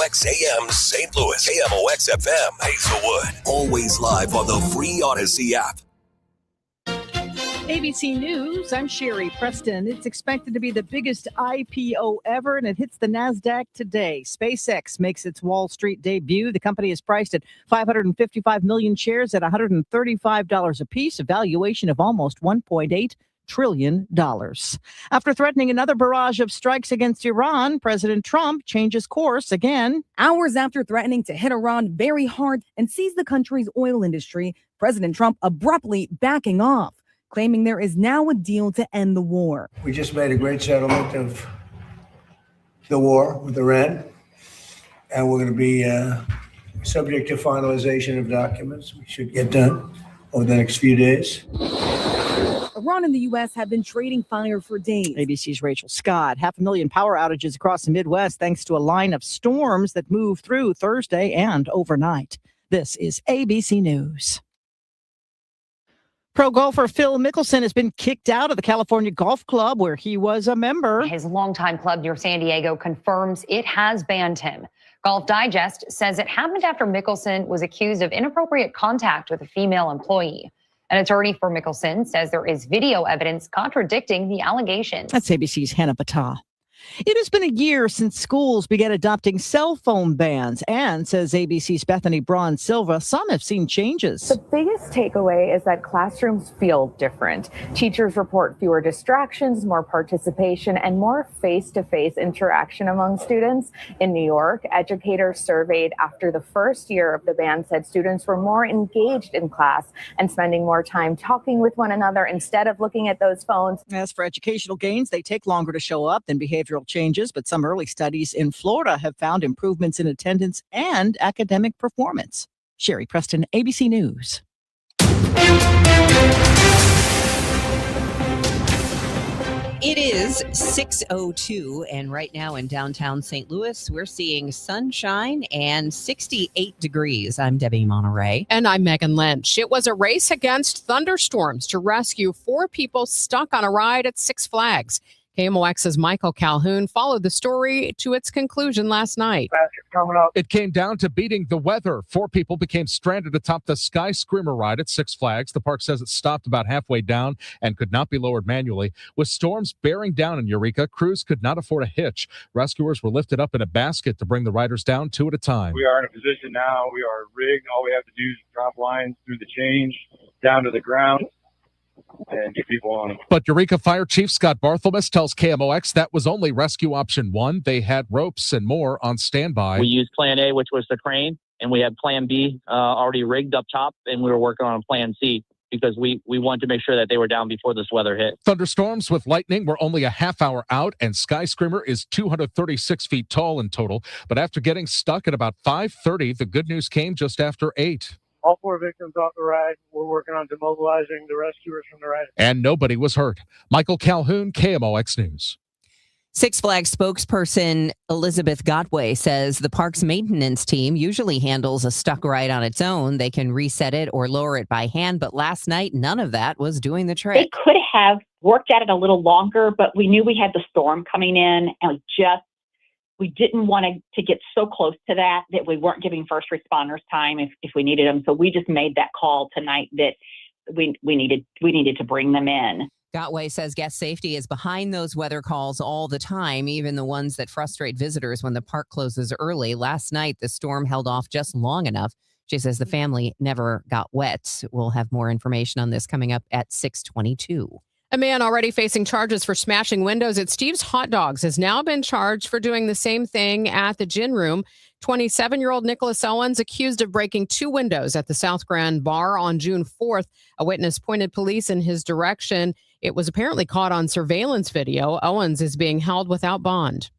KMOX AM St. Louis, KMOX FM Hazelwood. Always live on the free Odyssey app. ABC News, I'm Sherry Preston. It's expected to be the biggest IPO ever, and it hits the NASDAQ today. SpaceX makes its Wall Street debut. The company is priced at 555 million shares at $135 apiece, a valuation of almost $1.8 trillion. After threatening another barrage of strikes against Iran, President Trump changes course again. Hours after threatening to hit Iran very hard and seize the country's oil industry, President Trump abruptly backing off, claiming there is now a deal to end the war. We just made a great settlement of the war with Iran, and we're going to be subject to finalization of documents. We should get done over the next few days. Iran and the U.S. have been trading fire for days. ABC's Rachel Scott. 500,000 power outages across the Midwest thanks to a line of storms that moved through Thursday and overnight. This is ABC News. Pro golfer Phil Mickelson has been kicked out of the California Golf Club where he was a member. His longtime club near San Diego confirms it has banned him. Golf Digest says it happened after Mickelson was accused of inappropriate contact with a female employee. An attorney for Mickelson says there is video evidence contradicting the allegations. That's ABC's Hannah Battah. It has been a year since schools began adopting cell phone bans, and, says ABC's Bethany Braun Silva, some have seen changes. The biggest takeaway is that classrooms feel different. Teachers report fewer distractions, more participation, and more face-to-face interaction among students. In New York, educators surveyed after the first year of the ban said students were more engaged in class and spending more time talking with one another instead of looking at those phones. As for educational gains, they take longer to show up than behavioral changes, but some early studies in Florida have found improvements in attendance and academic performance. Sherry Preston, ABC News. It is 6:02, and right now in downtown St. Louis, we're seeing sunshine and 68 degrees. I'm Debbie Monterrey. And I'm Megan Lynch. It was a race against thunderstorms to rescue 4 people stuck on a ride at Six Flags. KMOX's Michael Calhoun followed the story to its conclusion last night. It came down to beating the weather. 4 people became stranded atop the Sky Screamer ride at Six Flags. The park says it stopped about halfway down and could not be lowered manually. With storms bearing down in Eureka, crews could not afford a hitch. Rescuers were lifted up in a basket to bring the riders down 2 at a time. We are in a position now. We are rigged. All we have to do is drop lines through the change down to the ground and get people on them. But Eureka Fire Chief Scott Barthelmess tells KMOX that was only rescue option 1. They had ropes and more on standby. We used plan A, which was the crane, and we had plan B already rigged up top, and we were working on plan C because we wanted to make sure that they were down before this weather hit. Thunderstorms with lightning were only a half hour out, and Sky Screamer is 236 feet tall in total. But after getting stuck at about 5:30, the good news came just after 8. All 4 victims off the ride. We're working on demobilizing the rescuers from the ride. And nobody was hurt. Michael Calhoun, KMOX News. Six Flags spokesperson Elizabeth Godway says the park's maintenance team usually handles a stuck ride on its own. They can reset it or lower it by hand, but last night, none of that was doing the trick. They could have worked at it a little longer, but we knew we had the storm coming in, and we didn't want to get so close to that we weren't giving first responders time if we needed them. So we just made that call tonight that we needed to bring them in. Gotway says guest safety is behind those weather calls all the time, even the ones that frustrate visitors when the park closes early. Last night, the storm held off just long enough. She says the family never got wet. We'll have more information on this coming up at 6:22. A man already facing charges for smashing windows at Steve's Hot Dogs has now been charged for doing the same thing at the gin room. 27-year-old Nicholas Owens accused of breaking 2 windows at the South Grand Bar on June 4th. A witness pointed police in his direction. It was apparently caught on surveillance video. Owens is being held without bond.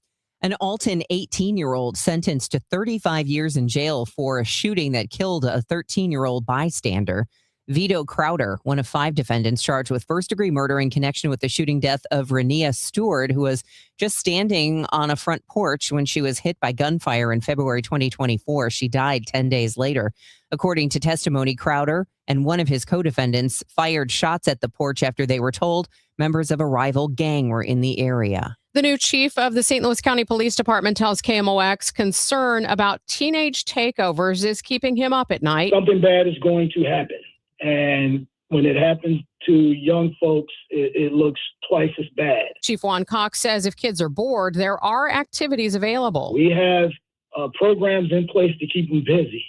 An Alton 18-year-old sentenced to 35 years in jail for a shooting that killed a 13-year-old bystander. Vito Crowder, one of 5 defendants charged with first-degree murder in connection with the shooting death of Renea Stewart, who was just standing on a front porch when she was hit by gunfire in February 2024. She died 10 days later. According to testimony, Crowder and one of his co-defendants fired shots at the porch after they were told members of a rival gang were in the area. The new chief of the St. Louis County Police Department tells KMOX concern about teenage takeovers is keeping him up at night. Something bad is going to happen. And when it happens to young folks, it looks twice as bad. Chief Juan Cox says if kids are bored, there are activities available. We have programs in place to keep them busy.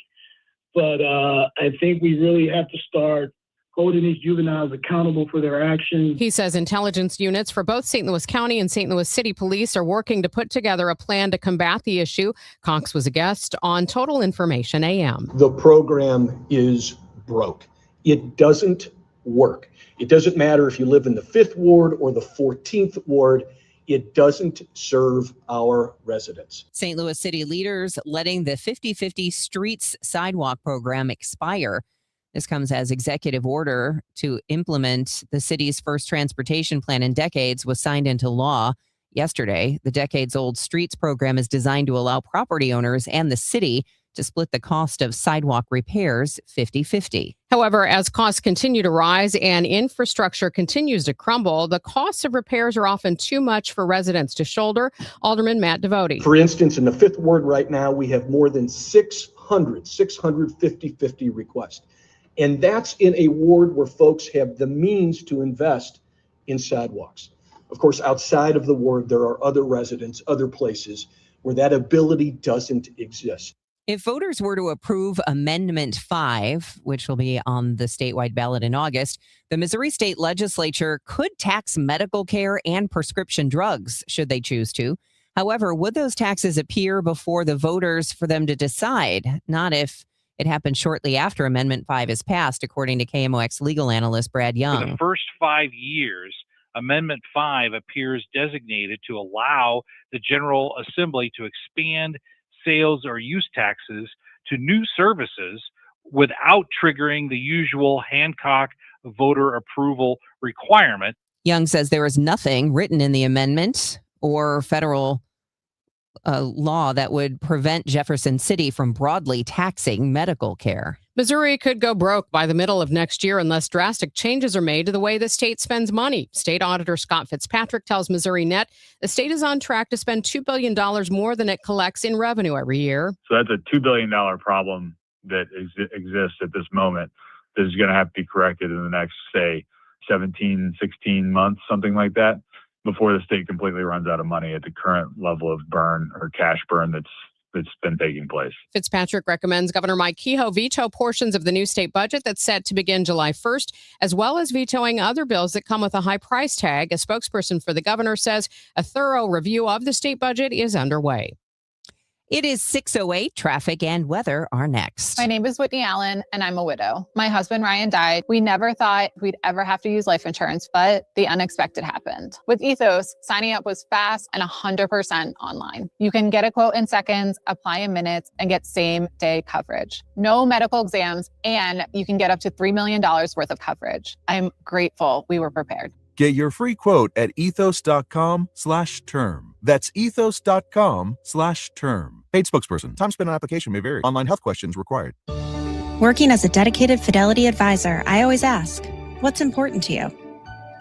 But I think we really have to start holding these juveniles accountable for their actions. He says intelligence units for both St. Louis County and St. Louis City Police are working to put together a plan to combat the issue. Cox was a guest on Total Information AM. The program is broke. It doesn't work. It doesn't matter if you live in the 5th Ward or the 14th Ward. It doesn't serve our residents. St. Louis City leaders letting the 50/50 Streets Sidewalk program expire. This comes as executive order to implement the city's first transportation plan in decades was signed into law yesterday. The decades-old streets program is designed to allow property owners and the city to split the cost of sidewalk repairs 50/50. However, as costs continue to rise and infrastructure continues to crumble, the costs of repairs are often too much for residents to shoulder. Alderman Matt Devote. For instance, in the 5th Ward right now, we have more than 600 50/50 requests. And that's in a ward where folks have the means to invest in sidewalks. Of course, outside of the ward, there are other residents, other places where that ability doesn't exist. If voters were to approve Amendment 5, which will be on the statewide ballot in August, the Missouri State Legislature could tax medical care and prescription drugs, should they choose to. However, would those taxes appear before the voters for them to decide? Not if it happened shortly after Amendment 5 is passed, according to KMOX legal analyst Brad Young. For the first 5 years, Amendment 5 appears designated to allow the General Assembly to expand sales or use taxes to new services without triggering the usual Hancock voter approval requirement. Young says there is nothing written in the amendment or federal law that would prevent Jefferson City from broadly taxing medical care. Missouri could go broke by the middle of next year unless drastic changes are made to the way the state spends money. State Auditor Scott Fitzpatrick tells Missouri Net the state is on track to spend $2 billion more than it collects in revenue every year. So that's a $2 billion problem that exists at this moment that is going to have to be corrected in the next, say, 17, 16 months, something like that, before the state completely runs out of money at the current level of burn or cash burn that's been taking place. Fitzpatrick recommends Governor Mike Kehoe veto portions of the new state budget that's set to begin July 1st, as well as vetoing other bills that come with a high price tag. A spokesperson for the governor says a thorough review of the state budget is underway. It is 6:08. Traffic and weather are next. My name is Whitney Allen, and I'm a widow. My husband, Ryan, died. We never thought we'd ever have to use life insurance, but the unexpected happened. With Ethos, signing up was fast and 100% online. You can get a quote in seconds, apply in minutes, and get same-day coverage. No medical exams, and you can get up to $3 million worth of coverage. I'm grateful we were prepared. Get your free quote at ethos.com/term. That's ethos.com/term. Paid spokesperson. Time spent on application may vary. Online health questions required. Working as a dedicated Fidelity advisor, I always ask, what's important to you?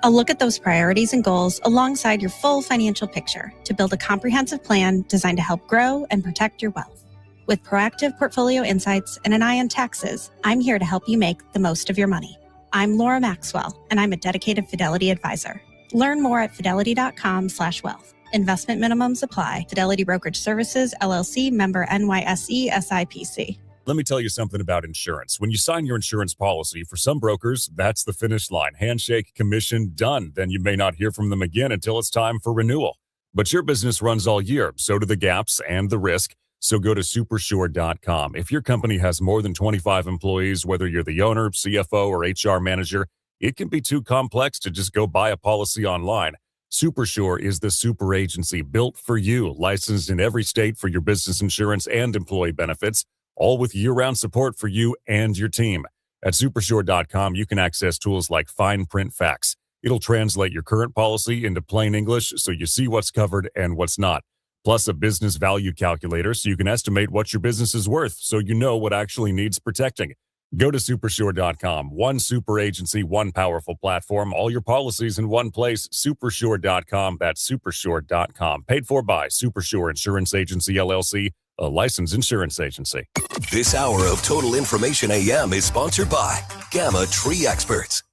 I'll look at those priorities and goals alongside your full financial picture to build a comprehensive plan designed to help grow and protect your wealth. With proactive portfolio insights and an eye on taxes, I'm here to help you make the most of your money. I'm Laura Maxwell, and I'm a dedicated Fidelity advisor. Learn more at fidelity.com/wealth. Investment minimums apply. Fidelity Brokerage Services, LLC, member NYSE, SIPC. Let me tell you something about insurance. When you sign your insurance policy, for some brokers, that's the finish line. Handshake, commission, done. Then you may not hear from them again until it's time for renewal. But your business runs all year, so do the gaps and the risk. So go to supersure.com. If your company has more than 25 employees, whether you're the owner, CFO, or HR manager, it can be too complex to just go buy a policy online. Supersure is the super agency built for you, licensed in every state for your business insurance and employee benefits, all with year-round support for you and your team. At supersure.com, you can access tools like fine print facts. It'll translate your current policy into plain English so you see what's covered and what's not. Plus a business value calculator so you can estimate what your business is worth so you know what actually needs protecting. Go to supersure.com. One super agency, one powerful platform, all your policies in one place. Supersure.com. That's supersure.com. Paid for by Supersure Insurance Agency, LLC, a licensed insurance agency. This hour of Total Information AM is sponsored by Gamma Tree Experts.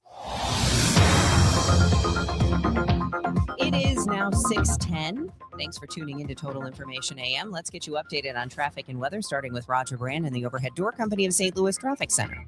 It is now 6:10. Thanks for tuning into Total Information AM. Let's get you updated on traffic and weather, starting with Roger Brand and the Overhead Door Company of St. Louis Traffic Center.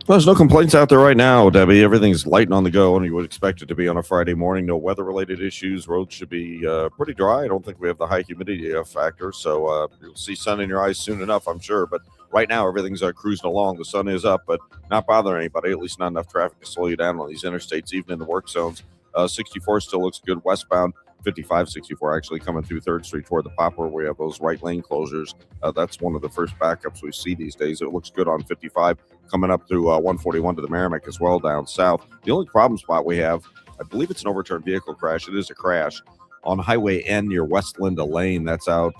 Well, there's no complaints out there right now, Debbie. Everything's light and on the go, and you would expect it to be on a Friday morning. No weather-related issues. Roads should be pretty dry. I don't think we have the high humidity factor, so you'll see sun in your eyes soon enough, I'm sure. But right now, everything's cruising along. The sun is up, but not bothering anybody, at least not enough traffic to slow you down on these interstates, even in the work zones. 64 still looks good westbound. 55, 64 actually coming through 3rd Street toward the Pott where we have those right lane closures. That's one of the first backups we see these days. It looks good on 55 coming up through 141 to the Merrimack as well down south. The only problem spot we have, I believe it's an overturned vehicle crash. It is a crash on Highway N near West Linda Lane. That's out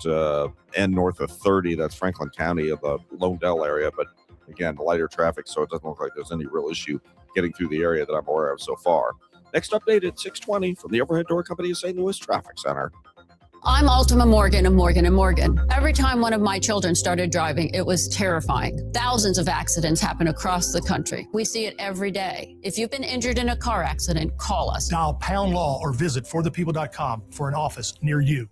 N north of 30. That's Franklin County of the Lone Dell area. But again, lighter traffic, so it doesn't look like there's any real issue getting through the area that I'm aware of so far. Next update at 6:20 from the Overhead Door Company of St. Louis Traffic Center. I'm Ultima Morgan of Morgan & Morgan. Every time one of my children started driving, it was terrifying. Thousands of accidents happen across the country. We see it every day. If you've been injured in a car accident, call us. Dial pound law or visit forthepeople.com for an office near you.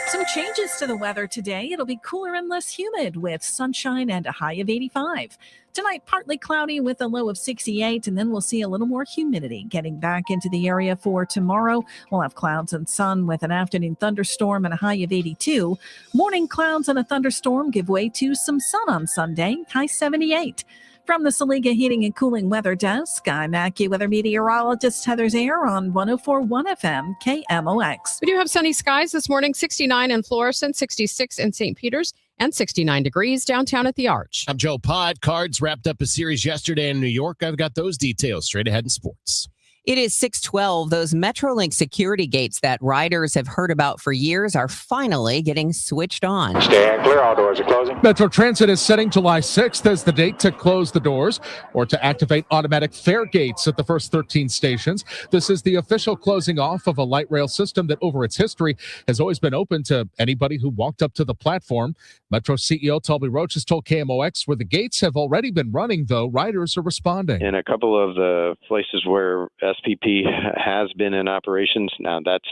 Some changes to the weather today. It'll be cooler and less humid with sunshine and a high of 85. Tonight, partly cloudy with a low of 68, and then we'll see a little more humidity getting back into the area for tomorrow. We'll have clouds and sun with an afternoon thunderstorm and a high of 82. Morning clouds and a thunderstorm give way to some sun on Sunday, high 78. From the Saliga Heating and Cooling Weather Desk, I'm AccuWeather meteorologist Heather Zayer on 104.1 FM KMOX. We do have sunny skies this morning, 69 in Florissant, 66 in St. Peters, and 69 degrees downtown at the Arch. I'm Joe Pott. Cards wrapped up a series yesterday in New York. I've got those details straight ahead in sports. It is 6:12. Those Metrolink security gates that riders have heard about for years are finally getting switched on. Stand clear, all doors are closing. Metro Transit is setting July 6th as the date to close the doors or to activate automatic fare gates at the first 13 stations. This is the official closing off of a light rail system that over its history has always been open to anybody who walked up to the platform. Metro CEO Toby Roach has told KMOX where the gates have already been running, though, riders are responding. In a couple of the places where SPP has been in operations, now that's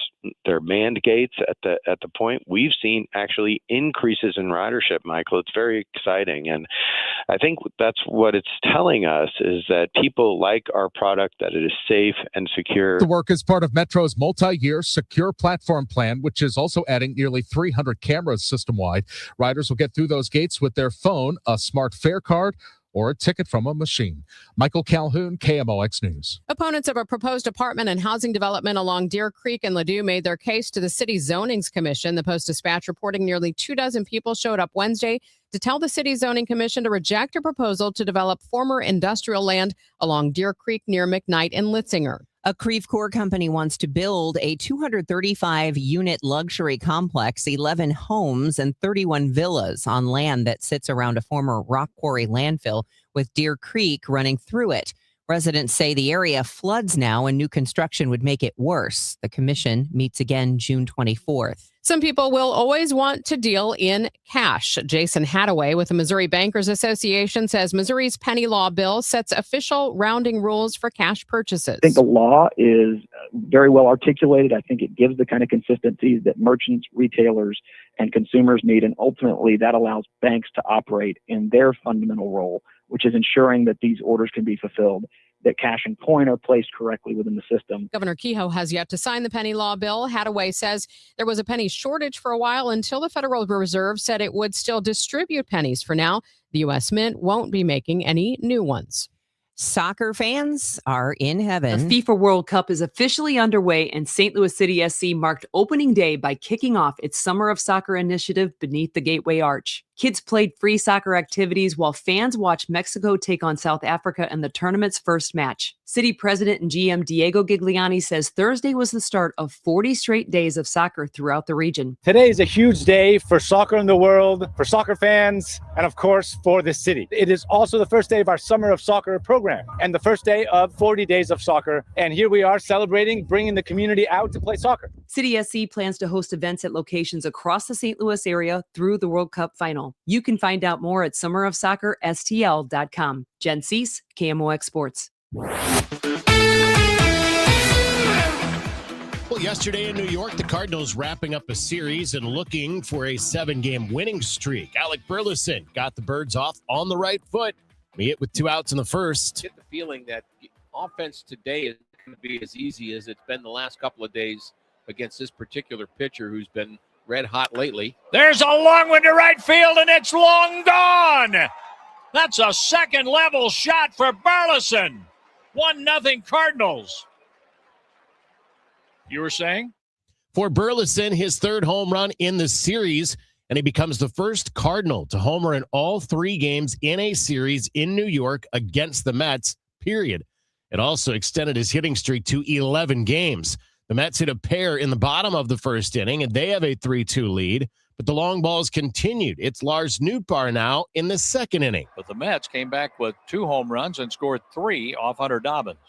their manned gates at the point. We've seen actually increases in ridership, Michael. It's very exciting. And I think that's what it's telling us is that people like our product, that it is safe and secure. The work is part of Metro's multi-year secure platform plan, which is also adding nearly 300 cameras system-wide. Riders will get through those gates with their phone, a smart fare card, or a ticket from a machine. Michael Calhoun, KMOX News. Opponents of a proposed apartment and housing development along Deer Creek and Ladue made their case to the city zonings commission. The Post-Dispatch reporting nearly 24 people showed up Wednesday to tell the city zoning commission to reject a proposal to develop former industrial land along Deer Creek near McKnight and Litzinger. A Creve Coeur company wants to build a 235-unit luxury complex, 11 homes and 31 villas on land that sits around a former rock quarry landfill with Deer Creek running through it. Residents say the area floods now and new construction would make it worse. The commission meets again June 24th. Some people will always want to deal in cash. Jason Hadaway with the Missouri Bankers Association says Missouri's penny law bill sets official rounding rules for cash purchases. I think the law is very well articulated. I think it gives the kind of consistency that merchants, retailers, and consumers need. And ultimately, that allows banks to operate in their fundamental role, which is ensuring that these orders can be fulfilled, that cash and coin are placed correctly within the system. Governor Kehoe has yet to sign the penny law bill. Hadaway says there was a penny shortage for a while until the Federal Reserve said it would still distribute pennies. For now, the U.S. Mint won't be making any new ones. Soccer fans are in heaven. The FIFA World Cup is officially underway, and St. Louis City SC marked opening day by kicking off its Summer of Soccer initiative beneath the Gateway Arch. Kids played free soccer activities while fans watched Mexico take on South Africa in the tournament's first match. City President and GM Diego Gigliani says Thursday was the start of 40 straight days of soccer throughout the region. Today is a huge day for soccer in the world, for soccer fans, and of course for the city. It is also the first day of our Summer of Soccer program and the first day of 40 days of soccer. And here we are celebrating, bringing the community out to play soccer. City SC plans to host events at locations across the St. Louis area through the World Cup final. You can find out more at summerofsoccerstl.com. Jen Cease, KMOX Sports. Well, yesterday in New York, the Cardinals wrapping up a series and looking for a 7-game winning streak. Alec Burleson got the Birds off on the right foot. We hit with 2 outs in the first. Get the feeling that the offense today is going to be as easy as it's been the last couple of days against this particular pitcher who's been red hot lately. There's a long one to right field, and it's long gone. That's a second level shot for Burleson. 1-0 Cardinals. You were saying? For Burleson, his 3rd home run in the series, and he becomes the first Cardinal to homer in all 3 games in a series in New York against the Mets, period. It also extended his hitting streak to 11 games. The Mets hit a pair in the bottom of the first inning, and they have a 3-2 lead. But the long balls continued. It's Lars Nootbaar now in the 2nd inning. But the Mets came back with 2 home runs and scored 3 off Hunter Dobbins.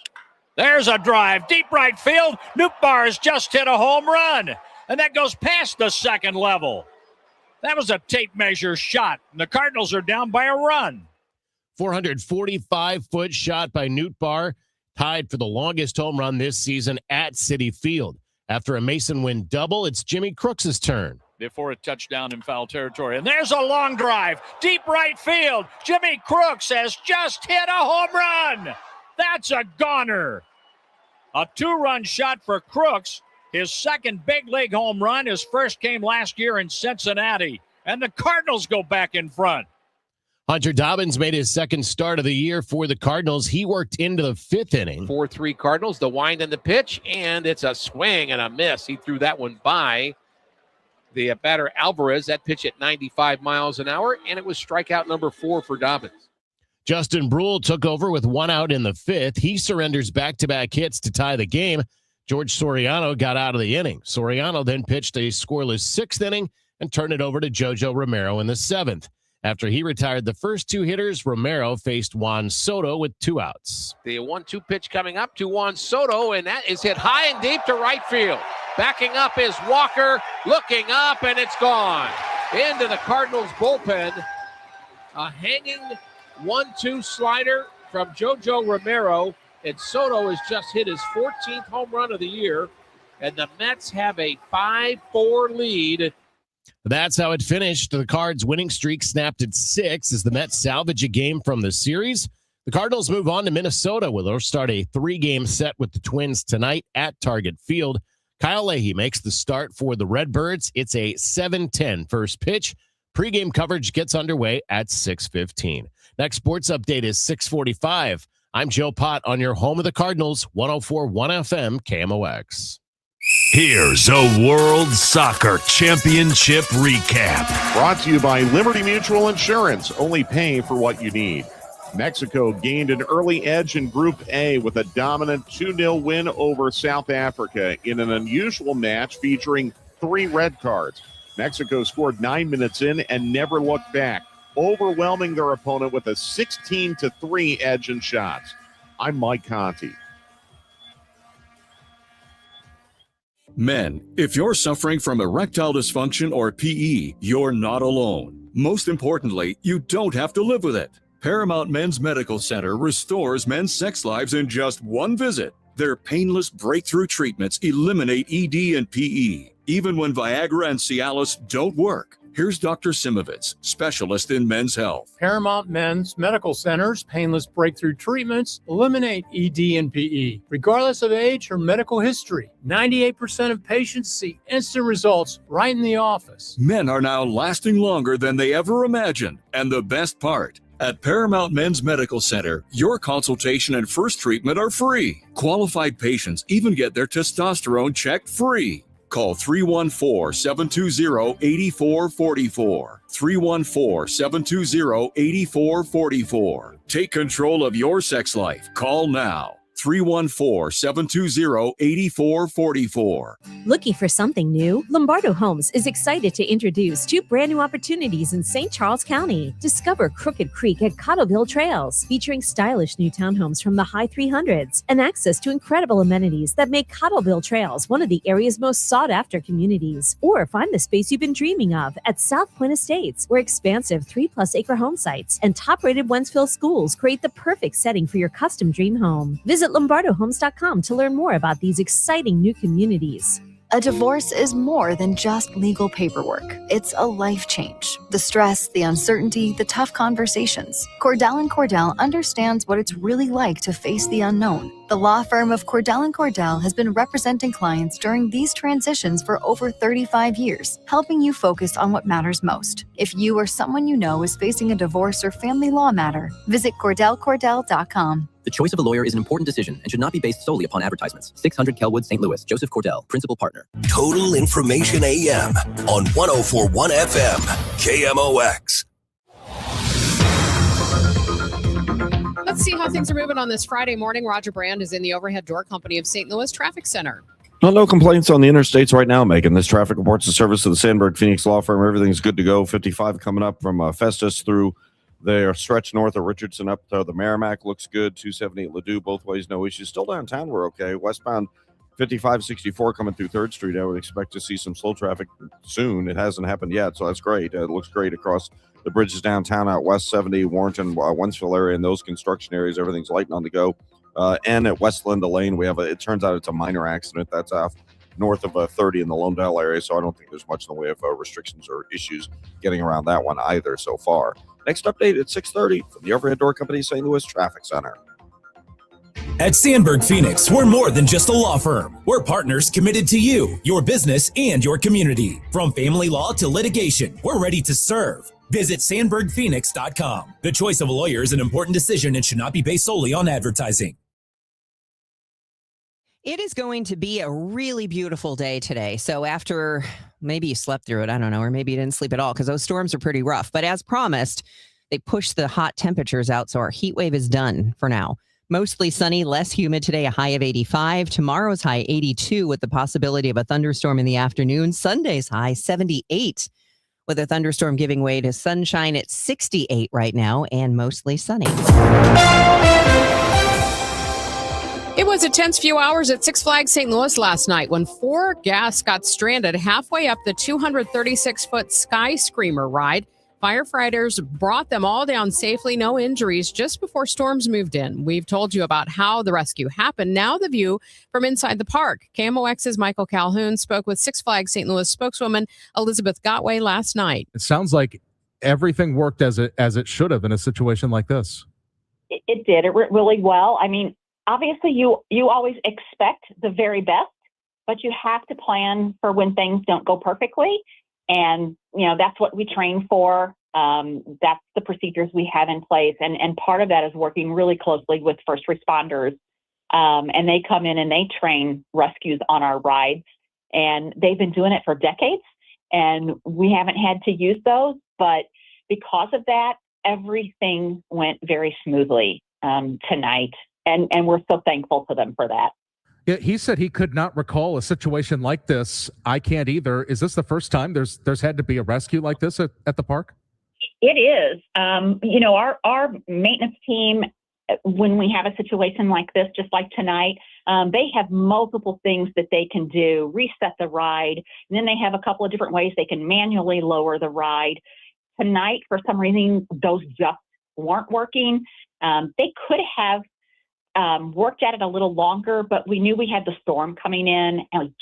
There's a drive, deep right field. Nootbaar has just hit a home run, and that goes past the 2nd level. That was a tape measure shot, and the Cardinals are down by a run. 445-foot shot by Nootbaar, tied for the longest home run this season at Citi Field. After a Mason Wynn double, it's Jimmy Crooks' turn. Before a touchdown in foul territory. And there's a long drive, deep right field. Jimmy Crooks has just hit a home run. That's a goner. A 2-run shot for Crooks. His 2nd big league home run. His first came last year in Cincinnati. And the Cardinals go back in front. Hunter Dobbins made his 2nd start of the year for the Cardinals. He worked into the 5th inning. 4-3 Cardinals, the wind and the pitch, and it's a swing and a miss. He threw that one by the batter Alvarez. That pitch at 95 miles an hour, and it was strikeout number 4 for Dobbins. Justin Brule took over with 1 out in the 5th. He surrenders back-to-back hits to tie the game. George Soriano got out of the inning. Soriano then pitched a scoreless 6th inning and turned it over to Jojo Romero in the 7th. After he retired the first 2 hitters, Romero faced Juan Soto with 2 outs. The 1-2 pitch coming up to Juan Soto, and that is hit high and deep to right field. Backing up is Walker, looking up, and it's gone. Into the Cardinals bullpen. A hanging 1-2 slider from Jojo Romero, and Soto has just hit his 14th home run of the year, and the Mets have a 5-4 lead. That's how it finished. The Cards' winning streak snapped at 6 as the Mets salvage a game from the series. The Cardinals move on to Minnesota, where they'll start a 3-game set with the Twins tonight at Target Field. Kyle Leahy makes the start for the Redbirds. It's a 7:10 first pitch. Pre-game coverage gets underway at 6:15. Next sports update is 6:45. I'm Joe Pott on your home of the Cardinals, 104.1 FM KMOX. Here's a World Soccer Championship recap. Brought to you by Liberty Mutual Insurance. Only pay for what you need. Mexico gained an early edge in Group A with a dominant 2-0 win over South Africa in an unusual match featuring 3 red cards. Mexico scored 9 minutes in and never looked back, overwhelming their opponent with a 16-3 edge in shots. I'm Mike Conti. Men, if you're suffering from erectile dysfunction or PE, you're not alone. Most importantly, you don't have to live with it. Paramount Men's Medical Center restores men's sex lives in just 1 visit. Their painless breakthrough treatments eliminate ED and PE, even when Viagra and Cialis don't work. Here's Dr. Simovitz, specialist in men's health. Paramount Men's Medical Center's painless breakthrough treatments eliminate ED and PE, regardless of age or medical history. 98% of patients see instant results right in the office. Men are now lasting longer than they ever imagined. And the best part, at Paramount Men's Medical Center, your consultation and first treatment are free. Qualified patients even get their testosterone checked free. Call 314-720-8444. 314-720-8444. Take control of your sex life. Call now. 314-720-8444. Looking for something new? Lombardo Homes is excited to introduce 2 brand new opportunities in St. Charles County. Discover Crooked Creek at Cottleville Trails, featuring stylish new townhomes from the high 300s and access to incredible amenities that make Cottleville Trails one of the area's most sought-after communities. Or find the space you've been dreaming of at South Point Estates, where expansive 3+ acre home sites and top-rated Wentzville schools create the perfect setting for your custom dream home. Visit LombardoHomes.com to learn more about these exciting new communities. A divorce is more than just legal paperwork. It's a life change. The stress, the uncertainty, the tough conversations. Cordell & Cordell understands what it's really like to face the unknown. The law firm of Cordell & Cordell has been representing clients during these transitions for over 35 years, helping you focus on what matters most. If you or someone you know is facing a divorce or family law matter, visit CordellCordell.com. The choice of a lawyer is an important decision and should not be based solely upon advertisements. 600 Kellwood, St. Louis. Joseph Cordell, Principal Partner. Total Information AM on 104.1 FM, KMOX. Let's see how things are moving on this Friday morning. Roger Brand is in the Overhead Door Company of St. Louis Traffic Center. Well, no complaints on the interstates right now, Megan. This traffic reports the service of the Sandberg Phoenix Law Firm. Everything's good to go. 55 coming up from Festus through their stretch north of Richardson up to the Merrimack looks good. 278 Ladue, both ways, no issues. Still downtown, we're okay. Westbound 55-64 coming through 3rd Street. I would expect to see some slow traffic soon. It hasn't happened yet, so that's great. It looks great across the bridges downtown out west 70, Warrenton, Wentzville area, and those construction areas. Everything's light and on the go. And at West Linda Lane, we have it turns out it's a minor accident that's off north of 30 in the Lomedale area, so I don't think there's much in the way of restrictions or issues getting around that one either so far. Next update at 6:30 from the Overhead Door Company St. Louis Traffic Center. At Sandberg Phoenix, we're more than just a law firm. We're partners committed to you, your business, and your community. From family law to litigation, we're ready to serve. Visit SandbergPhoenix.com. The choice of a lawyer is an important decision and should not be based solely on advertising. It is going to be a really beautiful day today. So after maybe you slept through it, I don't know, or maybe you didn't sleep at all because those storms are pretty rough. But as promised, they pushed the hot temperatures out. So our heat wave is done for now. Mostly sunny, less humid today, a high of 85. Tomorrow's high 82 with the possibility of a thunderstorm in the afternoon. Sunday's high 78 with a thunderstorm giving way to sunshine at 68 right now and mostly sunny. It was a tense few hours at Six Flags St. Louis last night when 4 guests got stranded halfway up the 236-foot Sky Screamer ride. Firefighters brought them all down safely, no injuries, just before storms moved in. We've told you about how the rescue happened. Now the view from inside the park. KMOX's Michael Calhoun spoke with Six Flags St. Louis spokeswoman Elizabeth Gotway last night. It sounds like everything worked as it should have in a situation like this. It did. It went really well. I mean, obviously, you always expect the very best, but you have to plan for when things don't go perfectly. And, that's what we train for. That's the procedures we have in place. And part of that is working really closely with first responders. And they come in and they train rescues on our rides. And they've been doing it for decades. And we haven't had to use those. But because of that, everything went very smoothly tonight. And we're so thankful to them for that. Yeah, he said he could not recall a situation like this. I can't either. Is this the first time there's had to be a rescue like this at the park? It is. Our maintenance team, when we have a situation like this, just like tonight, they have multiple things that they can do, reset the ride. And then they have a couple of different ways they can manually lower the ride. Tonight, for some reason, those just weren't working. They could have worked at it a little longer, but we knew we had the storm coming in, and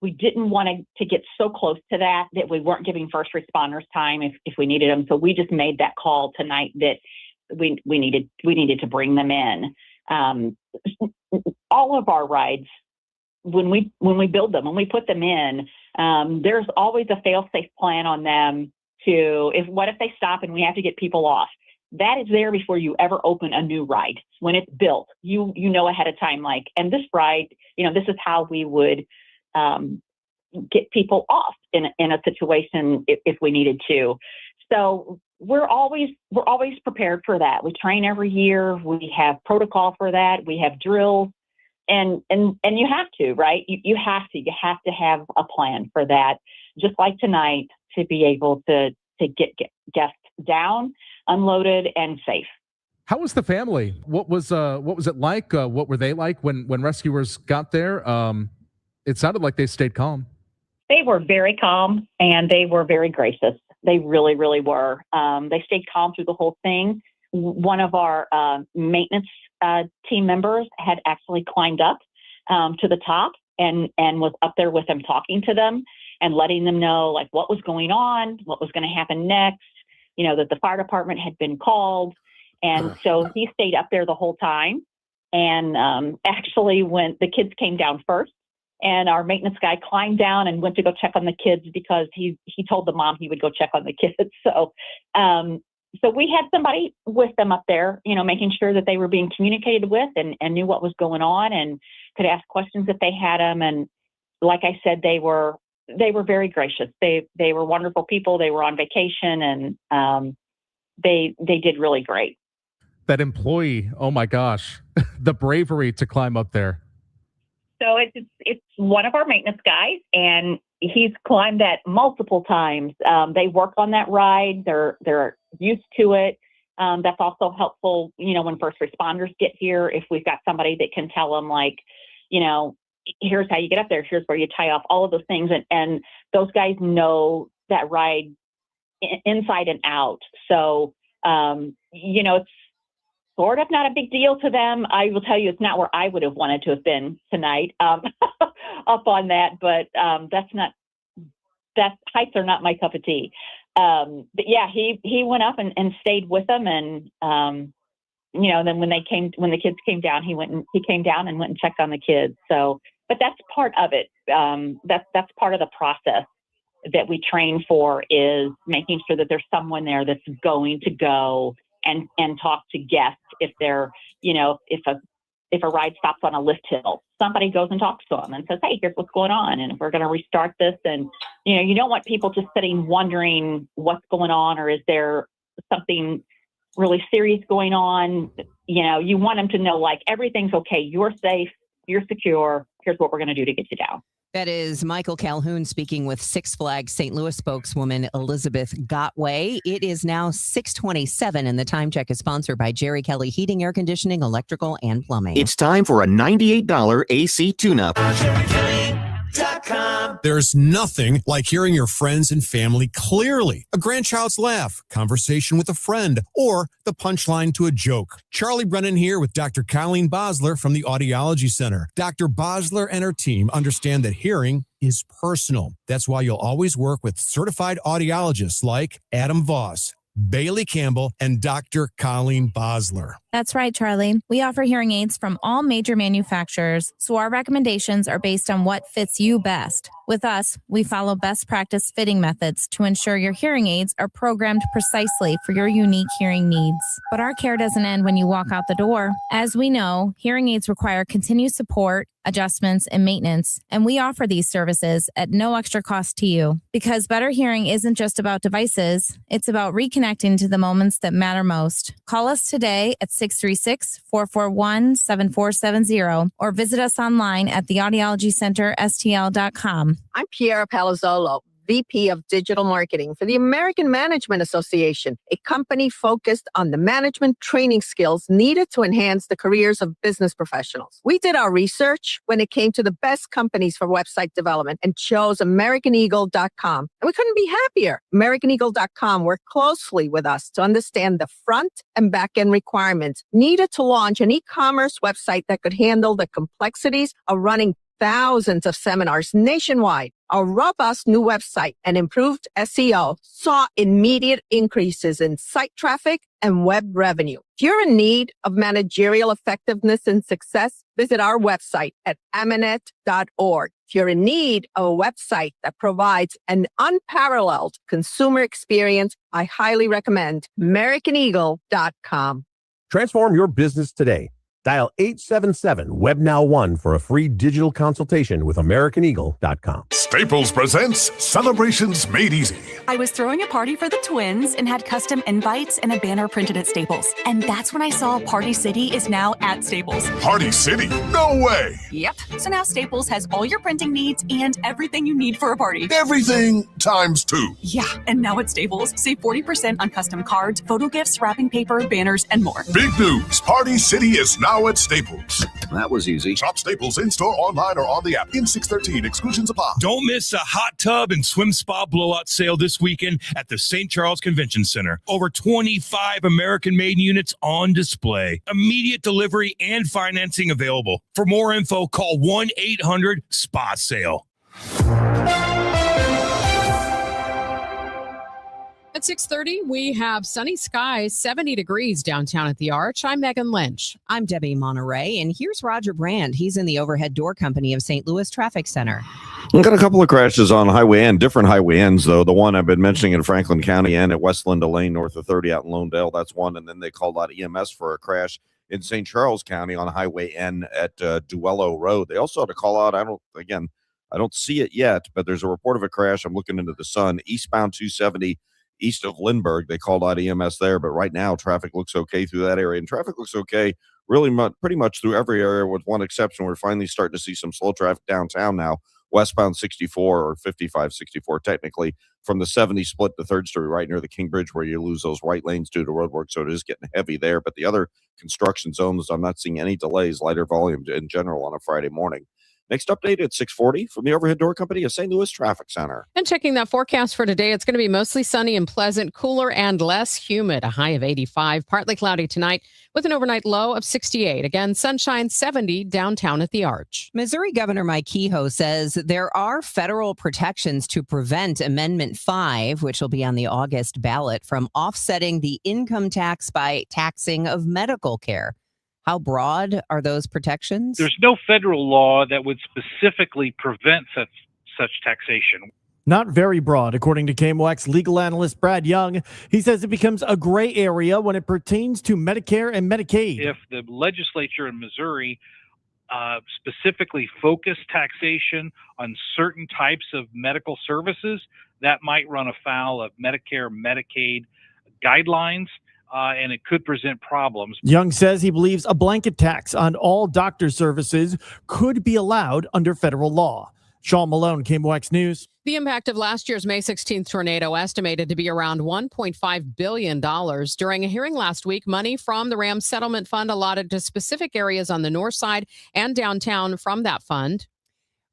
we didn't want to get so close to that we weren't giving first responders time if we needed them. So we just made that call tonight that we needed to bring them in. All of our rides, when we build them, when we put them in, there's always a fail-safe plan on them what if they stop and we have to get people off? That is there before you ever open a new ride. When it's built, you know ahead of time, and this ride, this is how we would get people off in a situation if we needed to. So we're always prepared for that. We train every year. We have protocol for that. We have drills, and you have to, right? You have to have a plan for that. Just like tonight, to be able to get guests down, unloaded, and safe. How was the family? What was it like? What were they like when rescuers got there? It sounded like they stayed calm. They were very calm, and they were very gracious. They really, really were. They stayed calm through the whole thing. One of our maintenance team members had actually climbed up to the top and was up there with them, talking to them and letting them know like what was going on, what was going to happen next, that the fire department had been called. And so he stayed up there the whole time. And actually, when the kids came down first, and our maintenance guy climbed down and went to go check on the kids because he told the mom he would go check on the kids. So we had somebody with them up there, making sure that they were being communicated with and knew what was going on and could ask questions if they had them. And like I said, they were very gracious. They were wonderful people. They were on vacation, and they did really great. That employee, oh my gosh, the bravery to climb up there. So it's one of our maintenance guys, and he's climbed that multiple times. They work on that ride. They're used to it. That's also helpful, when first responders get here, if we've got somebody that can tell them like, here's how you get up there. Here's where you tie off, all of those things. And those guys know that ride inside and out. So, it's sort of not a big deal to them. I will tell you, it's not where I would have wanted to have been tonight, up on that, but heights are not my cup of tea. But yeah, he went up and stayed with them. And, then when the kids came down, he came down and went and checked on the kids. So, but that's part of it. That's part of the process that we train for, is making sure that there's someone there that's going to go and talk to guests if they're, if a ride stops on a lift hill, somebody goes and talks to them and says, hey, here's what's going on, and we're going to restart this. And, you don't want people just sitting wondering what's going on, or is there something really serious going on. You want them to know, like, everything's okay. You're safe. You're secure. Here's what we're going to do to get you down. That is Michael Calhoun speaking with Six Flags St. Louis spokeswoman Elizabeth Gotway. It is now 6:27, and the time check is sponsored by Jerry Kelley Heating, Air Conditioning, Electrical, and Plumbing. It's time for a $98 AC tune-up. There's nothing like hearing your friends and family clearly. A grandchild's laugh, conversation with a friend, or the punchline to a joke. Charlie Brennan here with Dr. Colleen Bosler from the Audiology Center. Dr. Bosler and her team understand that hearing is personal. That's why you'll always work with certified audiologists like Adam Voss, Bailey Campbell, and Dr. Colleen Bosler. That's right, Charlie. We offer hearing aids from all major manufacturers, so our recommendations are based on what fits you best. With us, we follow best practice fitting methods to ensure your hearing aids are programmed precisely for your unique hearing needs. But our care doesn't end when you walk out the door. As we know, hearing aids require continued support, adjustments, and maintenance, and we offer these services at no extra cost to you. Because better hearing isn't just about devices, it's about reconnecting to the moments that matter most. Call us today at 636-441-7470 or visit us online at theaudiologycenterstl.com. I'm Piera Palazzolo, VP of Digital Marketing for the American Management Association, a company focused on the management training skills needed to enhance the careers of business professionals. We did our research when it came to the best companies for website development and chose AmericanEagle.com. And we couldn't be happier. AmericanEagle.com worked closely with us to understand the front and back end requirements needed to launch an e-commerce website that could handle the complexities of running thousands of seminars nationwide. Our robust new website and improved SEO saw immediate increases in site traffic and web revenue. If you're in need of managerial effectiveness and success, visit our website at amanet.org. If you're in need of a website that provides an unparalleled consumer experience, I highly recommend AmericanEagle.com. Transform your business today. Dial 877-WEB-NOW1 for a free digital consultation with AmericanEagle.com. Staples presents Celebrations Made Easy. I was throwing a party for the twins and had custom invites and a banner printed at Staples. And that's when I saw Party City is now at Staples. Party City? No way! Yep. So now Staples has all your printing needs and everything you need for a party. Everything times 2. Yeah, and now at Staples, save 40% on custom cards, photo gifts, wrapping paper, banners, and more. Big news! Party City is now at Staples. That was easy. Shop Staples in-store, online, or on the app. In 613, exclusions apply. Don't miss a hot tub and swim spa blowout sale this weekend at the St. Charles Convention Center. Over 25 American-made units on display. Immediate delivery and financing available. For more info, call 1-800-SPA-SALE. At 6:30, we have sunny skies, 70 degrees downtown at the Arch. I'm Megan Lynch. I'm Debbie Monterrey, and here's Roger Brand. He's in the Overhead Door Company of St. Louis Traffic Center. We've got a couple of crashes on Highway N, different Highway Ns, though. The one I've been mentioning in Franklin County and at West Linda Lane, north of 30 out in Londale, that's one. And then they called out EMS for a crash in St. Charles County on Highway N at Duello Road. They also had to call out, I don't see it yet, but there's a report of a crash. I'm looking into the sun, eastbound 270 east of Lindbergh. They called out EMS there, but right now traffic looks okay through that area, and traffic looks okay really pretty much through every area with one exception. We're finally starting to see some slow traffic downtown now, westbound 64 or 55-64 technically, from the 70 split to 3rd Street right near the King Bridge where you lose those right lanes due to road work, so it is getting heavy there. But the other construction zones, I'm not seeing any delays, lighter volume in general on a Friday morning. Next update at 6:40 from the Overhead Door Company of St. Louis Traffic Center. And checking that forecast for today, it's going to be mostly sunny and pleasant, cooler and less humid, a high of 85, partly cloudy tonight with an overnight low of 68. Again, sunshine 70 downtown at the Arch. Missouri Governor Mike Kehoe says there are federal protections to prevent Amendment 5, which will be on the August ballot, from offsetting the income tax by taxing of medical care. How broad are those protections? There's no federal law that would specifically prevent such taxation. Not very broad, according to KMOX legal analyst Brad Young. He says it becomes a gray area when it pertains to Medicare and Medicaid. If the legislature in Missouri specifically focused taxation on certain types of medical services, that might run afoul of Medicare, Medicaid guidelines. And it could present problems. Young says he believes a blanket tax on all doctor services could be allowed under federal law. Sean Malone, KMOX News. The impact of last year's May 16th tornado estimated to be around $1.5 billion. During a hearing last week, money from the Rams Settlement Fund allotted to specific areas on the north side and downtown from that fund.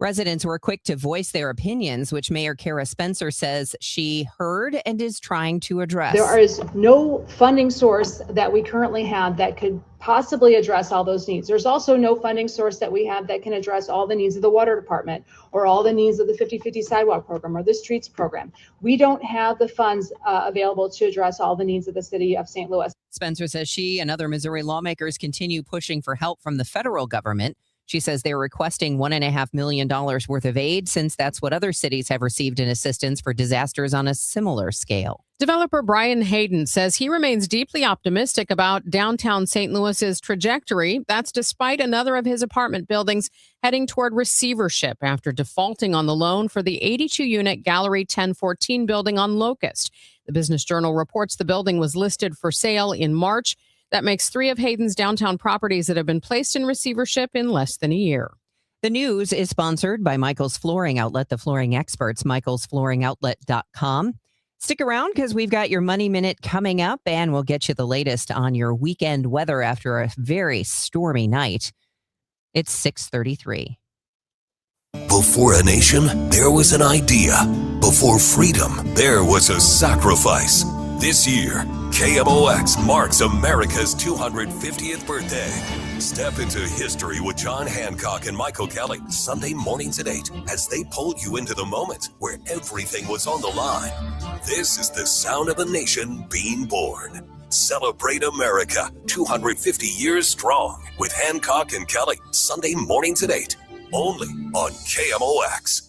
Residents were quick to voice their opinions, which Mayor Kara Spencer says she heard and is trying to address. There is no funding source that we currently have that could possibly address all those needs. There's also no funding source that we have that can address all the needs of the water department or all the needs of the 50/50 sidewalk program or the streets program. We don't have the funds available to address all the needs of the city of St. Louis. Spencer says she and other Missouri lawmakers continue pushing for help from the federal government. She says they're requesting $1.5 million worth of aid, since that's what other cities have received in assistance for disasters on a similar scale. Developer Brian Hayden says he remains deeply optimistic about downtown St. Louis's trajectory. That's despite another of his apartment buildings heading toward receivership after defaulting on the loan for the 82-unit Gallery 1014 building on Locust. The Business Journal reports the building was listed for sale in March. That makes 3 of Hayden's downtown properties that have been placed in receivership in less than a year. The news is sponsored by Michael's Flooring Outlet, the flooring experts, michaelsflooringoutlet.com. Stick around because we've got your Money Minute coming up, and we'll get you the latest on your weekend weather after a very stormy night. It's 6:33. Before a nation, there was an idea. Before freedom, there was a sacrifice. This year, KMOX marks America's 250th birthday. Step into history with John Hancock and Michael Kelley, Sunday mornings at 8, as they pull you into the moment where everything was on the line. This is the sound of a nation being born. Celebrate America, 250 years strong, with Hancock and Kelley, Sunday mornings at 8, only on KMOX.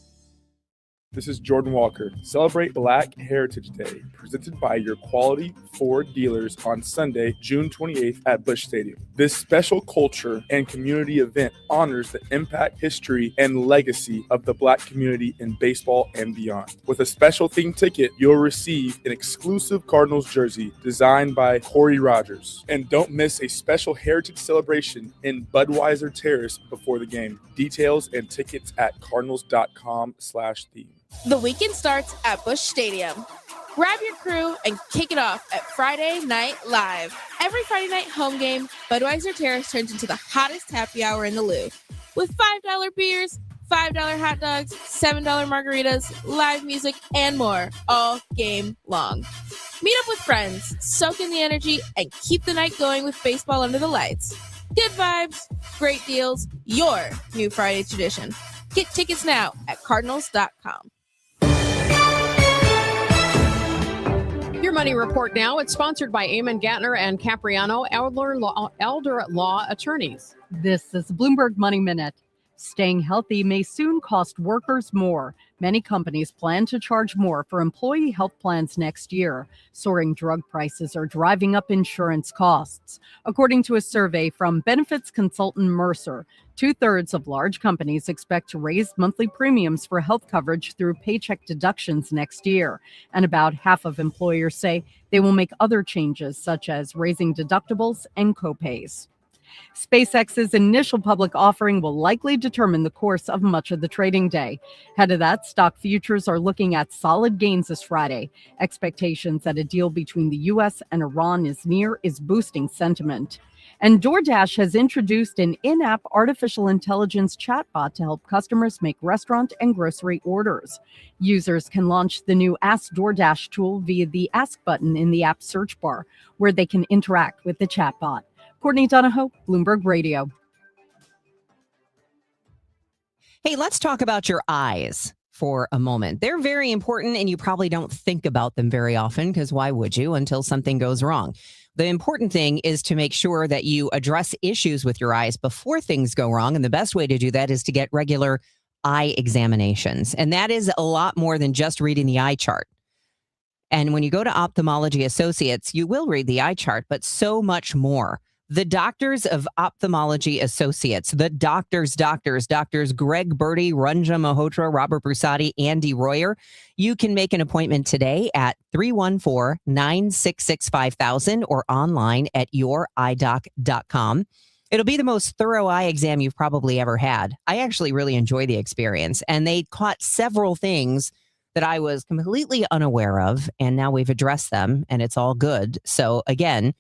This is Jordan Walker. Celebrate Black Heritage Day, presented by your quality Ford dealers on Sunday, June 28th at Busch Stadium. This special culture and community event honors the impact, history, and legacy of the Black community in baseball and beyond. With a special themed ticket, you'll receive an exclusive Cardinals jersey designed by Corey Rogers. And don't miss a special heritage celebration in Budweiser Terrace before the game. Details and tickets at cardinals.com/theme. The weekend starts at Busch Stadium. Grab your crew and kick it off at Friday Night Live. Every Friday night home game, Budweiser Terrace turns into the hottest happy hour in the Lou. With $5 beers, $5 hot dogs, $7 margaritas, live music, and more all game long. Meet up with friends, soak in the energy, and keep the night going with baseball under the lights. Good vibes, great deals, your new Friday tradition. Get tickets now at cardinals.com. Your Money Report now. It's sponsored by Eamon Gatner and Capriano, elder law attorneys. This is Bloomberg Money Minute. Staying healthy may soon cost workers more. Many companies plan to charge more for employee health plans next year. Soaring drug prices are driving up insurance costs. According to a survey from benefits consultant Mercer, 2/3 of large companies expect to raise monthly premiums for health coverage through paycheck deductions next year. And about half of employers say they will make other changes, such as raising deductibles and copays. SpaceX's initial public offering will likely determine the course of much of the trading day. Ahead of that, stock futures are looking at solid gains this Friday. Expectations that a deal between the U.S. and Iran is near is boosting sentiment. And DoorDash has introduced an in-app artificial intelligence chatbot to help customers make restaurant and grocery orders. Users can launch the new Ask DoorDash tool via the Ask button in the app search bar, where they can interact with the chatbot. Courtney Donahoe, Bloomberg Radio. Hey, let's talk about your eyes for a moment. They're very important, and you probably don't think about them very often, because why would you until something goes wrong? The important thing is to make sure that you address issues with your eyes before things go wrong. And the best way to do that is to get regular eye examinations. And that is a lot more than just reading the eye chart. And when you go to Ophthalmology Associates, you will read the eye chart, but so much more. The doctors of Ophthalmology Associates, the doctors, Greg Birdie, Ranjan Malhotra, Robert Brusati, Andy Royer. You can make an appointment today at 314-966-5000 or online at youridoc.com. It'll be the most thorough eye exam you've probably ever had. I actually really enjoy the experience, and they caught several things that I was completely unaware of, and now we've addressed them, and it's all good. So again,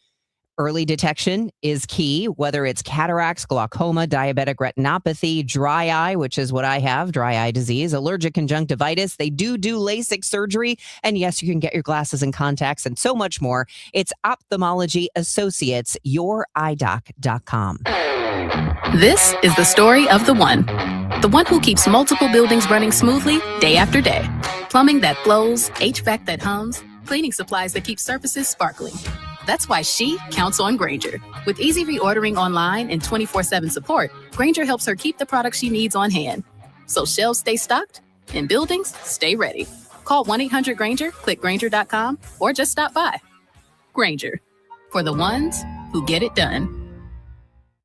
early detection is key, whether it's cataracts, glaucoma, diabetic retinopathy, dry eye, which is what I have, dry eye disease, allergic conjunctivitis. They do LASIK surgery. And yes, you can get your glasses and contacts and so much more. It's Ophthalmology Associates, youridoc.com. This is the story of the one who keeps multiple buildings running smoothly day after day. Plumbing that flows, HVAC that hums, cleaning supplies that keep surfaces sparkling. That's why she counts on Grainger. With easy reordering online and 24/7 support, Grainger helps her keep the products she needs on hand. So shelves stay stocked and buildings stay ready. Call 1-800-GRAINGER, click Grainger.com, or just stop by. Grainger, for the ones who get it done.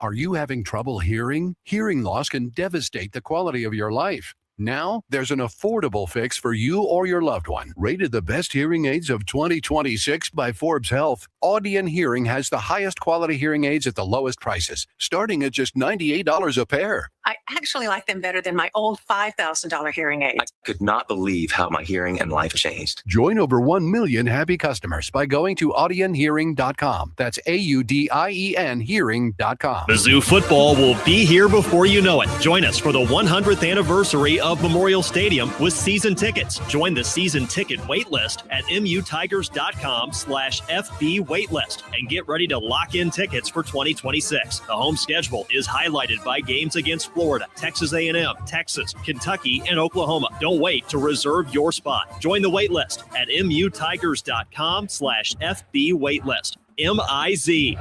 Are you having trouble hearing? Hearing loss can devastate the quality of your life. Now, there's an affordable fix for you or your loved one. Rated the best hearing aids of 2026 by Forbes Health, Audion Hearing has the highest quality hearing aids at the lowest prices, starting at just $98 a pair. I actually like them better than my old $5,000 hearing aids. I could not believe how my hearing and life changed. Join over 1 million happy customers by going to audionhearing.com. That's AUDIEN hearing.com. Mizzou football will be here before you know it. Join us for the 100th anniversary of Memorial Stadium with season tickets. Join the season ticket waitlist at mutigers.com/FB waitlist and get ready to lock in tickets for 2026. The home schedule is highlighted by games against Florida, Texas A&M, Texas, Kentucky, and Oklahoma. Don't wait to reserve your spot. Join the waitlist at mutigers.com/FB waitlist. MIZ.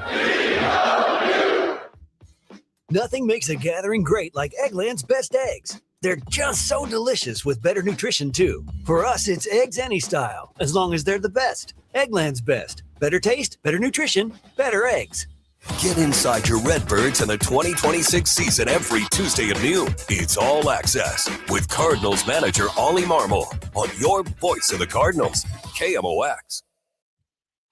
Nothing makes a gathering great like Eggland's best eggs. They're just so delicious with better nutrition, too. For us, it's eggs any style, as long as they're the best. Eggland's best. Better taste, better nutrition, better eggs. Get inside your Redbirds in the 2026 season every Tuesday at noon. It's All Access with Cardinals manager Ollie Marmol on your voice of the Cardinals, KMOX.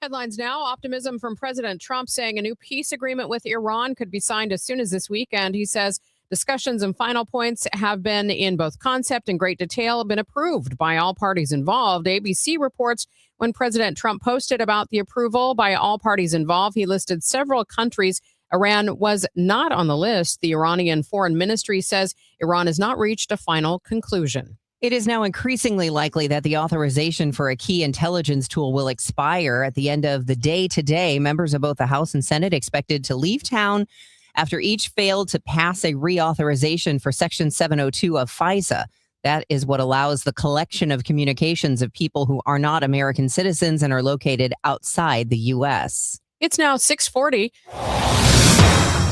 Headlines now. Optimism from President Trump saying a new peace agreement with Iran could be signed as soon as this weekend. He says discussions and final points have been in both concept and great detail, been approved by all parties involved. ABC reports when President Trump posted about the approval by all parties involved, he listed several countries. Iran was not on the list. The Iranian Foreign Ministry says Iran has not reached a final conclusion. It is now increasingly likely that the authorization for a key intelligence tool will expire at the end of the day today. Members of both the House and Senate expected to leave town after each failed to pass a reauthorization for Section 702 of FISA. That is what allows the collection of communications of people who are not American citizens and are located outside the U.S. It's now 6:40.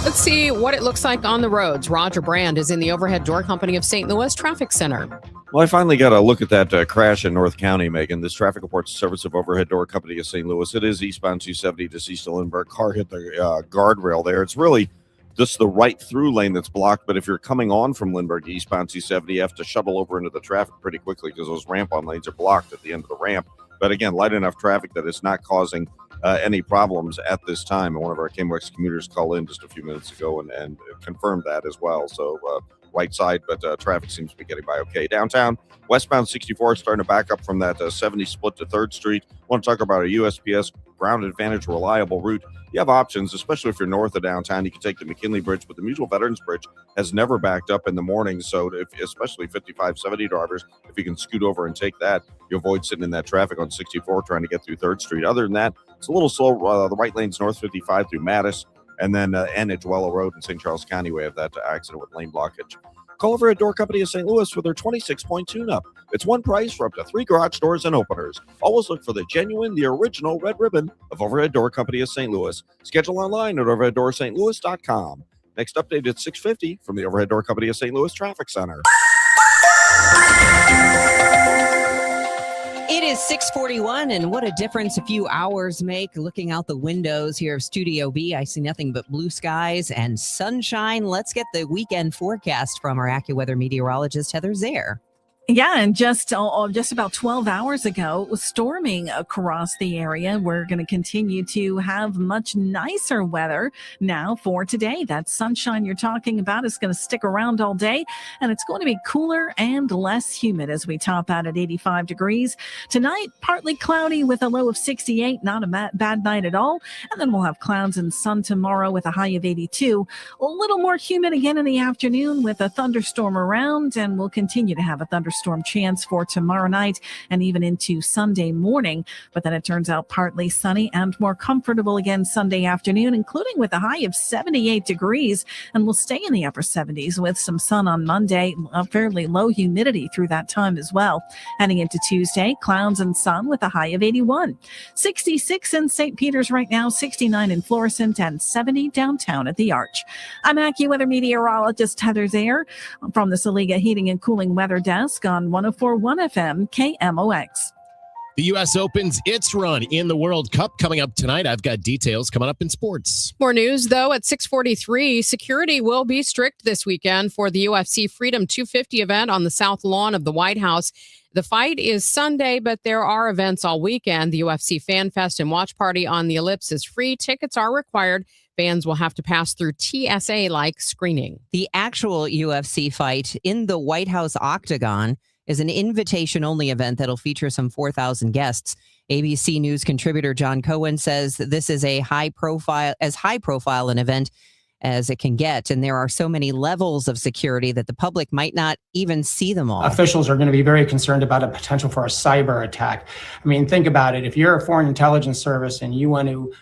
Let's see what it looks like on the roads. Roger Brand is in the Overhead Door Company of St. Louis Traffic Center. Well, I finally got a look at that crash in North County, Megan. This traffic reports service of Overhead Door Company of St. Louis. It is eastbound 270 to East Lindbergh. Car hit the guardrail there. It's really just the right through lane that's blocked. But if you're coming on from Lindbergh eastbound 270, you have to shuttle over into the traffic pretty quickly because those ramp-on lanes are blocked at the end of the ramp. But again, light enough traffic that it's not causing any problems at this time. And one of our KMOX commuters called in just a few minutes ago and confirmed that as well. So right side, but traffic seems to be getting by okay. Downtown, westbound 64 starting to back up from that 70 split to 3rd Street. Want to talk about a USPS Ground Advantage reliable route. You have options, especially if you're north of downtown. You can take the McKinley Bridge, but the Mutual Veterans Bridge has never backed up in the morning. So especially 55, 70 drivers, if you can scoot over and take that, you avoid sitting in that traffic on 64 trying to get through 3rd Street. Other than that, it's a little slow. The right lane's north 55 through Mattis, and then end at Dwello Road in St. Charles County. We have that accident with lane blockage. Call over at Door Company of St. Louis for their 26-point tune-up. It's one price for up to 3 garage doors and openers. Always look for the genuine, the original red ribbon of Overhead Door Company of St. Louis. Schedule online at overheaddoorsstlouis.com. Next update at 6:50 from the Overhead Door Company of St. Louis Traffic Center. It is 6:41, and what a difference a few hours make. Looking out the windows here of Studio B, I see nothing but blue skies and sunshine. Let's get the weekend forecast from our AccuWeather meteorologist, Heather Zare. Yeah, and just about 12 hours ago, it was storming across the area. We're going to continue to have much nicer weather now for today. That sunshine you're talking about is going to stick around all day, and it's going to be cooler and less humid as we top out at 85 degrees. Tonight, partly cloudy with a low of 68, not a bad night at all. And then we'll have clouds and sun tomorrow with a high of 82. A little more humid again in the afternoon with a thunderstorm around, and we'll continue to have a thunderstorm chance for tomorrow night and even into Sunday morning. But then it turns out partly sunny and more comfortable again Sunday afternoon, including with a high of 78 degrees. And we'll stay in the upper 70s with some sun on Monday, a fairly low humidity through that time as well. Heading into Tuesday, clouds and sun with a high of 81. 66 in St. Peter's right now, 69 in Florissant, and 70 downtown at the Arch. I'm AccuWeather meteorologist Heather Zare from the Saliga Heating and Cooling Weather Desk on 104.1 FM KMOX. The U.S. opens its run in the World Cup coming up tonight. I've got details coming up in sports. More news, though, at 6:43. Security will be strict this weekend for the UFC Freedom 250 event on the South Lawn of the White House. The fight is Sunday, but there are events all weekend. The UFC Fan Fest and Watch Party on the Ellipse is free. Tickets are required. Fans will have to pass through TSA-like screening. The actual UFC fight in the White House Octagon is an invitation-only event that'll feature some 4,000 guests. ABC News contributor John Cohen says that this is a high-profile an event as it can get, and there are so many levels of security that the public might not even see them all. Officials are going to be very concerned about a potential for a cyber attack. I mean, think about it. If you're a foreign intelligence service and you want to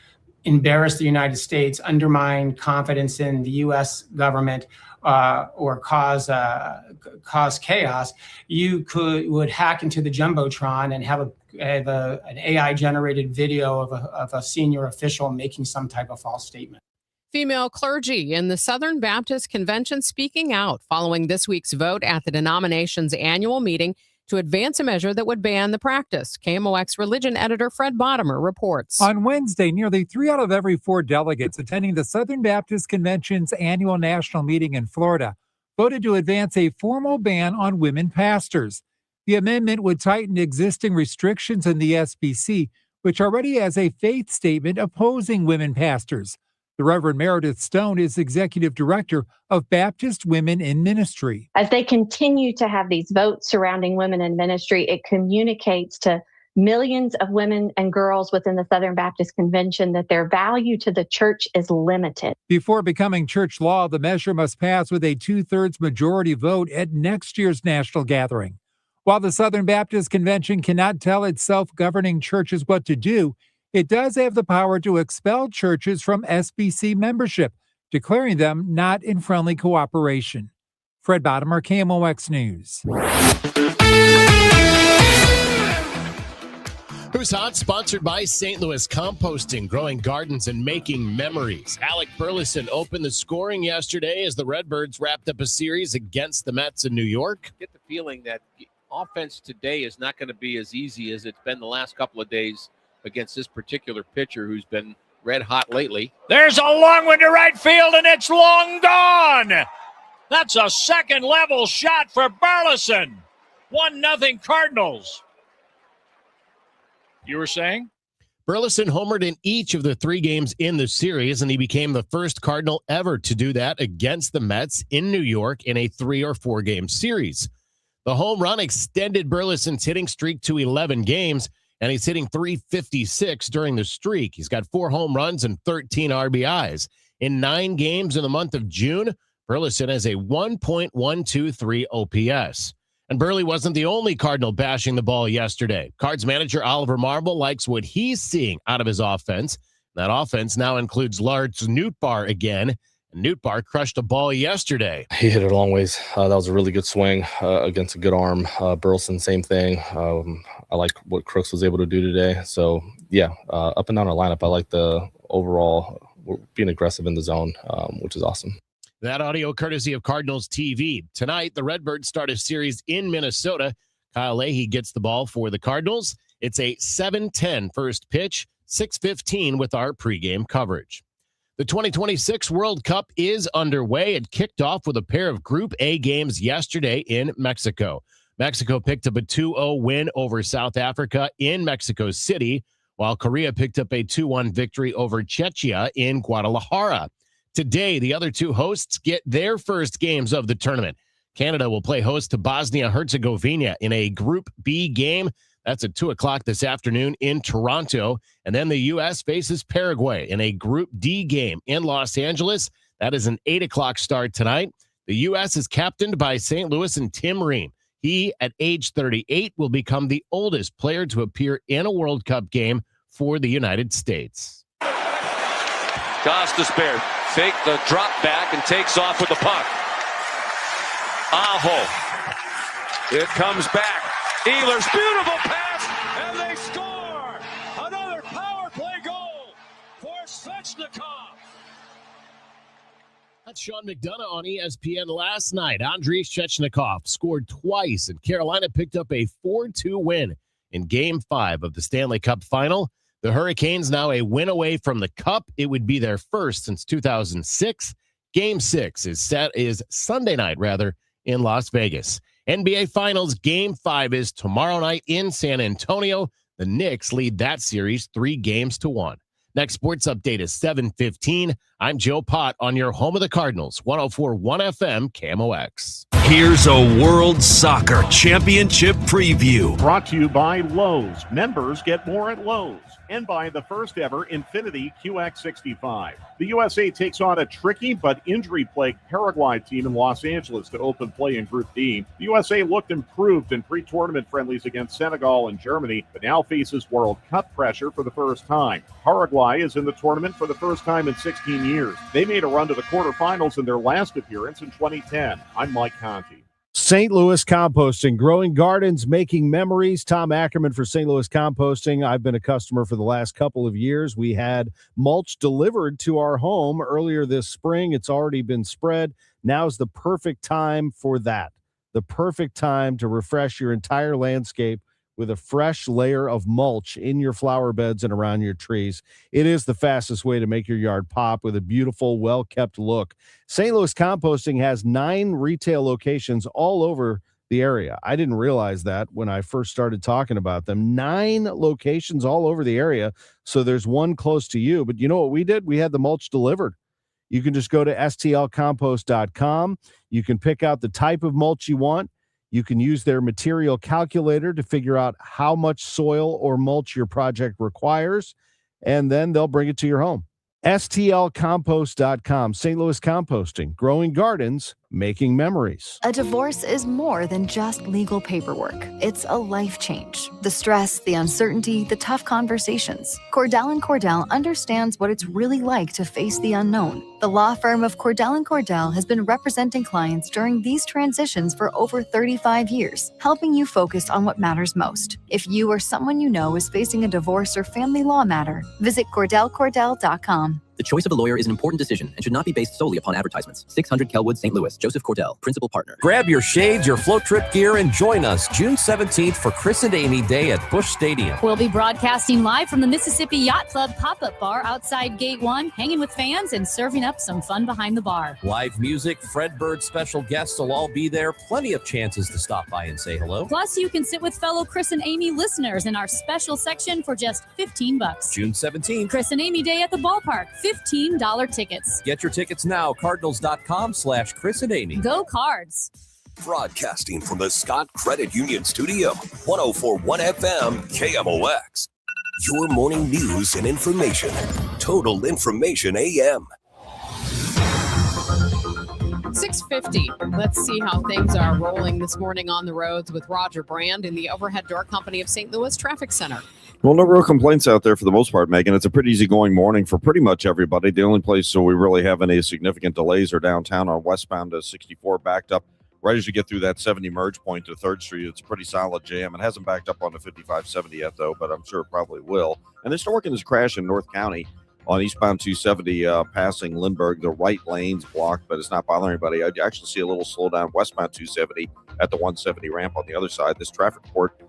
embarrass the United States, undermine confidence in the U.S. government, or cause chaos, you would hack into the Jumbotron and have an AI-generated video of a senior official making some type of false statement. Female clergy in the Southern Baptist Convention speaking out following this week's vote at the denomination's annual meeting to advance a measure that would ban the practice. KMOX religion editor Fred Bottomer reports. On Wednesday, nearly 3 out of every 4 delegates attending the Southern Baptist Convention's annual national meeting in Florida voted to advance a formal ban on women pastors. The amendment would tighten existing restrictions in the SBC, which already has a faith statement opposing women pastors. The Reverend Meredith Stone is executive director of Baptist Women in Ministry. As they continue to have these votes surrounding women in ministry, it communicates to millions of women and girls within the Southern Baptist Convention that their value to the church is limited. Before becoming church law, the measure must pass with a 2/3 majority vote at next year's national gathering. While the Southern Baptist Convention cannot tell its self-governing churches what to do, it does have the power to expel churches from SBC membership, declaring them not in friendly cooperation. Fred Bottomer, KMOX News. Who's Hot? Sponsored by St. Louis Composting, growing gardens and making memories. Alec Burleson opened the scoring yesterday as the Redbirds wrapped up a series against the Mets in New York. Get the feeling that offense today is not going to be as easy as it's been the last couple of days against this particular pitcher who's been red hot lately. There's a long one to right field, and it's long gone. That's a second level shot for Burleson. 1-0 Cardinals. You were saying? Burleson homered in each of the 3 games in the series, and he became the first Cardinal ever to do that against the Mets in New York in a 3 or 4 game series. The home run extended Burleson's hitting streak to 11 games, and he's hitting .356 during the streak. He's got 4 home runs and 13 RBIs. In 9 games in the month of June, Burleson has a 1.123 OPS. And Burley wasn't the only Cardinal bashing the ball yesterday. Cards manager Oliver Marble likes what he's seeing out of his offense. That offense now includes Lars Nootbaar again. And Nootbaar crushed a ball yesterday. He hit it a long ways. That was a really good swing against a good arm. Burleson, same thing. I like what Crooks was able to do today. So, yeah, up and down our lineup, I like the overall being aggressive in the zone, which is awesome. That audio courtesy of Cardinals TV. Tonight, the Redbirds start a series in Minnesota. Kyle Leahy gets the ball for the Cardinals. It's a 7:10 first pitch, 6:15 with our pregame coverage. The 2026 World Cup is underway. It kicked off with a pair of Group A games yesterday in Mexico. Mexico picked up a 2-0 win over South Africa in Mexico City, while Korea picked up a 2-1 victory over Czechia in Guadalajara. Today, the other 2 hosts get their first games of the tournament. Canada will play host to Bosnia-Herzegovina in a Group B game. That's at 2 o'clock this afternoon in Toronto. And then the U.S. faces Paraguay in a Group D game in Los Angeles. That is an 8 o'clock start tonight. The U.S. is captained by St. Louis and Tim Ream. He, at age 38, will become the oldest player to appear in a World Cup game for the United States. Gostisbehere fake the drop back and takes off with the puck. Aho. It comes back. Ehlers, beautiful pass, and they score! Another power play goal for Svechnikov. That's Sean McDonough on ESPN last night. Andriy Svechnikov scored twice, and Carolina picked up a 4-2 win in Game 5 of the Stanley Cup Final. The Hurricanes now a win away from the Cup. It would be their first since 2006. Game 6 is Sunday night, in Las Vegas. NBA Finals Game 5 is tomorrow night in San Antonio. The Knicks lead that series 3-1. Next sports update is 7:15. I'm Joe Pott on your home of the Cardinals, 104.1 FM KMOX. Here's a World Soccer Championship preview. Brought to you by Lowe's. Members get more at Lowe's. And by the first ever Infiniti QX65. The USA takes on a tricky but injury-plagued Paraguay team in Los Angeles to open play in Group D. The USA looked improved in pre-tournament friendlies against Senegal and Germany, but now faces World Cup pressure for the first time. Paraguay is in the tournament for the first time in 16 years. They made a run to the quarterfinals in their last appearance in 2010. I'm Mike Conti. St. Louis Composting, growing gardens, making memories. Tom Ackerman for St. Louis Composting. I've been a customer for the last couple of years. We had mulch delivered to our home earlier this spring. It's already been spread. Now's the perfect time for that. The perfect time to refresh your entire landscape with a fresh layer of mulch in your flower beds and around your trees. It is the fastest way to make your yard pop with a beautiful, well-kept look. St. Louis Composting has 9 retail locations all over the area. I didn't realize that when I first started talking about them. 9 locations all over the area, so there's one close to you. But you know what we did? We had the mulch delivered. You can just go to stlcompost.com. You can pick out the type of mulch you want. You can use their material calculator to figure out how much soil or mulch your project requires, and then they'll bring it to your home. STLcompost.com, St. Louis Composting, growing gardens, making memories. A divorce is more than just legal paperwork. It's a life change. The stress, the uncertainty, the tough conversations. Cordell & Cordell understands what it's really like to face the unknown. The law firm of Cordell & Cordell has been representing clients during these transitions for over 35 years, helping you focus on what matters most. If you or someone you know is facing a divorce or family law matter, visit CordellCordell.com. The choice of a lawyer is an important decision and should not be based solely upon advertisements. 600 Kellwood, St. Louis. Joseph Cordell, Principal Partner. Grab your shades, your float trip gear, and join us June 17th for Chris and Amy Day at Busch Stadium. We'll be broadcasting live from the Mississippi Yacht Club pop-up bar outside Gate 1, hanging with fans and serving up some fun behind the bar. Live music, Fred Bird special guests will all be there. Plenty of chances to stop by and say hello. Plus, you can sit with fellow Chris and Amy listeners in our special section for just $15. June 17th. Chris and Amy Day at the ballpark. $15 tickets. Get your tickets now. Cardinals.com/Chris and Amy. Go Cards. Broadcasting from the Scott Credit Union Studio, 104.1 FM KMOX. Your morning news and information. Total Information AM. 6:50. Let's see how things are rolling this morning on the roads with Roger Brand in the Overhead Door Company of St. Louis Traffic Center. Well, no real complaints out there for the most part, Megan. It's a pretty easygoing morning for pretty much everybody. The only place we really have any significant delays are downtown on westbound 64 backed up right as you get through that 70 merge point to 3rd Street. It's a pretty solid jam. It hasn't backed up on the 5570 yet, though, but I'm sure it probably will. And they're still working this crash in North County on eastbound 270 passing Lindbergh. The right lane's blocked, but it's not bothering anybody. I actually see a little slowdown westbound 270 at the 170 ramp on the other side. This traffic report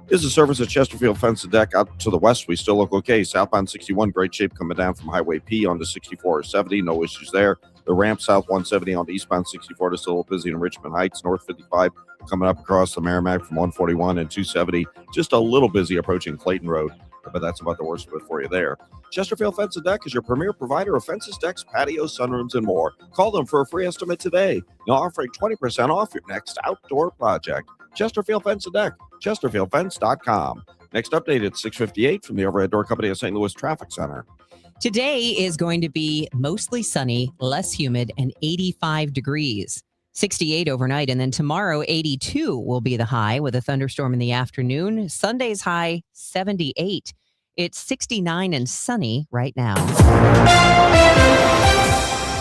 is the service at Chesterfield Fence and Deck. Out to the west, we still look okay. Southbound 61, great shape coming down from Highway P onto 64 or 70. No issues there. The ramp south 170 onto eastbound 64 is still a little busy in Richmond Heights. North 55 coming up across the Merrimack from 141 and 270. Just a little busy approaching Clayton Road, but that's about the worst of it for you there. Chesterfield Fence and Deck is your premier provider of fences, decks, patios, sunrooms, and more. Call them for a free estimate today. They're offering 20% off your next outdoor project. Chesterfield Fence and Deck, chesterfieldfence.com. Next update at 6:58 from the Overhead Door Company of St. Louis Traffic Center. Today is going to be mostly sunny, less humid, and 85 degrees. 68 overnight, and then tomorrow 82 will be the high with a thunderstorm in the afternoon. Sunday's high 78. It's 69 and sunny right now.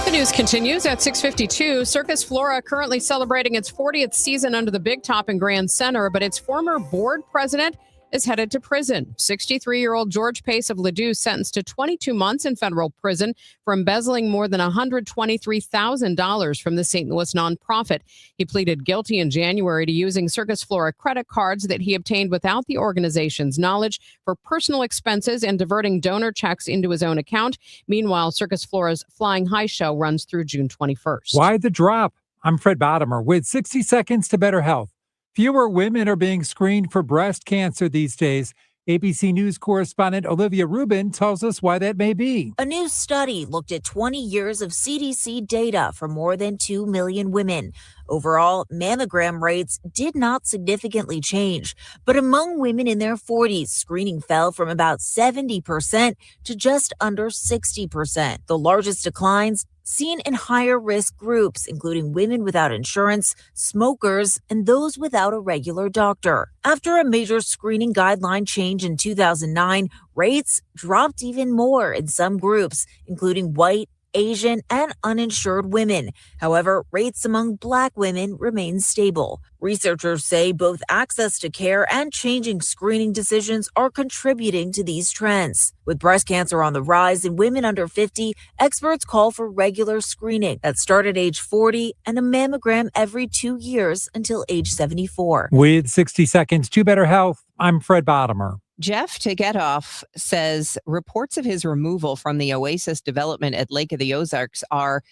The news continues at 6:52. Circus Flora currently celebrating its 40th season under the Big Top and Grand Center, but its former board president is headed to prison. 63-year-old George Pace of Ladue sentenced to 22 months in federal prison for embezzling more than $123,000 from the St. Louis nonprofit. He pleaded guilty in January to using Circus Flora credit cards that he obtained without the organization's knowledge for personal expenses and diverting donor checks into his own account. Meanwhile, Circus Flora's Flying High show runs through June 21st. Why the drop? I'm Fred Bottomer with 60 Seconds to Better Health. Fewer women are being screened for breast cancer these days. ABC News correspondent Olivia Rubin tells us why that may be. A new study looked at 20 years of CDC data for more than 2 million women. Overall, mammogram rates did not significantly change, but among women in their 40s, screening fell from about 70% to just under 60%. The largest declines seen in higher risk groups, including women without insurance, smokers, and those without a regular doctor. After a major screening guideline change in 2009, rates dropped even more in some groups, including white, Asian, and uninsured women. However, rates among Black women remain stable. Researchers say both access to care and changing screening decisions are contributing to these trends. With breast cancer on the rise in women under 50, experts call for regular screening that start at age 40 and a mammogram every 2 years until age 74. With 60 seconds to better health, I'm Fred Bottomer. Jeff Tegetthoff says reports of his removal from the Oasis development at Lake of the Ozarks are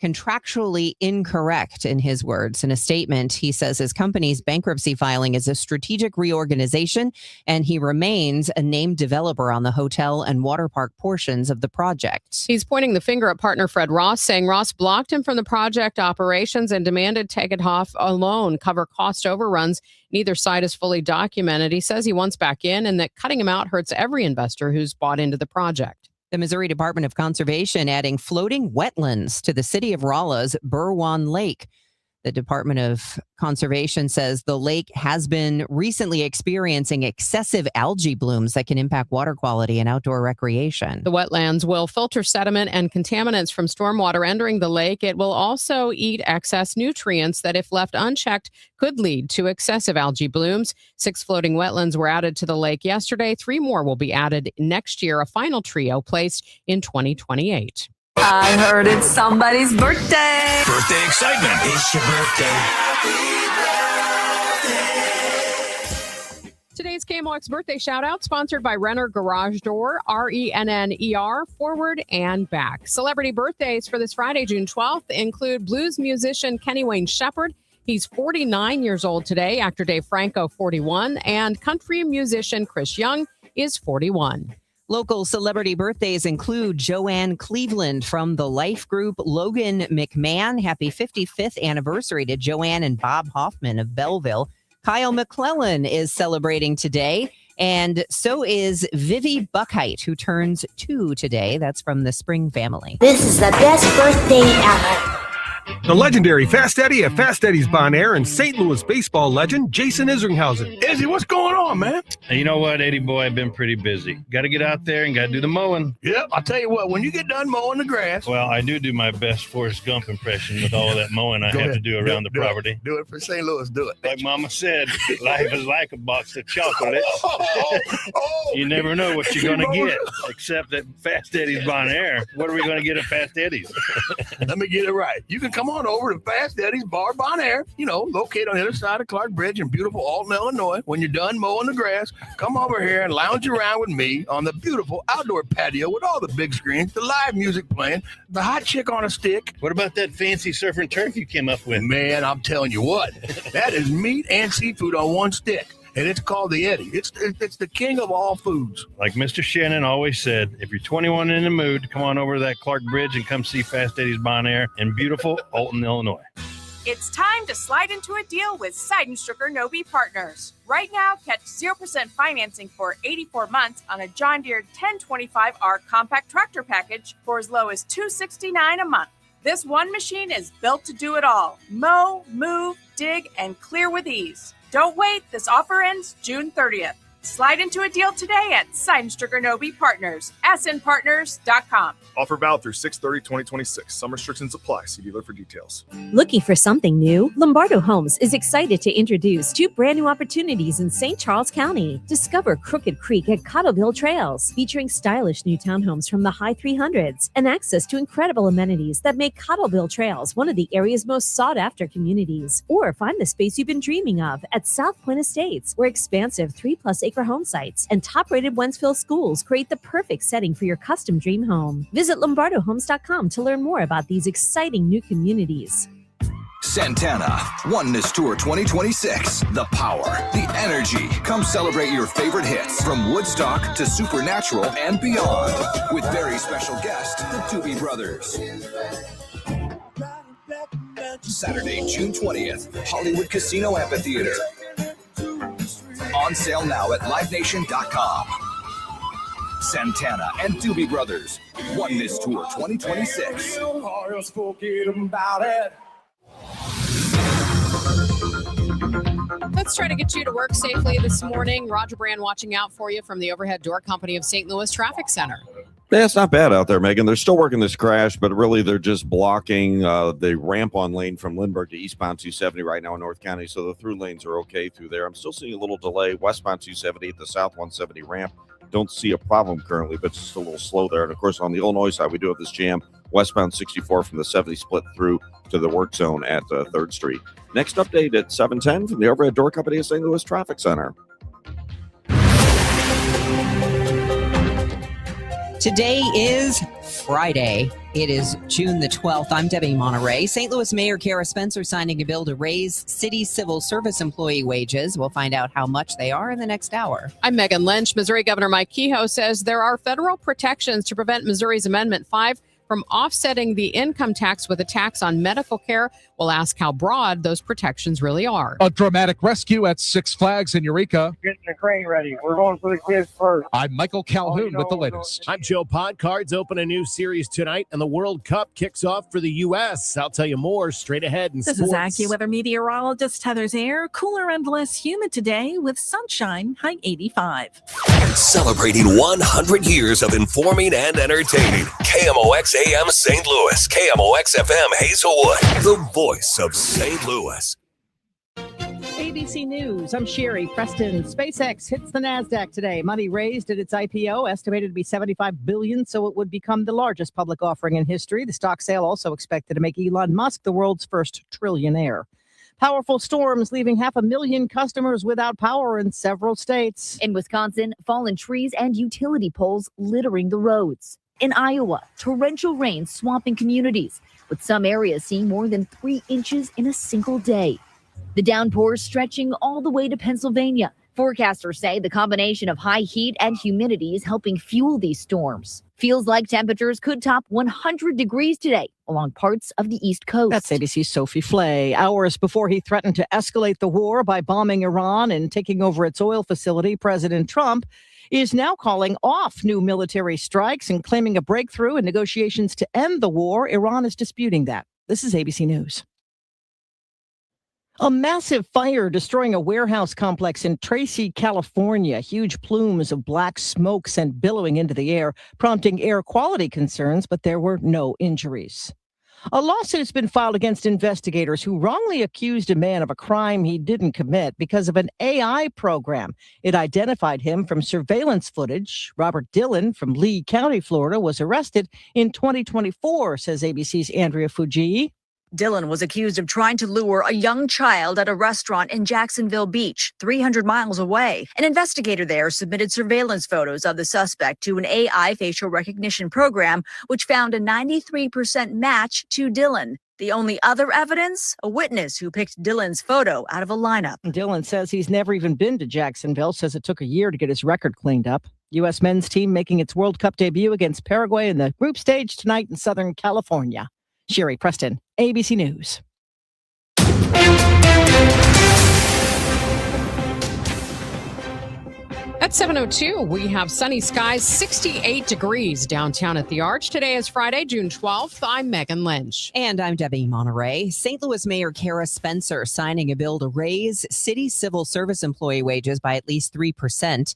contractually incorrect, in his words. In a statement, he says his company's bankruptcy filing is a strategic reorganization, and he remains a named developer on the hotel and water park portions of the project. He's pointing the finger at partner Fred Ross, saying Ross blocked him from the project operations and demanded Tegetthoff alone cover cost overruns. Neither side is fully documented. He says he wants back in and that cutting him out hurts every investor who's bought into the project. The Missouri Department of Conservation adding floating wetlands to the city of Rolla's Burwan Lake. The Department of Conservation says the lake has been recently experiencing excessive algae blooms that can impact water quality and outdoor recreation. The wetlands will filter sediment and contaminants from stormwater entering the lake. It will also eat excess nutrients that, if left unchecked, could lead to excessive algae blooms. 6 floating wetlands were added to the lake yesterday. 3 more will be added next year, a final trio placed in 2028. I heard it's somebody's birthday. Birthday excitement. It's your birthday. Today's KMOX birthday shout out sponsored by Renner Garage Door, RENNER, forward and back. Celebrity birthdays for this Friday, June 12th include blues musician Kenny Wayne Shepherd. He's 49 years old today. Actor Dave Franco, 41. And country musician Chris Young is 41. Local celebrity birthdays include Joanne Cleveland from the Life Group, Logan McMahon. Happy 55th anniversary to Joanne and Bob Hoffman of Belleville. Kyle McClellan is celebrating today, and so is Vivi Buckheit, who turns 2 today. That's from the Spring family. This is the best birthday ever. The legendary Fast Eddie at Fast Eddie's Bon Air and St. Louis baseball legend Jason Isringhausen. Izzy, what's going on, man? You know what, Eddie boy, I've been pretty busy. Got to get out there and got to do the mowing. Yep, I'll tell you what, when you get done mowing the grass. Well, I do my best Forrest Gump impression with all that mowing I have to do around the property. Do it for St. Louis, do it. Like Mama said, life is like a box of chocolates. You never know what you're going to get, except at Fast Eddie's Bon Air. What are we going to get at Fast Eddie's? Let me get it right. You can come on over to Fast Eddie's Bar Bon Air, located on the other side of Clark Bridge in beautiful Alton, Illinois. When you're done mowing the grass, come over here and lounge around with me on the beautiful outdoor patio with all the big screens, the live music playing, the hot chick on a stick. What about that fancy surf and turf you came up with? Man, I'm telling you what, that is meat and seafood on one stick. And it's called the Eddie. It's the king of all foods. Like Mr. Shannon always said, if you're 21 in the mood, come on over to that Clark Bridge and come see Fast Eddie's Bon Air in beautiful Alton, Illinois. It's time to slide into a deal with Seidenstrucker Nobe Partners. Right now, catch 0% financing for 84 months on a John Deere 1025R compact tractor package for as low as $269 a month. This one machine is built to do it all. Mow, move, dig, and clear with ease. Don't wait. This offer ends June 30th. Slide into a deal today at Seidenstrucker Nobe Partners, snpartners.com. Offer valid through 6/30/2026. Some restrictions apply. See dealer for details. Looking for something new? Lombardo Homes is excited to introduce 2 brand new opportunities in St. Charles County. Discover Crooked Creek at Cottleville Trails, featuring stylish new townhomes from the high 300s and access to incredible amenities that make Cottleville Trails one of the area's most sought-after communities. Or find the space you've been dreaming of at South Point Estates, where expansive 3+ acre home sites and top-rated Wentzville schools create the perfect setting for your custom dream home. Visit LombardoHomes.com to learn more about these exciting new communities. Santana Oneness Tour 2026. The power, the energy. Come celebrate your favorite hits from Woodstock to Supernatural and beyond with very special guest, the Doobie Brothers. Saturday, June 20th, Hollywood Casino Amphitheater. On sale now at livenation.com. Santana and Doobie Brothers, Oneness Tour 2026. Let's try to get you to work safely this morning. Roger Brand watching out for you from the Overhead Door Company of St. Louis Traffic Center. Yeah, it's not bad out there, Megan. They're still working this crash, but really they're just blocking the ramp-on lane from Lindbergh to eastbound 270 right now in North County, so the through lanes are okay through there. I'm still seeing a little delay westbound 270 at the south 170 ramp. Don't see a problem currently, but it's just a little slow there. And, of course, on the Illinois side, we do have this jam westbound 64 from the 70 split through to the work zone at 3rd Street. Next update at 7:10 from the Overhead Door Company of St. Louis Traffic Center. Today is Friday. It is June the 12th. I'm Debbie Monterrey. St. Louis Mayor Kara Spencer signing a bill to raise city civil service employee wages. We'll find out how much they are in the next hour. I'm Megan Lynch. Missouri Governor Mike Kehoe says there are federal protections to prevent Missouri's Amendment 5 from offsetting the income tax with a tax on medical care. We'll ask how broad those protections really are. A dramatic rescue at Six Flags in Eureka. Getting the crane ready. We're going for the kids first. I'm Michael Calhoun with the latest. I'm Joe Pott. Cards open a new series tonight, and the World Cup kicks off for the U.S. I'll tell you more straight ahead in This sports. is AccuWeather meteorologist Heather Zaire. Cooler and less humid today with sunshine, high 85. Celebrating 100 years of informing and entertaining. KMOX AM St. Louis, KMOX FM Hazelwood, the voice of St. Louis. ABC News, I'm Sherry Preston. SpaceX hits the NASDAQ today. Money raised at its IPO, estimated to be $75 billion, so it would become the largest public offering in history. The stock sale also expected to make Elon Musk the world's first trillionaire. Powerful storms leaving 500,000 customers without power in several states. In Wisconsin, fallen trees and utility poles littering the roads. In Iowa, torrential rain swamping communities, with some areas seeing more than 3 inches in a single day. The downpours stretching all the way to Pennsylvania. Forecasters say the combination of high heat and humidity is helping fuel these storms. Feels like temperatures could top 100 degrees today along parts of the East Coast. That's ABC's Sophie Flay. Hours before he threatened to escalate the war by bombing Iran and taking over its oil facility, President Trump is now calling off new military strikes and claiming a breakthrough in negotiations to end the war. Iran is disputing that. This is ABC News. A massive fire destroying a warehouse complex in Tracy, California. Huge plumes of black smoke sent billowing into the air, prompting air quality concerns, but there were no injuries. A lawsuit has been filed against investigators who wrongly accused a man of a crime he didn't commit because of an AI program. It identified him from surveillance footage. Robert Dillon from Lee County, Florida, was arrested in 2024, says ABC's Andrea Fujii. Dillon was accused of trying to lure a young child at a restaurant in Jacksonville Beach, 300 miles away. An investigator there submitted surveillance photos of the suspect to an AI facial recognition program, which found a 93% match to Dillon. The only other evidence, a witness who picked Dillon's photo out of a lineup. Dillon says he's never even been to Jacksonville, says it took a year to get his record cleaned up. U.S. men's team making its World Cup debut against Paraguay in the group stage tonight in Southern California. Sherry Preston, ABC News. At 7:02, we have sunny skies, 68 degrees downtown at the Arch. Today is Friday, June 12th. I'm Megan Lynch. And I'm Debbie Monterrey. St. Louis Mayor Kara Spencer signing a bill to raise city civil service employee wages by at least 3%.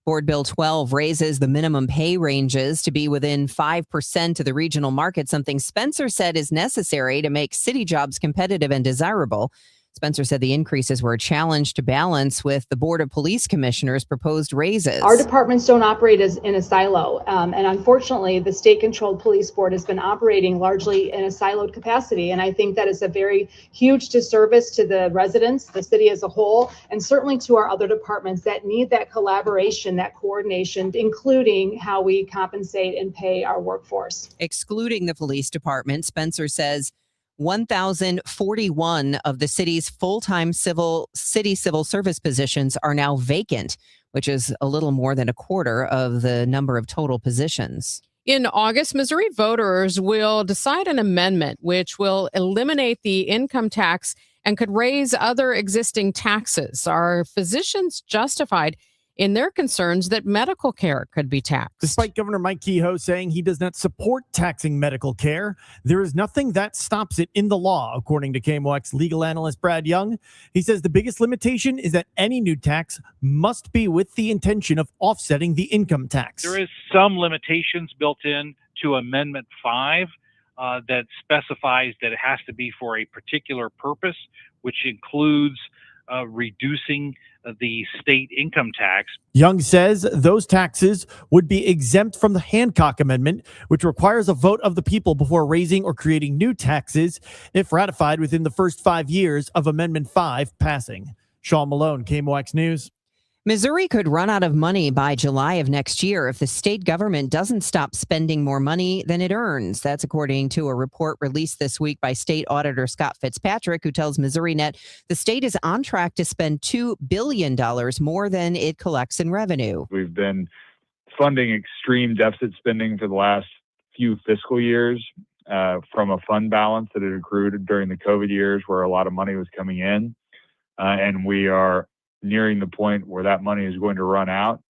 Board Bill 12 raises the minimum pay ranges to be within 5% of the regional market, something Spencer said is necessary to make city jobs competitive and desirable. Spencer said the increases were a challenge to balance with the Board of Police Commissioners' proposed raises. Our departments don't operate as in a silo. And unfortunately, the state-controlled police board has been operating largely in a siloed capacity. And I think that is a very huge disservice to the residents, the city as a whole, and certainly to our other departments that need that collaboration, that coordination, including how we compensate and pay our workforce. Excluding the police department, Spencer says 1,041 of the city's full-time city civil service positions are now vacant, which is a little more than a quarter of the number of total positions. In August, Missouri voters will decide an amendment which will eliminate the income tax and could raise other existing taxes. Are physicians justified in their concerns that medical care could be taxed. Despite Governor Mike Kehoe saying he does not support taxing medical care, there is nothing that stops it in the law, according to KMOX legal analyst Brad Young. He says the biggest limitation is that any new tax must be with the intention of offsetting the income tax. There is some limitations built in to Amendment 5 that specifies that it has to be for a particular purpose, which includes reducing the state income tax. Young says those taxes would be exempt from the Hancock Amendment, which requires a vote of the people before raising or creating new taxes if ratified within the first 5 years of Amendment 5 passing. Sean Malone, KMOX News. Missouri could run out of money by July of next year if the state government doesn't stop spending more money than it earns. That's according to a report released this week by State Auditor Scott Fitzpatrick, who tells MissouriNet the state is on track to spend $2 billion more than it collects in revenue. We've been funding extreme deficit spending for the last few fiscal years from a fund balance that had accrued during the COVID years where a lot of money was coming in. And we are nearing the point where that money is going to run out.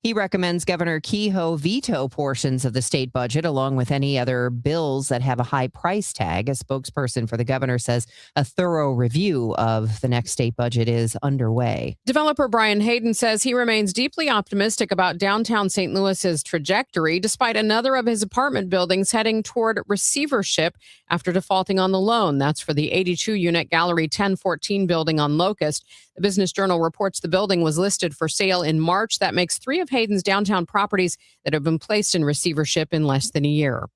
He recommends Governor Kehoe veto portions of the state budget along with any other bills that have a high price tag. A spokesperson for the governor says a thorough review of the next state budget is underway. Developer Brian Hayden says he remains deeply optimistic about downtown St. Louis's trajectory, despite another of his apartment buildings heading toward receivership after defaulting on the loan. That's for the 82-unit Gallery 1014 building on Locust. The Business Journal reports the building was listed for sale in March. That makes 3 of Hayden's downtown properties that have been placed in receivership in less than a year.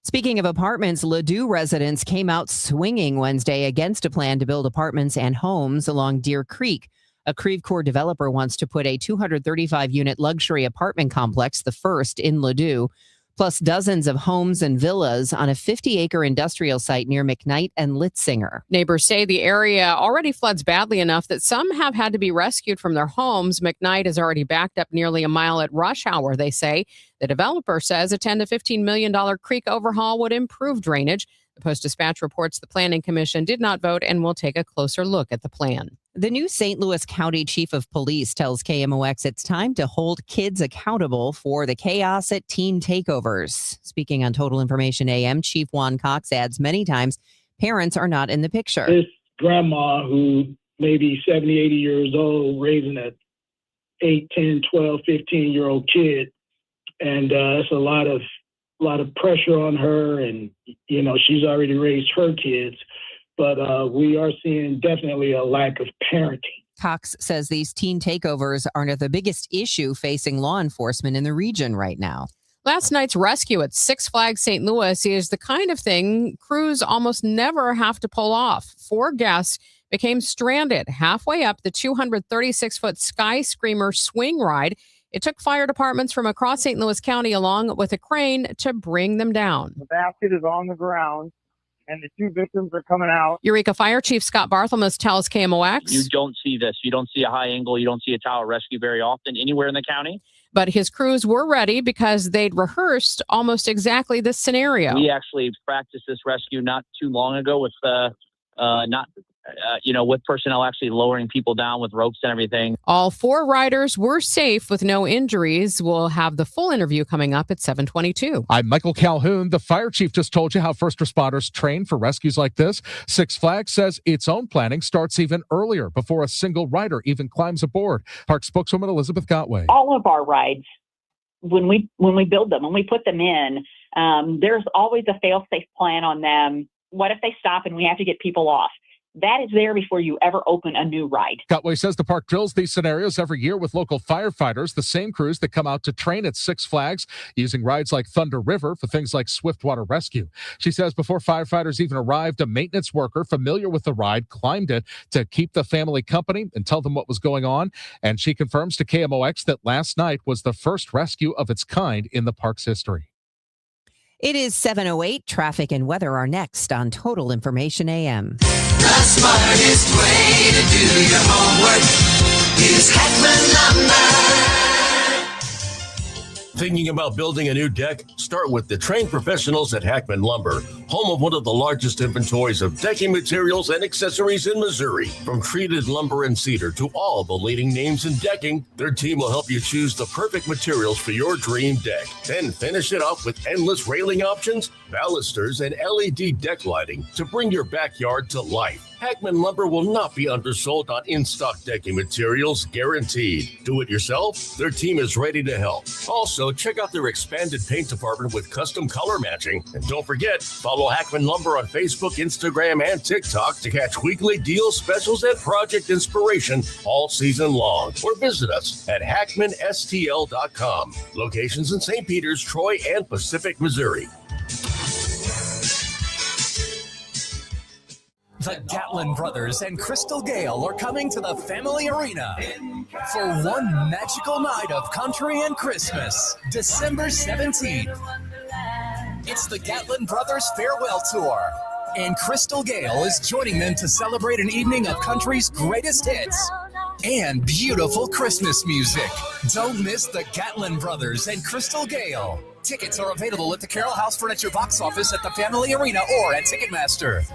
Speaking of apartments, Ladue residents came out swinging Wednesday against a plan to build apartments and homes along Deer Creek. A Creve Coeur developer wants to put a 235-unit luxury apartment complex, the first in Ladue, plus dozens of homes and villas on a 50-acre industrial site near McKnight and Litzinger. Neighbors say the area already floods badly enough that some have had to be rescued from their homes. McKnight is already backed up nearly a mile at rush hour, they say. The developer says a $10 to $15 million creek overhaul would improve drainage. The Post-Dispatch reports the Planning Commission did not vote and will take a closer look at the plan. The new St. Louis County Chief of Police tells KMOX it's time to hold kids accountable for the chaos at teen takeovers. Speaking on Total Information AM, Chief Juan Cox adds many times parents are not in the picture. This grandma who may be 70, 80 years old, raising a 8, 10, 12, 15-year-old kid. And it's a lot of pressure on her. And, you know, she's already raised her kids. But we are seeing definitely a lack of parenting. Cox says these teen takeovers are the biggest issue facing law enforcement in the region right now. Last night's rescue at Six Flags St. Louis is the kind of thing crews almost never have to pull off. 4 guests became stranded halfway up the 236-foot Sky Screamer swing ride. It took fire departments from across St. Louis County along with a crane to bring them down. The basket is on the ground, and the 2 victims are coming out. Eureka Fire Chief Scott Barthelmess tells KMOX. You don't see this. You don't see a high angle. You don't see a tower rescue very often anywhere in the county. But his crews were ready because they'd rehearsed almost exactly this scenario. We actually practiced this rescue not too long ago with with personnel actually lowering people down with ropes and everything. All 4 riders were safe with no injuries. We'll have the full interview coming up at 7:22. I'm Michael Calhoun. The fire chief just told you how first responders train for rescues like this. Six Flags says its own planning starts even earlier before a single rider even climbs aboard. Park spokeswoman Elizabeth Gotway. All of our rides, when we build them, when we put them in, there's always a fail-safe plan on them. What if they stop and we have to get people off? That is there before you ever open a new ride. Gotway says the park drills these scenarios every year with local firefighters, the same crews that come out to train at Six Flags, using rides like Thunder River for things like swiftwater rescue. She says before firefighters even arrived, a maintenance worker familiar with the ride climbed it to keep the family company and tell them what was going on. And she confirms to KMOX that last night was the first rescue of its kind in the park's history. It is 7:08. Traffic and weather are next on Total Information AM. The smartest way to do your homework is Heckman Lumber. Thinking about building a new deck? Start with the trained professionals at Hackman Lumber, home of one of the largest inventories of decking materials and accessories in Missouri. From treated lumber and cedar to all the leading names in decking, their team will help you choose the perfect materials for your dream deck. Then finish it off with endless railing options, balusters, and LED deck lighting to bring your backyard to life. Hackman Lumber will not be undersold on in-stock decking materials, guaranteed. Do it yourself? Their team is ready to help. Also, check out their expanded paint department with custom color matching. And don't forget, follow Hackman Lumber on Facebook, Instagram, and TikTok to catch weekly deal specials and project inspiration all season long. Or visit us at hackmanstl.com. Locations in St. Peters, Troy, and Pacific, Missouri. The Gatlin Brothers and Crystal Gale are coming to the Family Arena for one magical night of country and Christmas, December 17th. It's the Gatlin Brothers Farewell Tour, and Crystal Gale is joining them to celebrate an evening of country's greatest hits and beautiful Christmas music. Don't miss the Gatlin Brothers and Crystal Gale. Tickets are available at the Carroll House Furniture box office at the Family Arena or at Ticketmaster.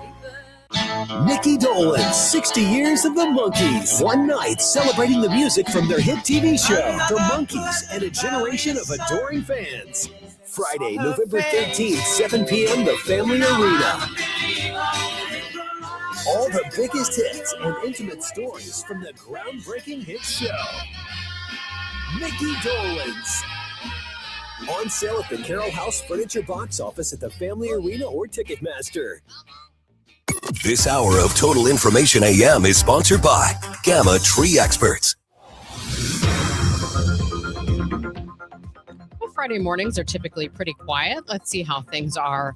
Mickey Dolenz, 60 Years of the Monkees. One night celebrating the music from their hit TV show, The Monkees, and a generation of adoring fans. Friday, November 13th, 7 p.m., the Family Arena. All the biggest hits and intimate stories from the groundbreaking hit show. Mickey Dolenz. On sale at the Carroll House Furniture box office at the Family Arena or Ticketmaster. This hour of Total Information AM is sponsored by Gamma Tree Experts. Well, Friday mornings are typically pretty quiet. Let's see how things are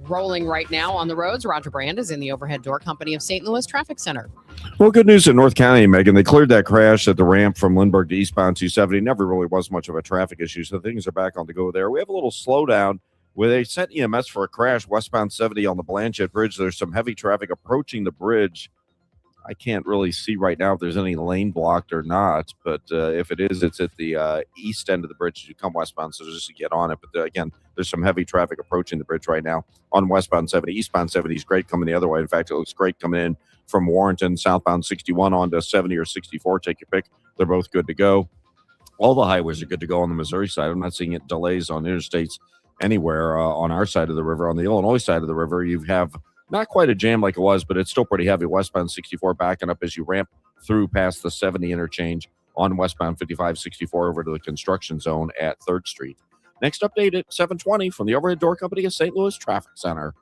rolling right now on the roads. Roger Brand is in the Overhead Door Company of St. Louis Traffic Center. Well, good news in North County, Megan. They cleared that crash at the ramp from Lindbergh to eastbound 270. Never really was much of a traffic issue, so things are back on the go there. We have a little slowdown where they sent EMS for a crash westbound 70 on the Blanchette Bridge. There's some heavy traffic approaching the bridge. I can't really see right now if there's any lane blocked or not, but if it is, it's at the east end of the bridge as you come westbound, so just to get on it. But again, there's some heavy traffic approaching the bridge right now on westbound 70. Eastbound 70 is great coming the other way. In fact, it looks great coming in from Warrenton, southbound 61 onto 70 or 64. Take your pick. They're both good to go. All the highways are good to go on the Missouri side. I'm not seeing delays on interstates anywhere on our side of the river. On the Illinois side of the river, you have not quite a jam like it was, but it's still pretty heavy. Westbound 64 backing up as you ramp through past the 70 interchange on westbound 55, 64 over to the construction zone at 3rd Street. Next update at 7:20 from the Overhead Door Company of St. Louis Traffic Center.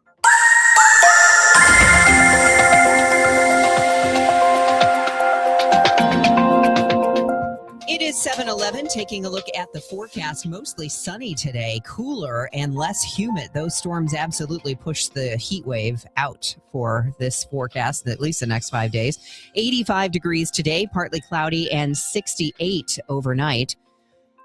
It is 7:11, taking a look at the forecast. Mostly sunny today, cooler and less humid. Those storms absolutely push the heat wave out for this forecast, at least the next 5 days. 85 degrees today, partly cloudy, and 68 overnight.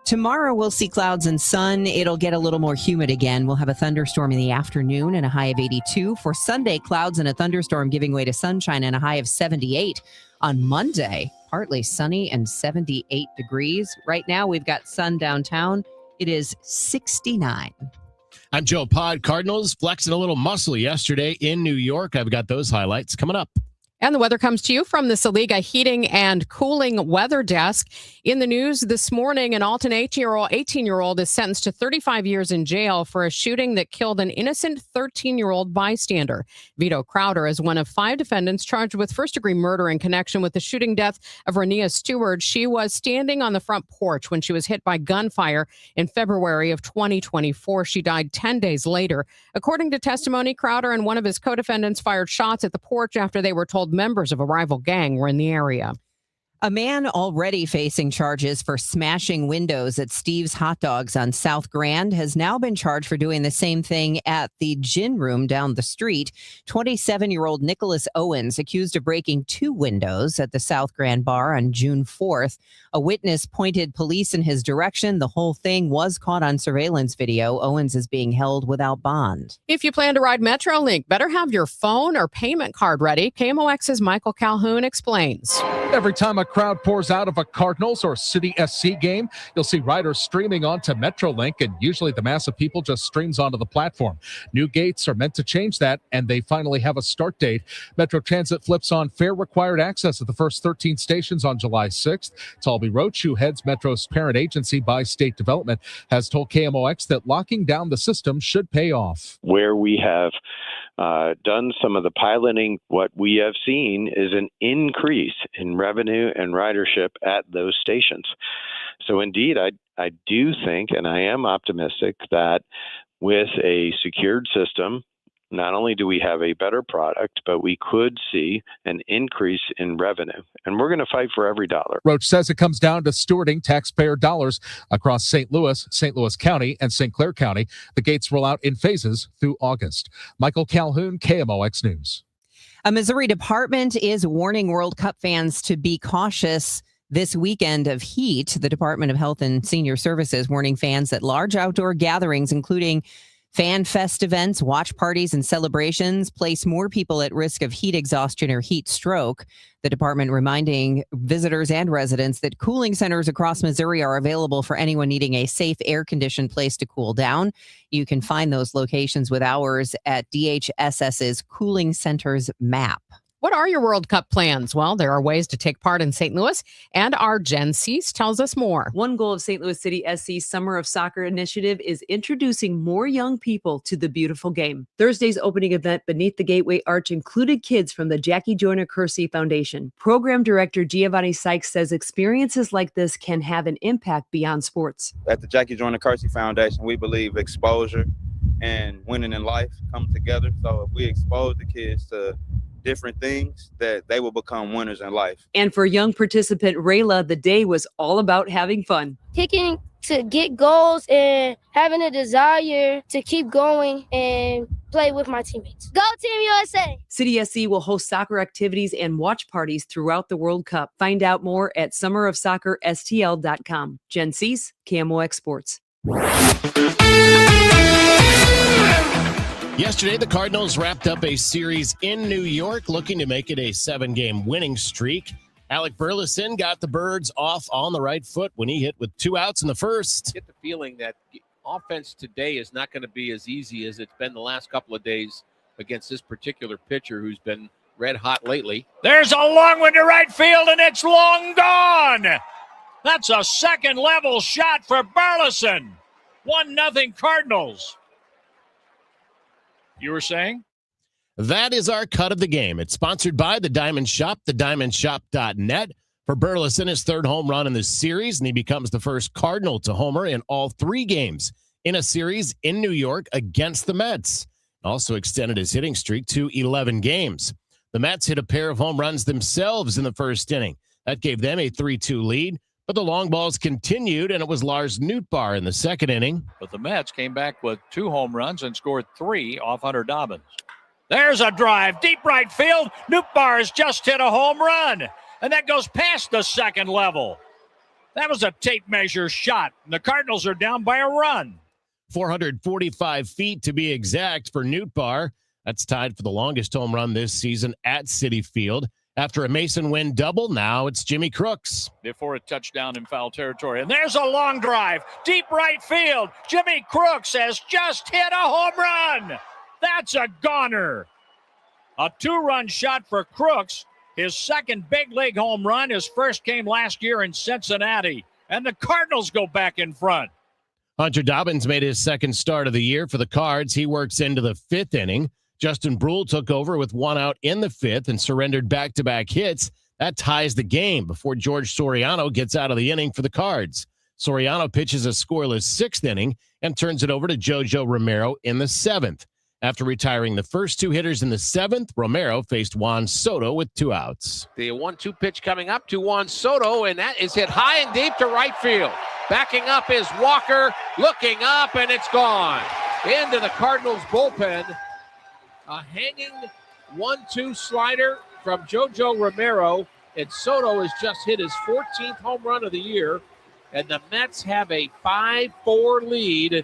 Tomorrow we'll see clouds and sun. It'll get a little more humid again. We'll have a thunderstorm in the afternoon and a high of 82. For Sunday, clouds and a thunderstorm giving way to sunshine and a high of 78. On Monday, partly sunny and 78 degrees. Right now, we've got sun downtown. It is 69. I'm Joe Pott. Cardinals flexing a little muscle yesterday in New York. I've got those highlights coming up. And the weather comes to you from the Saliga Heating and Cooling Weather Desk. In the news this morning, an Alton 18-year-old is sentenced to 35 years in jail for a shooting that killed an innocent 13-year-old bystander. Vito Crowder is one of 5 defendants charged with first-degree murder in connection with the shooting death of Renia Stewart. She was standing on the front porch when she was hit by gunfire in February of 2024. She died 10 days later. According to testimony, Crowder and one of his co-defendants fired shots at the porch after they were told members of a rival gang were in the area. A man already facing charges for smashing windows at Steve's Hot Dogs on South Grand has now been charged for doing the same thing at the gin room down the street. 27-year-old Nicholas Owens accused of breaking 2 windows at the South Grand bar on June 4th. A witness pointed police in his direction. The whole thing was caught on surveillance video. Owens is being held without bond. If you plan to ride MetroLink, better have your phone or payment card ready. KMOX's Michael Calhoun explains. Every time a crowd pours out of a Cardinals or City SC game, you'll see riders streaming onto Metrolink, and usually the mass of people just streams onto the platform. New gates are meant to change that, and they finally have a start date. Metro Transit flips on fare required access at the first 13 stations on July 6th. Talby Roach, who heads Metro's parent agency by State Development, has told KMOX that locking down the system should pay off. Where we have done some of the piloting, what we have seen is an increase in revenue and ridership at those stations. So indeed, I do think, and I am optimistic, that with a secured system, not only do we have a better product, but we could see an increase in revenue. And we're going to fight for every dollar. Roach says it comes down to stewarding taxpayer dollars across St. Louis County, and St. Clair County. The gates roll out in phases through August. Michael Calhoun, KMOX News. A Missouri department is warning World Cup fans to be cautious this weekend of heat. The Department of Health and Senior Services warning fans that large outdoor gatherings, including fan fest events, watch parties, and celebrations place more people at risk of heat exhaustion or heat stroke. The department reminding visitors and residents that cooling centers across Missouri are available for anyone needing a safe, air-conditioned place to cool down. You can find those locations with hours at DHSS's Cooling Centers map. What are your World Cup plans? Well, there are ways to take part in St. Louis, and our Jen Cease tells us more. One goal of St. Louis City SC's Summer of Soccer initiative is introducing more young people to the beautiful game. Thursday's opening event beneath the Gateway Arch included kids from the Jackie Joyner Kersey Foundation. Program Director Giovanni Sykes says experiences like this can have an impact beyond sports. At the Jackie Joyner Kersey Foundation, we believe exposure and winning in life come together. So if we expose the kids to different things, that they will become winners in life. And for young participant Rayla, the day was all about having fun. Kicking to get goals and having a desire to keep going and play with my teammates. Go Team USA! City SC will host soccer activities and watch parties throughout the World Cup. Find out more at summerofsoccerstl.com. Jen Cease, KMOX Sports. Yesterday, the Cardinals wrapped up a series in New York, looking to make it a 7-game winning streak. Alec Burleson got the Birds off on the right foot when he hit with 2 outs in the first. Get the feeling that offense today is not going to be as easy as it's been the last couple of days against this particular pitcher who's been red hot lately. There's a long one to right field, and it's long gone. That's a second level shot for Burleson. 1-0 Cardinals. You were saying? That is our cut of the game. It's sponsored by The Diamond Shop, thediamondshop.net. For Burleson, his 3rd home run in this series, and he becomes the first Cardinal to homer in all 3 games in a series in New York against the Mets. Also extended his hitting streak to 11 games. The Mets hit a pair of home runs themselves in the first inning. That gave them a 3-2 lead. But the long balls continued, and it was Lars Nootbaar in the second inning. But the Mets came back with 2 home runs and scored 3 off Hunter Dobbins. There's a drive, deep right field. Nootbaar has just hit a home run, and that goes past the second level. That was a tape measure shot, and the Cardinals are down by a run. 445 feet to be exact for Nootbaar. That's tied for the longest home run this season at Citi Field. After a Mason Wynn double, now it's Jimmy Crooks. Before a touchdown in foul territory. And there's a long drive, deep right field. Jimmy Crooks has just hit a home run. That's a goner. A 2-run shot for Crooks. His second big league home run. His first came last year in Cincinnati. And the Cardinals go back in front. Hunter Dobbins made his second start of the year for the Cards. He works into the 5th inning. Justin Brule took over with 1 out in the 5th and surrendered back-to-back hits. That ties the game before George Soriano gets out of the inning for the Cards. Soriano pitches a scoreless 6th inning and turns it over to JoJo Romero in the 7th. After retiring the first 2 hitters in the 7th, Romero faced Juan Soto with 2 outs. The 1-2 pitch coming up to Juan Soto, and that is hit high and deep to right field. Backing up is Walker, looking up, and it's gone. Into the Cardinals bullpen. A hanging 1-2 slider from JoJo Romero, and Soto has just hit his 14th home run of the year, and the Mets have a 5-4 lead.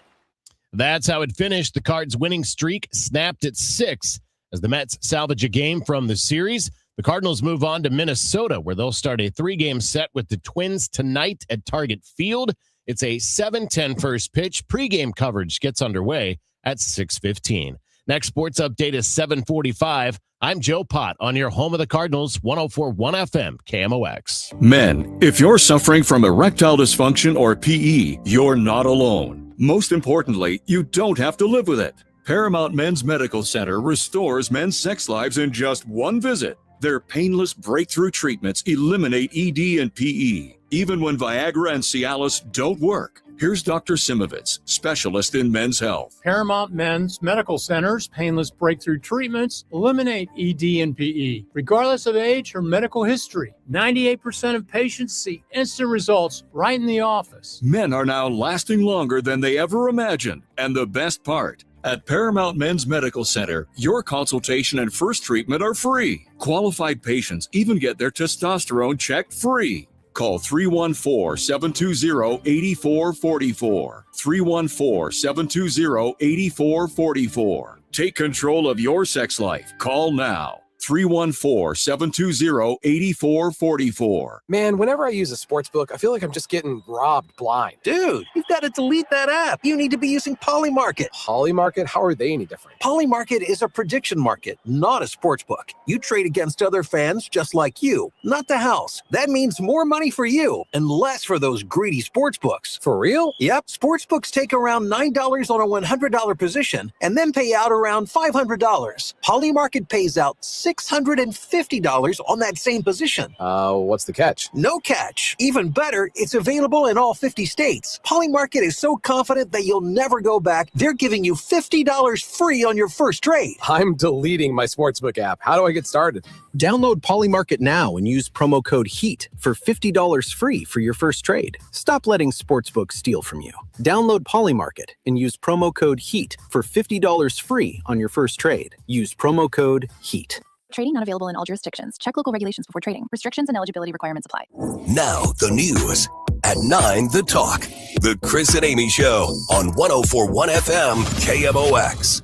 That's how it finished. The Cards' winning streak snapped at 6 as the Mets salvage a game from the series. The Cardinals move on to Minnesota, where they'll start a 3-game set with the Twins tonight at Target Field. It's a 7:10 first pitch. Pre-game coverage gets underway at 6:15. Next sports update is 7:45. I'm Joe Pott on your home of the Cardinals, 104.1 FM, KMOX. Men, if you're suffering from erectile dysfunction or PE, you're not alone. Most importantly, you don't have to live with it. Paramount Men's Medical Center restores men's sex lives in just one visit. Their painless breakthrough treatments eliminate ED and PE, even when Viagra and Cialis don't work. Here's Dr. Simovitz, specialist in men's health. Paramount Men's Medical Center's painless breakthrough treatments eliminate ED and PE, regardless of age or medical history. 98% of patients see instant results right in the office. Men are now lasting longer than they ever imagined. And the best part, at Paramount Men's Medical Center, your consultation and first treatment are free. Qualified patients even get their testosterone checked free. Call 314-720-8444. 314-720-8444. Take control of your sex life. Call now. 314-720-8444. Man, whenever I use a sports book, I feel like I'm just getting robbed blind. Dude, you've got to delete that app. You need to be using Polymarket. Polymarket? How are they any different? Polymarket is a prediction market, not a sports book. You trade against other fans just like you, not the house. That means more money for you and less for those greedy sports books. For real? Yep. Sports books take around $9 on a $100 position and then pay out around $500. Polymarket pays out $650 on that same position. What's the catch? No catch. Even better, it's available in all 50 states. Polymarket is so confident that you'll never go back, they're giving you $50 free on your first trade. I'm deleting my sportsbook app. How do I get started? Download Polymarket now and use promo code HEAT for $50 free for your first trade. Stop letting sportsbooks steal from you. Download Polymarket and use promo code HEAT for $50 free on your first trade. Use promo code HEAT. Trading not available in all jurisdictions. Check local regulations before trading. Restrictions and eligibility requirements apply. Now the news. At 9, The Talk. The Chris and Amy Show on 104.1 FM KMOX.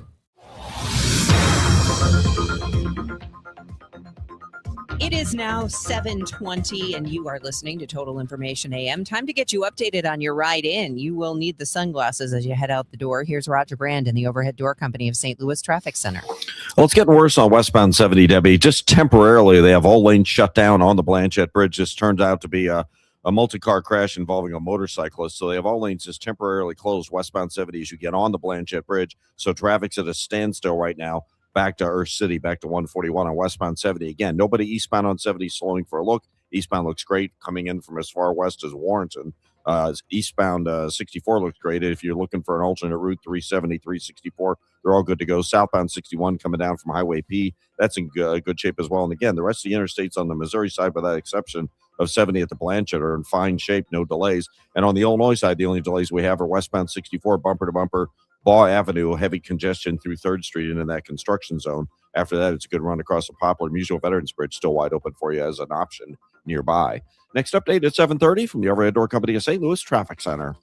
It is now 7:20, and you are listening to Total Information AM. Time to get you updated on your ride in. You will need the sunglasses as you head out the door. Here's Roger Brand in the Overhead Door Company of St. Louis Traffic Center. Well, it's getting worse on westbound 70, Debbie. Just temporarily, they have all lanes shut down on the Blanchette Bridge. This turns out to be a multi-car crash involving a motorcyclist. So they have all lanes just temporarily closed westbound 70 as you get on the Blanchette Bridge. So traffic's at a standstill right now. Back to Earth City, back to 141 on westbound 70. Again, nobody eastbound on 70 slowing for a look. Eastbound looks great, coming in from as far west as Warrenton. Eastbound 64 looks great. If you're looking for an alternate route, 370, 364, they're all good to go. Southbound 61 coming down from Highway P, that's in good shape as well. And again, the rest of the interstates on the Missouri side, with that exception of 70 at the Blanchette, are in fine shape, no delays. And on the Illinois side, the only delays we have are westbound 64, bumper to bumper, Baugh Avenue, heavy congestion through 3rd Street and in that construction zone. After that, it's a good run across the Poplar Musial Veterans Bridge, still wide open for you as an option nearby. Next update at 7:30 from the Overhead Door Company of St. Louis Traffic Center.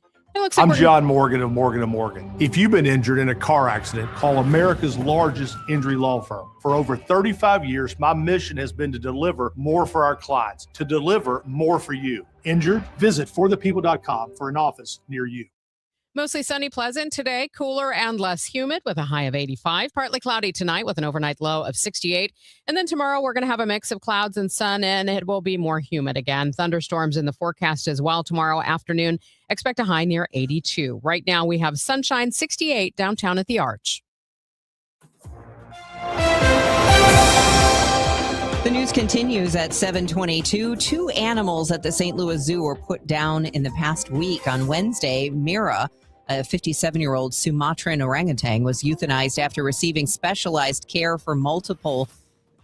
I'm John Morgan of Morgan & Morgan. If you've been injured in a car accident, call America's largest injury law firm. For over 35 years, my mission has been to deliver more for our clients, to deliver more for you. Injured? Visit forthepeople.com for an office near you. Mostly sunny, pleasant today, cooler and less humid with a high of 85. Partly cloudy tonight with an overnight low of 68. And then tomorrow we're going to have a mix of clouds and sun, and it will be more humid again. Thunderstorms in the forecast as well tomorrow afternoon. Expect a high near 82. Right now we have sunshine, 68 downtown at the Arch. The news continues at 7:22. 2 animals at the St. Louis Zoo were put down in the past week. On Wednesday, Mira, a 57-year-old Sumatran orangutan, was euthanized after receiving specialized care for multiple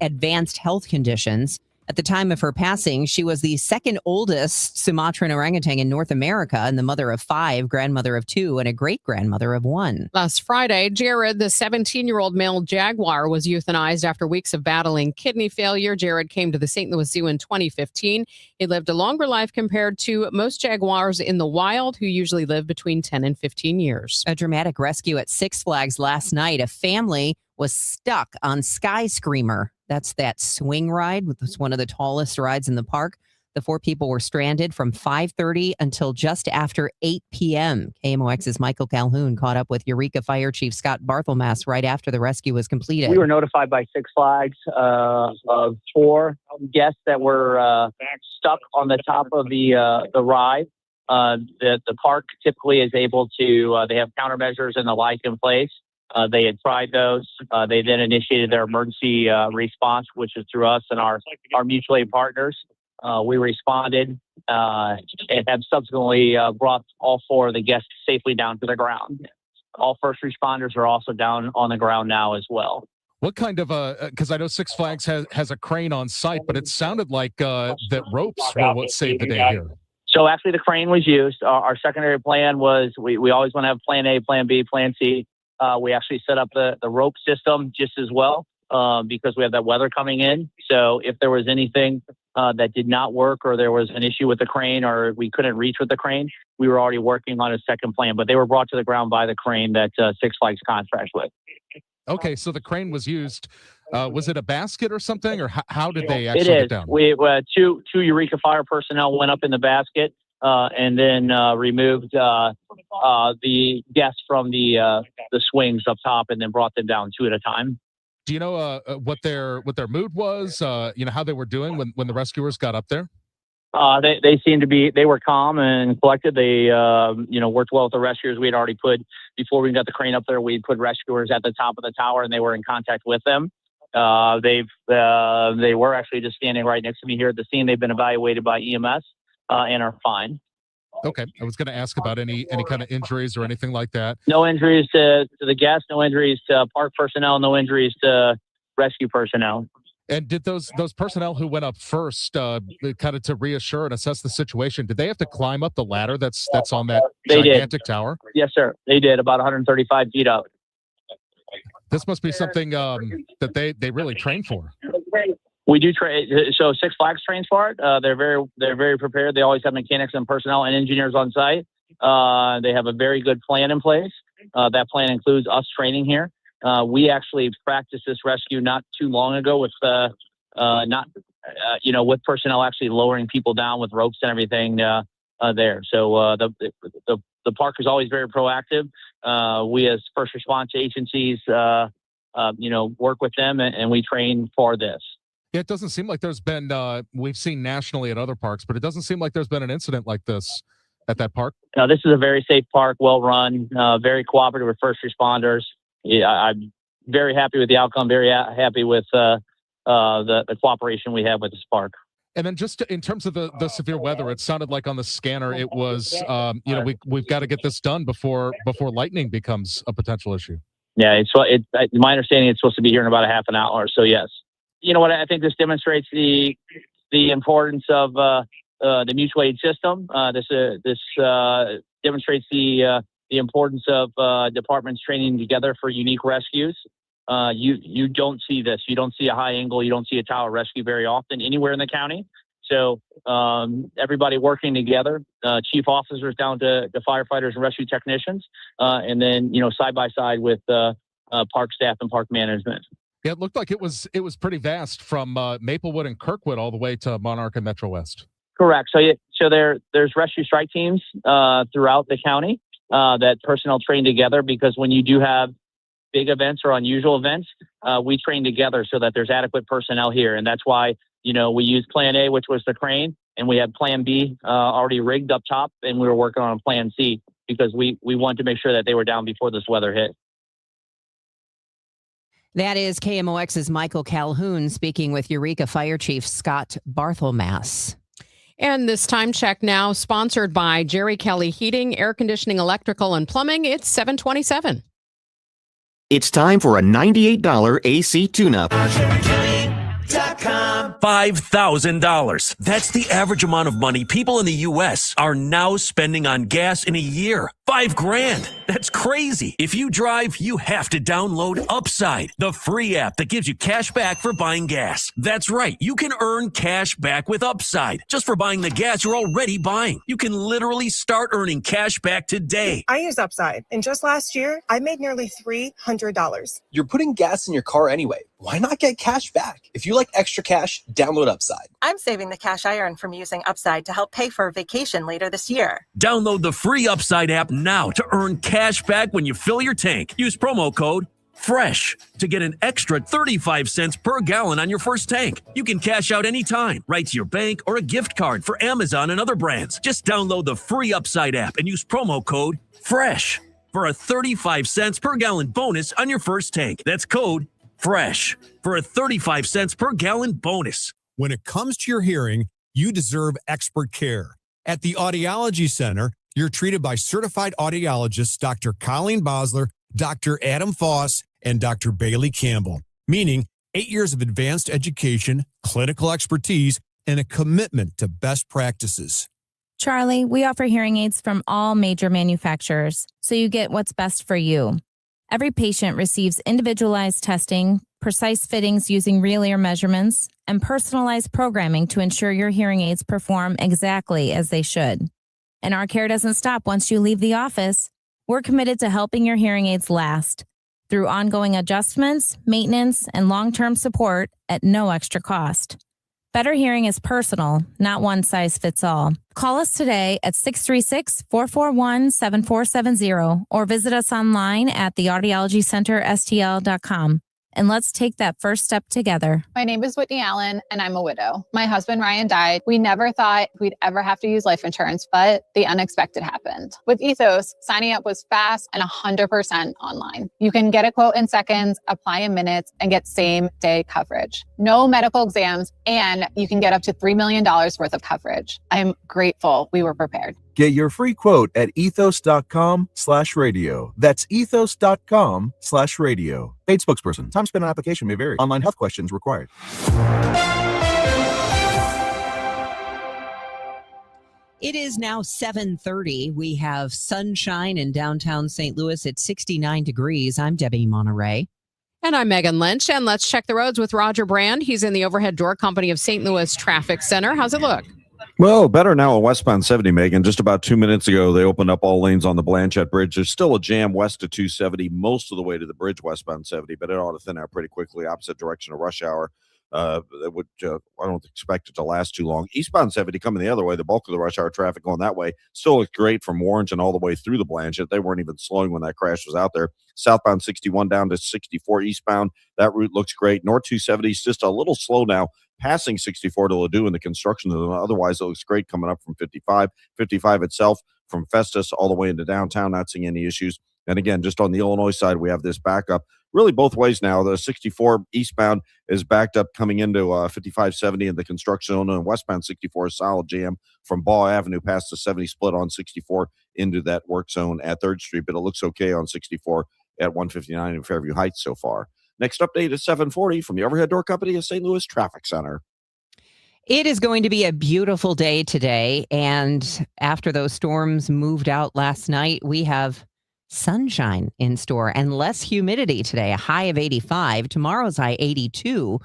advanced health conditions. At the time of her passing, she was the second oldest Sumatran orangutan in North America and the mother of 5, grandmother of 2, and a great-grandmother of 1. Last Friday, Jared, the 17-year-old male jaguar, was euthanized after weeks of battling kidney failure. Jared came to the St. Louis Zoo in 2015. He lived a longer life compared to most jaguars in the wild, who usually live between 10 and 15 years. A dramatic rescue at Six Flags last night. A family was stuck on Sky Screamer. That's that swing ride, which was one of the tallest rides in the park. The 4 people were stranded from 5:30 until just after 8 p.m. KMOX's Michael Calhoun caught up with Eureka Fire Chief Scott Barthelmess right after the rescue was completed. We were notified by Six Flags of 4 guests that were stuck on the top of the ride. The park typically is able to, they have countermeasures and the like in place. They had tried those. They then initiated their emergency response, which is through us and our mutual aid partners. We responded and have subsequently brought all 4 of the guests safely down to the ground. All first responders are also down on the ground now as well. What kind of because I know Six Flags has a crane on site, but it sounded like that ropes were what saved the day here. So actually the crane was used. Our secondary plan was we always want to have plan A, plan B, plan C. We actually set up the rope system just as well because we have that weather coming in. So if there was anything that did not work or there was an issue with the crane or we couldn't reach with the crane, we were already working on a second plan. But they were brought to the ground by the crane that Six Flags contracts with. Okay, so the crane was used. Was it a basket or something, or how did they actually get down? We two Eureka Fire personnel went up in the basket and then removed the guests from the swings up top and then brought them down 2 at a time. Do you know what their mood was? How they were doing when the rescuers got up there? They seemed to be. They were calm and collected. They worked well with the rescuers. We had already put before we got the crane up there. We put rescuers at the top of the tower, and they were in contact with them. They were actually just standing right next to me here at the scene. They've been evaluated by EMS and are fine. Okay, I was going to ask about any kind of injuries or anything like that. No injuries to the guests, no injuries to park personnel, no injuries to rescue personnel. And did those personnel who went up first, kind of to reassure and assess the situation, did they have to climb up the ladder that's on that gigantic tower? Yes, sir. They did, about 135 feet up. This must be something that they really train for. We do train. So Six Flags trains for it. They're very prepared. They always have mechanics and personnel and engineers on site. They have a very good plan in place. That plan includes us training here. We actually practiced this rescue not too long ago with with personnel actually lowering people down with ropes and everything there. So the park is always very proactive. We as first response agencies, work with them and we train for this. Yeah, it doesn't seem like there's been, we've seen nationally at other parks, but it doesn't seem like there's been an incident like this at that park. No, this is a very safe park, well run, very cooperative with first responders. Yeah, I'm very happy with the outcome, very happy with the cooperation we have with this park. And then just in terms of the severe weather, it sounded like on the scanner it was, we've got to get this done before lightning becomes a potential issue. Yeah, my understanding it's supposed to be here in about a half an hour. So yes. You know what? I think this demonstrates the importance of the mutual aid system. This demonstrates the importance of departments training together for unique rescues. You don't see this. You don't see a high angle. You don't see a tower rescue very often anywhere in the county. So everybody working together, chief officers down to firefighters and rescue technicians, and then side by side with park staff and park management. Yeah, it looked like it was pretty vast from Maplewood and Kirkwood all the way to Monarch and Metro West. Correct. So there's rescue strike teams throughout the county that personnel train together because when you do have big events or unusual events, we train together so that there's adequate personnel here. And that's why, we used plan A, which was the crane, and we had plan B already rigged up top, and we were working on plan C because we wanted to make sure that they were down before this weather hit. That is KMOX's Michael Calhoun speaking with Eureka Fire Chief Scott Barthelmess. And this time check now sponsored by Jerry Kelley Heating, Air Conditioning, Electrical, and Plumbing. It's 7:27. It's time for a $98 AC tune-up. $5,000. That's the average amount of money people in the U.S. are now spending on gas in a year. $5,000. That's crazy. If you drive, you have to download Upside, the free app that gives you cash back for buying gas. That's right. You can earn cash back with Upside just for buying the gas you're already buying. You can literally start earning cash back today. I use Upside, and just last year, I made nearly $300. You're putting gas in your car anyway. why not get cash back? If you like extra cash, download Upside. I'm saving the cash I earn from using Upside to help pay for a vacation later this year. Download the free Upside app now to earn cash back when you fill your tank. Use promo code FRESH to get an extra 35 cents per gallon on your first tank. You can cash out anytime, right to your bank or a gift card for Amazon and other brands. Just download the free Upside app and use promo code FRESH for a 35 cents per gallon bonus on your first tank. That's code FRESH for a 35 cents per gallon bonus. When it comes to your hearing, you deserve expert care. At the Audiology Center, you're treated by certified audiologists Dr. Colleen Bosler, Dr. Adam Foss, and Dr. Bailey Campbell, meaning 8 years of advanced education, clinical expertise, and a commitment to best practices. Charlie, we offer hearing aids from all major manufacturers, so you get what's best for you. Every patient receives individualized testing, precise fittings using real ear measurements, and personalized programming to ensure your hearing aids perform exactly as they should. And our care doesn't stop once you leave the office. We're committed to helping your hearing aids last through ongoing adjustments, maintenance, and long-term support at no extra cost. Better hearing is personal, not one size fits all. Call us today at 636-441-7470 or visit us online at theaudiologycenterstl.com. And let's take that first step together. My name is Whitney Allen, and I'm a widow. My husband, Ryan, died. We never thought we'd ever have to use life insurance, but the unexpected happened. With Ethos, signing up was fast and 100% online. You can get a quote in seconds, apply in minutes, and get same-day coverage. No medical exams, and you can get up to $3 million worth of coverage. I'm grateful we were prepared. Get your free quote at ethos.com/radio. That's ethos.com/radio. Paid spokesperson. Time spent on application may vary. Online health questions required. It is now 7:30. We have sunshine in downtown St. Louis at 69 degrees. I'm Debbie Monterrey. And I'm Megan Lynch. And let's check the roads with Roger Brand. He's in the overhead door company of St. Louis Traffic Center. How's it look? Well, better now on westbound 70, Megan. Just about 2 minutes ago, they opened up all lanes on the Blanchette Bridge. There's still a jam west of 270, most of the way to the bridge westbound 70, but it ought to thin out pretty quickly, opposite direction of rush hour. I don't expect it to last too long. Eastbound 70 coming the other way, the bulk of the rush hour traffic going that way still looks great from Warrington all the way through the Blanchette. They weren't even slowing when that crash was out there. Southbound 61 down to 64 eastbound. That route looks great. North 270 is just a little slow now, passing 64 to Ladue in the construction. Otherwise, it looks great coming up from 55. 55 itself from Festus all the way into downtown, not seeing any issues. And again, just on the Illinois side, we have this backup really both ways now. The 64 eastbound is backed up coming into 5570 in the construction zone, and westbound 64 is solid jam from Ball Avenue past the 70 split on 64 into that work zone at 3rd Street, but it looks okay on 64 at 159 in Fairview Heights so far. Next update is 740 from the overhead door company of St. Louis Traffic Center. It is going to be a beautiful day today, and after those storms moved out last night, we have sunshine in store and less humidity today, a high of 85. Tomorrow's high 82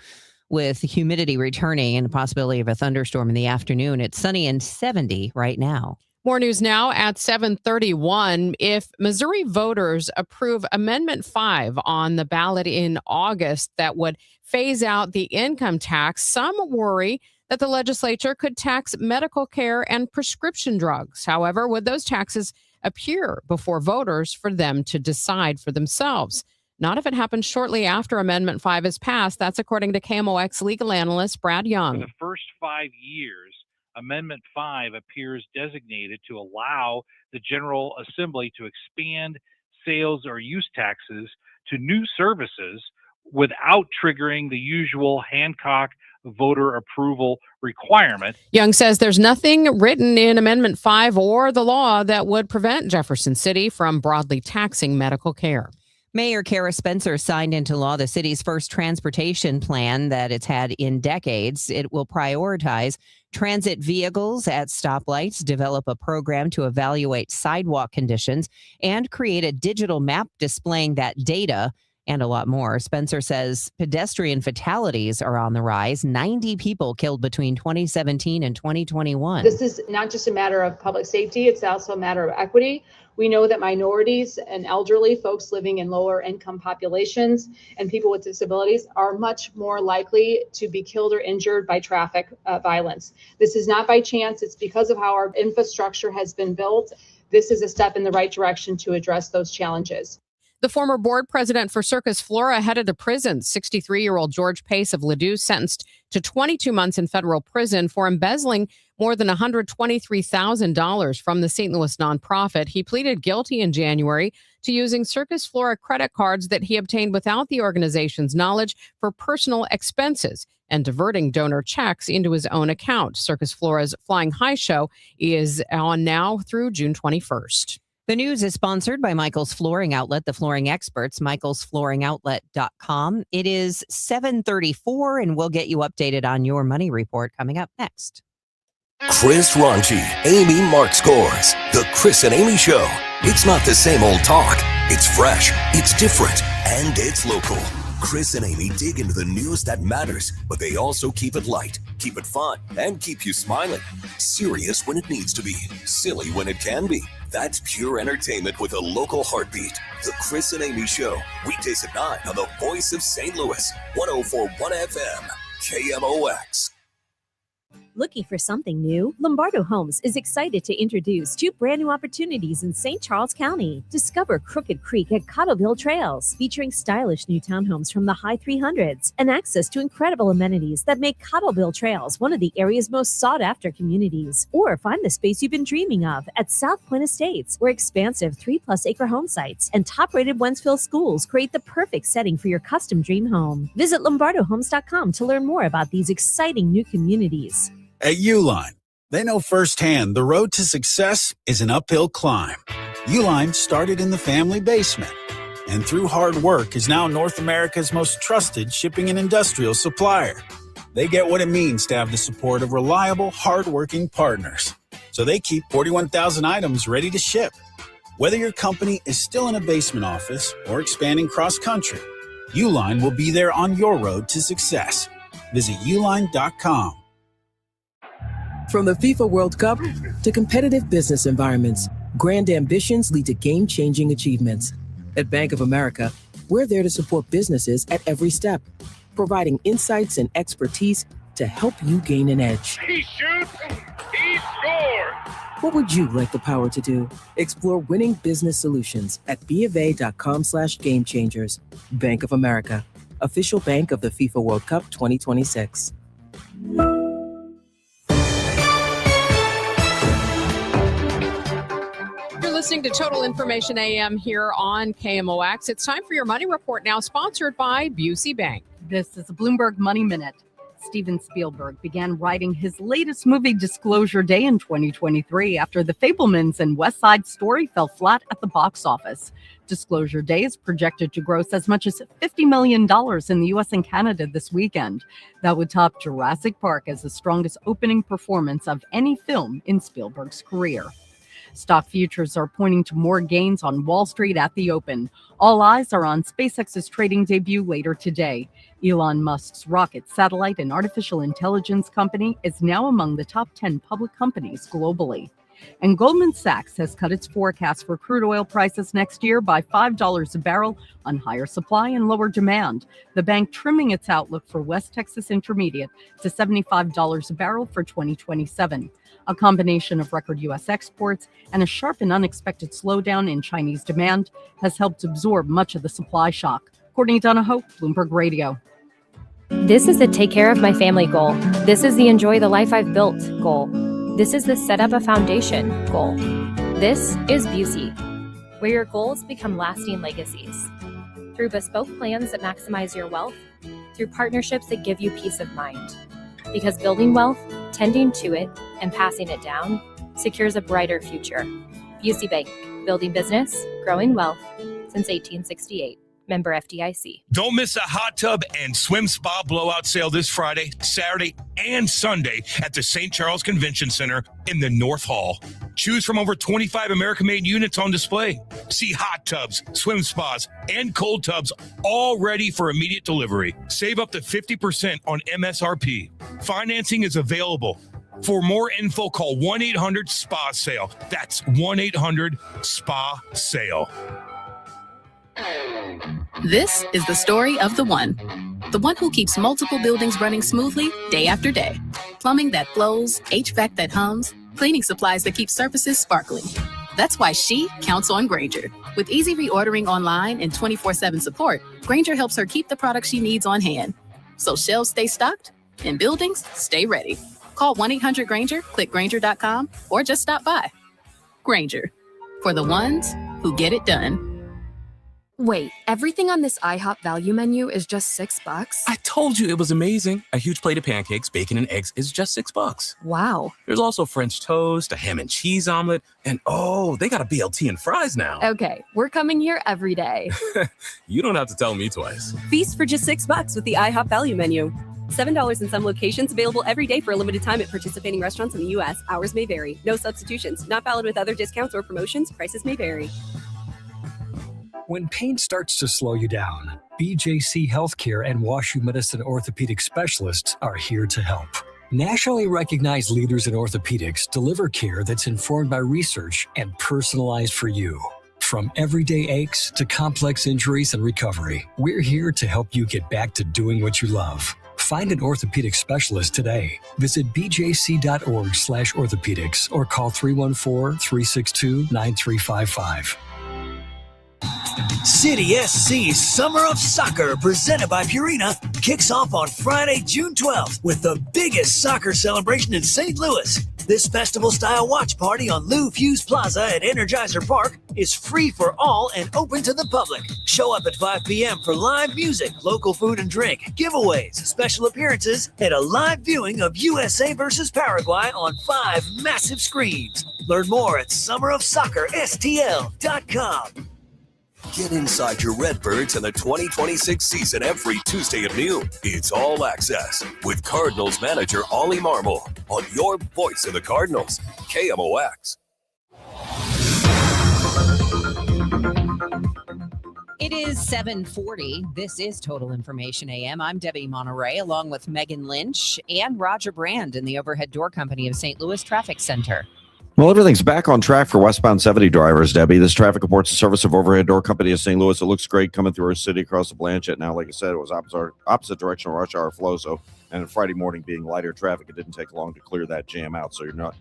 with humidity returning and the possibility of a thunderstorm in the afternoon. It's sunny and 70 right now. More news now at 7:31. If Missouri voters approve Amendment 5 on the ballot in August that would phase out the income tax, some worry that the legislature could tax medical care and prescription drugs. However, would those taxes appear before voters for them to decide for themselves? Not if it happens shortly after Amendment 5 is passed. That's according to KMOX legal analyst Brad Young. For the first 5 years, Amendment 5 appears designated to allow the General Assembly to expand sales or use taxes to new services without triggering the usual Hancock voter approval requirement. Young says there's nothing written in Amendment 5 or the law that would prevent Jefferson City from broadly taxing medical care. Mayor Kara Spencer signed into law the city's first transportation plan that it's had in decades. It will prioritize transit vehicles at stoplights, develop a program to evaluate sidewalk conditions, and create a digital map displaying that data, and a lot more. Spencer says pedestrian fatalities are on the rise. 90 people killed between 2017 and 2021. This is not just a matter of public safety, it's also a matter of equity. We know that minorities and elderly folks living in lower income populations and people with disabilities are much more likely to be killed or injured by traffic violence. This is not by chance. It's because of how our infrastructure has been built. This is a step in the right direction to address those challenges. The former board president for Circus Flora headed to prison. 63-year-old George Pace of Ladue sentenced to 22 months in federal prison for embezzling more than $123,000 from the St. Louis nonprofit. He pleaded guilty in January to using Circus Flora credit cards that he obtained without the organization's knowledge for personal expenses and diverting donor checks into his own account. Circus Flora's Flying High show is on now through June 21st. The news is sponsored by Michael's Flooring Outlet, the flooring experts, michaelsflooringoutlet.com. It is 7:34, and we'll get you updated on your money report coming up next. Chris Ronchi, Amy Mark Scores. The Chris and Amy Show. It's not the same old talk. It's fresh, it's different, and it's local. Chris and Amy dig into the news that matters, but they also keep it light, keep it fun, and keep you smiling. Serious when it needs to be, silly when it can be. That's pure entertainment with a local heartbeat. The Chris and Amy Show, weekdays at 9 on the Voice of St. Louis, 104.1 FM, KMOX. Looking for something new? Lombardo Homes is excited to introduce 2 brand new opportunities in St. Charles County. Discover Crooked Creek at Cottleville Trails, featuring stylish new townhomes from the high 300s and access to incredible amenities that make Cottleville Trails one of the area's most sought-after communities. Or find the space you've been dreaming of at South Point Estates, where expansive 3+ acre home sites and top-rated Wentzville schools create the perfect setting for your custom dream home. Visit LombardoHomes.com to learn more about these exciting new communities. At Uline, they know firsthand the road to success is an uphill climb. Uline started in the family basement, and through hard work is now North America's most trusted shipping and industrial supplier. They get what it means to have the support of reliable, hardworking partners, so they keep 41,000 items ready to ship. Whether your company is still in a basement office or expanding cross-country, Uline will be there on your road to success. Visit uline.com. From the FIFA World Cup to competitive business environments, grand ambitions lead to game-changing achievements. At Bank of America, we're there to support businesses at every step, providing insights and expertise to help you gain an edge. He shoots, he scores! What would you like the power to do? Explore winning business solutions at BofA.com/gamechangers. Bank of America, official bank of the FIFA World Cup 2026. Listening to Total Information AM here on KMOX. It's time for your money report now, sponsored by Busey Bank. This is a Bloomberg Money Minute. Steven Spielberg began writing his latest movie, Disclosure Day, in 2023 after The Fabelmans and West Side Story fell flat at the box office. Disclosure Day is projected to gross as much as $50 million in the U.S. and Canada this weekend. That would top Jurassic Park as the strongest opening performance of any film in Spielberg's career. Stock futures are pointing to more gains on Wall Street at the open. All eyes are on SpaceX's trading debut later today. Elon Musk's rocket, satellite, and artificial intelligence company is now among the top 10 public companies globally. And Goldman Sachs has cut its forecast for crude oil prices next year by $5 a barrel on higher supply and lower demand. The bank trimming its outlook for West Texas Intermediate to $75 a barrel for 2027. A combination of record U.S. exports and a sharp and unexpected slowdown in Chinese demand has helped absorb much of the supply shock. Courtney Donahoe, Bloomberg Radio. This is the take care of my family goal. This is the enjoy the life I've built goal. This is the set up a foundation goal. This is Busey, where your goals become lasting legacies. Through bespoke plans that maximize your wealth, through partnerships that give you peace of mind. Because building wealth, tending to it, and passing it down secures a brighter future. Busey Bank, building business, growing wealth since 1868. Member FDIC. Don't miss a hot tub and swim spa blowout sale this Friday, Saturday, and Sunday at the St. Charles Convention Center in the North Hall. Choose from over 25 American-made units on display. See hot tubs, swim spas, and cold tubs all ready for immediate delivery. Save up to 50% on MSRP. Financing is available. For more info, call 1-800-SPA-SALE. That's 1-800-SPA-SALE. This is the story of the one who keeps multiple buildings running smoothly day after day. Plumbing that flows, HVAC that hums, cleaning supplies that keep surfaces sparkling. That's why she counts on Grainger. With easy reordering online and 24/7 support, Grainger helps her keep the products she needs on hand. So shelves stay stocked and buildings stay ready. Call 1-800-GRAINGER, click Grainger.com, or just stop by. Grainger, for the ones who get it done. Wait, everything on this IHOP value menu is just $6? I told you it was amazing. A huge plate of pancakes, bacon, and eggs is just $6. Wow. There's also French toast, a ham and cheese omelet, and they got a BLT and fries now. Okay, we're coming here every day. You don't have to tell me twice. Feast for just $6 with the IHOP value menu. $7 in some locations, available every day for a limited time at participating restaurants in the U.S. Hours may vary. No substitutions. Not valid with other discounts or promotions. Prices may vary. When pain starts to slow you down, BJC Healthcare and WashU Medicine orthopedic specialists are here to help. Nationally recognized leaders in orthopedics deliver care that's informed by research and personalized for you. From everyday aches to complex injuries and recovery, we're here to help you get back to doing what you love. Find an orthopedic specialist today. Visit bjc.org/orthopedics or call 314-362-9355. City SC Summer of Soccer, presented by Purina, kicks off on Friday, June 12th with the biggest soccer celebration in St. Louis. This festival-style watch party on Lou Fuse Plaza at Energizer Park is free for all and open to the public. Show up at 5 p.m. for live music, local food and drink, giveaways, special appearances, and a live viewing of USA versus Paraguay on 5 massive screens. Learn more at summerofsoccerstl.com. Get inside your Redbirds in the 2026 season every Tuesday at noon. It's All Access with Cardinals manager Ollie Marmol on your voice of the Cardinals, KMOX. It is 7:40. This is Total Information AM. I'm Debbie Monterrey, along with Megan Lynch and Roger Brand in the Overhead Door Company of St. Louis Traffic Center. Well, everything's back on track for westbound 70 drivers, Debbie. This traffic reports the service of Overhead Door Company of St. Louis. It looks great coming through our city across the Blanchette. Now, like I said, it was opposite directional rush hour flow. So, and Friday morning being lighter traffic, it didn't take long to clear that jam out. So you're not,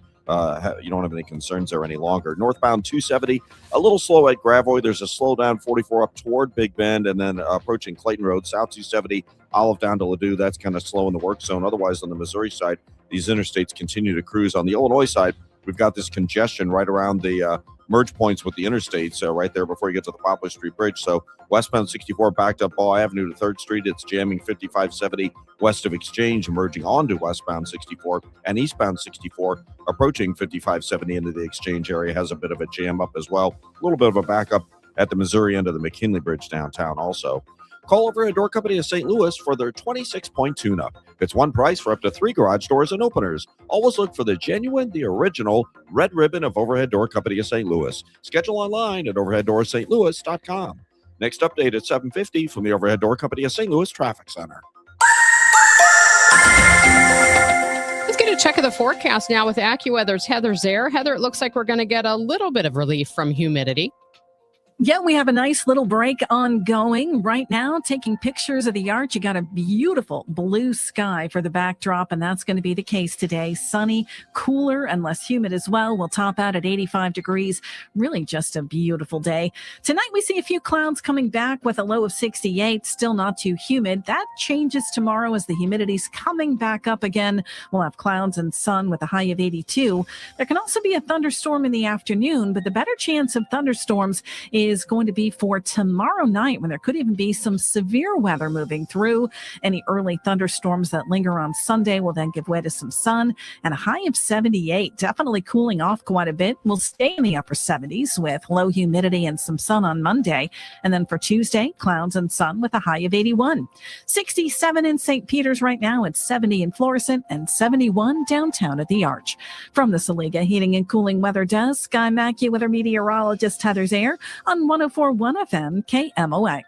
you don't have any concerns there any longer. Northbound 270, a little slow at Gravois. There's a slowdown 44 up toward Big Bend, and then approaching Clayton Road, South 270, Olive down to Ladue. That's kind of slow in the work zone. Otherwise, on the Missouri side, these interstates continue to cruise. On the Illinois side, we've got this congestion right around the merge points with the interstates right there before you get to the Poplar Street Bridge. So westbound 64 backed up Ball Avenue to 3rd Street. It's jamming 5570 west of Exchange, merging onto westbound 64, and eastbound 64 approaching 5570 into the Exchange area has a bit of a jam up as well. A little bit of a backup at the Missouri end of the McKinley Bridge downtown also. Call Overhead Door Company of St. Louis for their 26-point tune-up. It's one price for up to 3 garage doors and openers. Always look for the genuine, the original red ribbon of Overhead Door Company of St. Louis. Schedule online at overheaddoorsstlouis.com. Next update at 7:50 from the Overhead Door Company of St. Louis Traffic Center. Let's get a check of the forecast now with AccuWeather's Heather Zare. Heather, it looks like we're going to get a little bit of relief from humidity. Yeah, we have a nice little break ongoing right now. Taking pictures of the arch, you got a beautiful blue sky for the backdrop, and that's going to be the case today. Sunny, cooler, and less humid as well. We'll top out at 85 degrees. Really just a beautiful day. Tonight, we see a few clouds coming back with a low of 68. Still not too humid. That changes tomorrow as the humidity's coming back up again. We'll have clouds and sun with a high of 82. There can also be a thunderstorm in the afternoon, but the better chance of thunderstorms is going to be for tomorrow night, when there could even be some severe weather moving through. Any early thunderstorms that linger on Sunday will then give way to some sun and a high of 78. Definitely cooling off quite a bit. We'll stay in the upper 70s with low humidity and some sun on Monday. And then for Tuesday, clouds and sun with a high of 81. 67 in St. Peters right now. It's 70 in Florissant and 71 downtown at the Arch. From the Saliga Heating and Cooling Weather Desk, Sky AccuWeather meteorologist Heather Zare on 104.1 FM KMOX.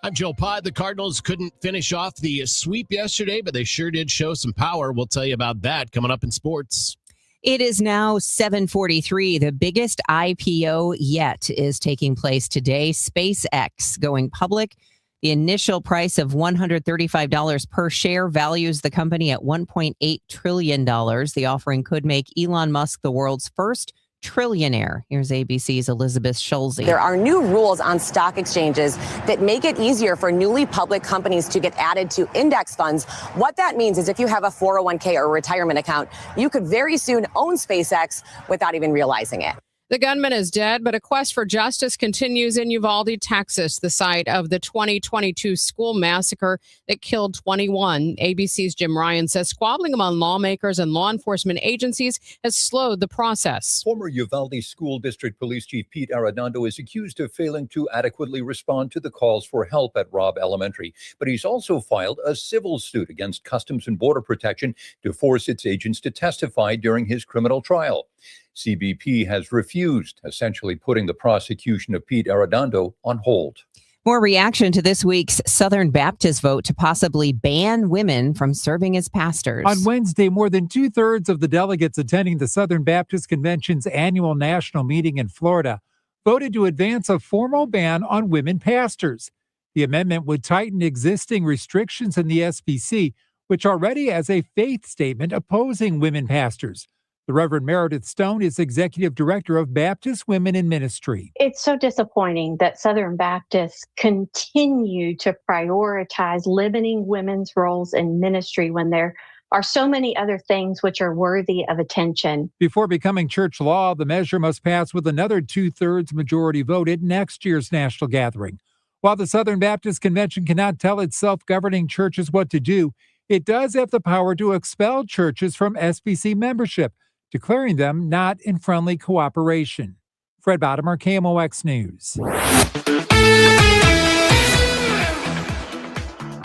I'm Joe Pott. The Cardinals couldn't finish off the sweep yesterday, but they sure did show some power. We'll tell you about that coming up in sports. It is now 7:43. The biggest IPO yet is taking place today. SpaceX going public. The initial price of $135 per share values the company at $1.8 trillion. The offering could make Elon Musk the world's first trillionaire. Here's ABC's Elizabeth Schulze. There are new rules on stock exchanges that make it easier for newly public companies to get added to index funds. What that means is if you have a 401k or a retirement account, you could very soon own SpaceX without even realizing it. The gunman is dead, but a quest for justice continues in Uvalde, Texas, the site of the 2022 school massacre that killed 21. ABC's Jim Ryan says squabbling among lawmakers and law enforcement agencies has slowed the process. Former Uvalde School District Police Chief Pete Arredondo is accused of failing to adequately respond to the calls for help at Robb Elementary. But he's also filed a civil suit against Customs and Border Protection to force its agents to testify during his criminal trial. CBP has refused, essentially putting the prosecution of Pete Arredondo on hold. More reaction to this week's Southern Baptist vote to possibly ban women from serving as pastors. On Wednesday, more than 2/3 of the delegates attending the Southern Baptist Convention's annual national meeting in Florida voted to advance a formal ban on women pastors. The amendment would tighten existing restrictions in the SBC, which already has a faith statement opposing women pastors. The Reverend Meredith Stone is Executive Director of Baptist Women in Ministry. It's so disappointing that Southern Baptists continue to prioritize limiting women's roles in ministry when there are so many other things which are worthy of attention. Before becoming church law, the measure must pass with another 2/3 majority vote at next year's national gathering. While the Southern Baptist Convention cannot tell its self-governing churches what to do, it does have the power to expel churches from SBC membership, declaring them not in friendly cooperation. Fred Bottomer, KMOX News.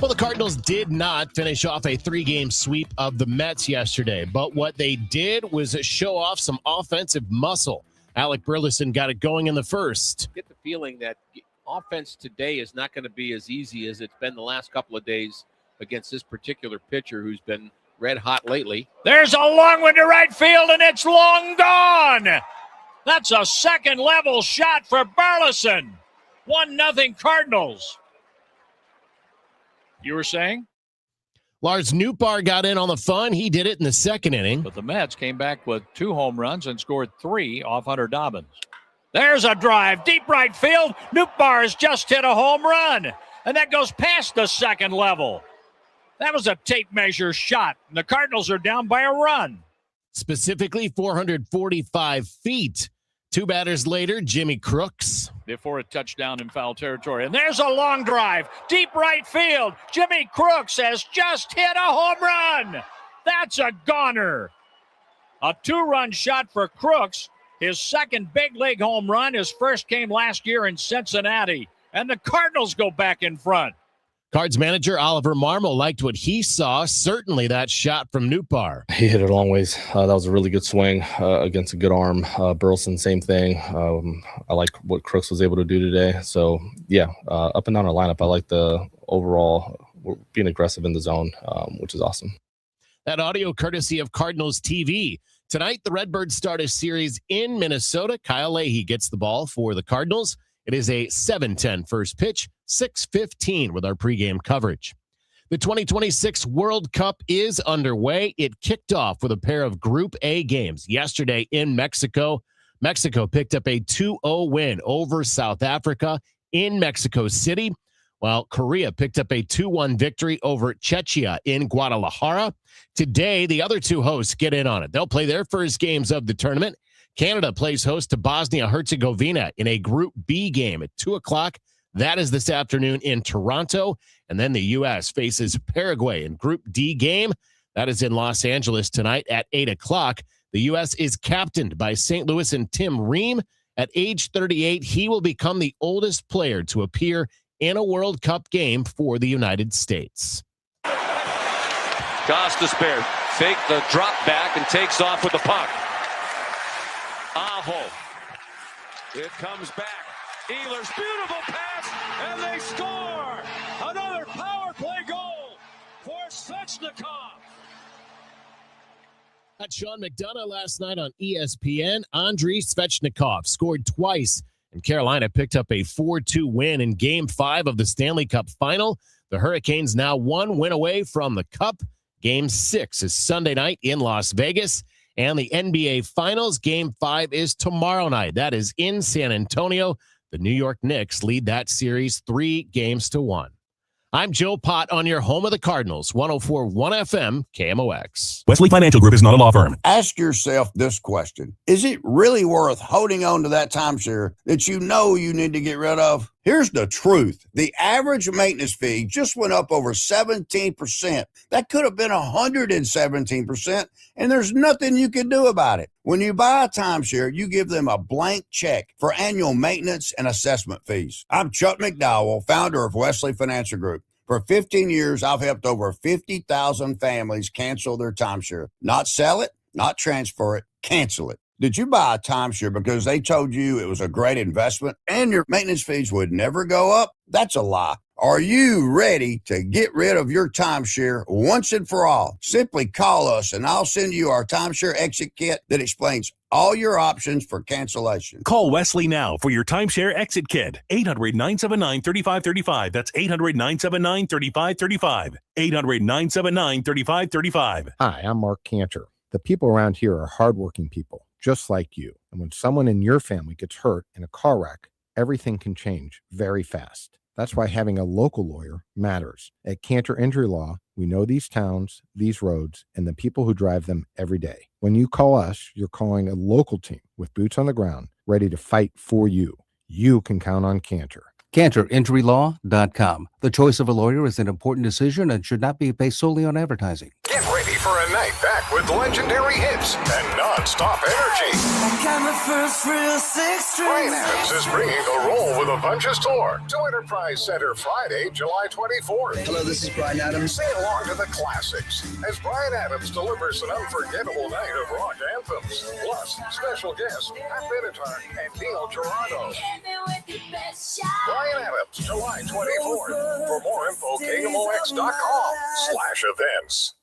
Well, the Cardinals did not finish off a 3-game sweep of the Mets yesterday, but what they did was show off some offensive muscle. Alec Burleson got it going in the first. Get the feeling that offense today is not going to be as easy as it's been the last couple of days against this particular pitcher who's been red hot lately. There's a long one to right field, and it's long gone. That's a second level shot for Burleson. 1-0 Cardinals. You were saying? Lars Nootbaar got in on the fun. He did it in the second inning. But the Mets came back with 2 home runs and scored 3 off Hunter Dobbins. There's a drive, deep right field. Nootbaar has just hit a home run, and that goes past the second level. That was a tape measure shot, and the Cardinals are down by a run. Specifically 445 feet. 2 batters later, Jimmy Crooks. Before a touchdown in foul territory. And there's a long drive, deep right field. Jimmy Crooks has just hit a home run. That's a goner. A 2-run shot for Crooks. His second big league home run. His first came last year in Cincinnati. And the Cardinals go back in front. Cards manager Oliver Marmol liked what he saw. Certainly that shot from Nootbaar. He hit it a long ways. That was a really good swing against a good arm. Burleson, same thing. I like what Crooks was able to do today. So, yeah, up and down our lineup, I like the overall being aggressive in the zone, which is awesome. That audio courtesy of Cardinals TV. Tonight, the Redbirds start a series in Minnesota. Kyle Leahy gets the ball for the Cardinals. It is a 7:10 first pitch, 6:15 with our pregame coverage. The 2026 World Cup is underway. It kicked off with a pair of Group A games yesterday in Mexico. Mexico picked up a 2-0 win over South Africa in Mexico City, while Korea picked up a 2-1 victory over Czechia in Guadalajara. Today, the other 2 hosts get in on it. They'll play their first games of the tournament. Canada plays host to Bosnia-Herzegovina in a Group B game at 2 o'clock. That is this afternoon in Toronto. And then the U.S. faces Paraguay in Group D game. That is in Los Angeles tonight at 8 o'clock. The U.S. is captained by St. Louis and Tim Ream. At age 38, he will become the oldest player to appear in a World Cup game for the United States. Costas Bear fake the drop back and takes off with the puck. Aho. It comes back. Ehlers, beautiful pass, and they score. At Sean McDonough last night on ESPN, Andriy Svechnikov scored twice, and Carolina picked up a 4-2 win in Game 5 of the Stanley Cup Final. The Hurricanes now 1 win away from the Cup. Game 6 is Sunday night in Las Vegas, and the NBA Finals Game 5 is tomorrow night. That is in San Antonio. The New York Knicks lead that series 3-1. I'm Joe Pott on your home of the Cardinals, 104.1 FM, KMOX. Wesley Financial Group is not a law firm. Ask yourself this question. Is it really worth holding on to that timeshare that you know you need to get rid of? Here's the truth. The average maintenance fee just went up over 17%. That could have been 117%, and there's nothing you can do about it. When you buy a timeshare, you give them a blank check for annual maintenance and assessment fees. I'm Chuck McDowell, founder of Wesley Financial Group. For 15 years, I've helped over 50,000 families cancel their timeshare. Not sell it, not transfer it, cancel it. Did you buy a timeshare because they told you it was a great investment and your maintenance fees would never go up? That's a lie. Are you ready to get rid of your timeshare once and for all? Simply call us and I'll send you our timeshare exit kit that explains all your options for cancellation. Call Wesley now for your timeshare exit kit. 800-979-3535. That's 800-979-3535. 800-979-3535. Hi, I'm Mark Cantor. The people around here are hardworking people, just like you. And when someone in your family gets hurt in a car wreck, everything can change very fast. That's why having a local lawyer matters. At Cantor Injury Law, we know these towns, these roads, and the people who drive them every day. When you call us, you're calling a local team with boots on the ground, ready to fight for you. You can count on Cantor. CantorInjuryLaw.com. The choice of a lawyer is an important decision and should not be based solely on advertising. Get ready for a night back with legendary hits and non-stop energy. Brian Adams is bringing the Roll with a Bunches tour to Enterprise Center Friday, July 24th. Hello, this is Brian Adams. Sing along to the classics as Brian Adams delivers an unforgettable night of rock anthems. Plus, special guests Pat Benatar and Neil Girardo. Brian Adams, July 24th. For more info, KMOX.com/events.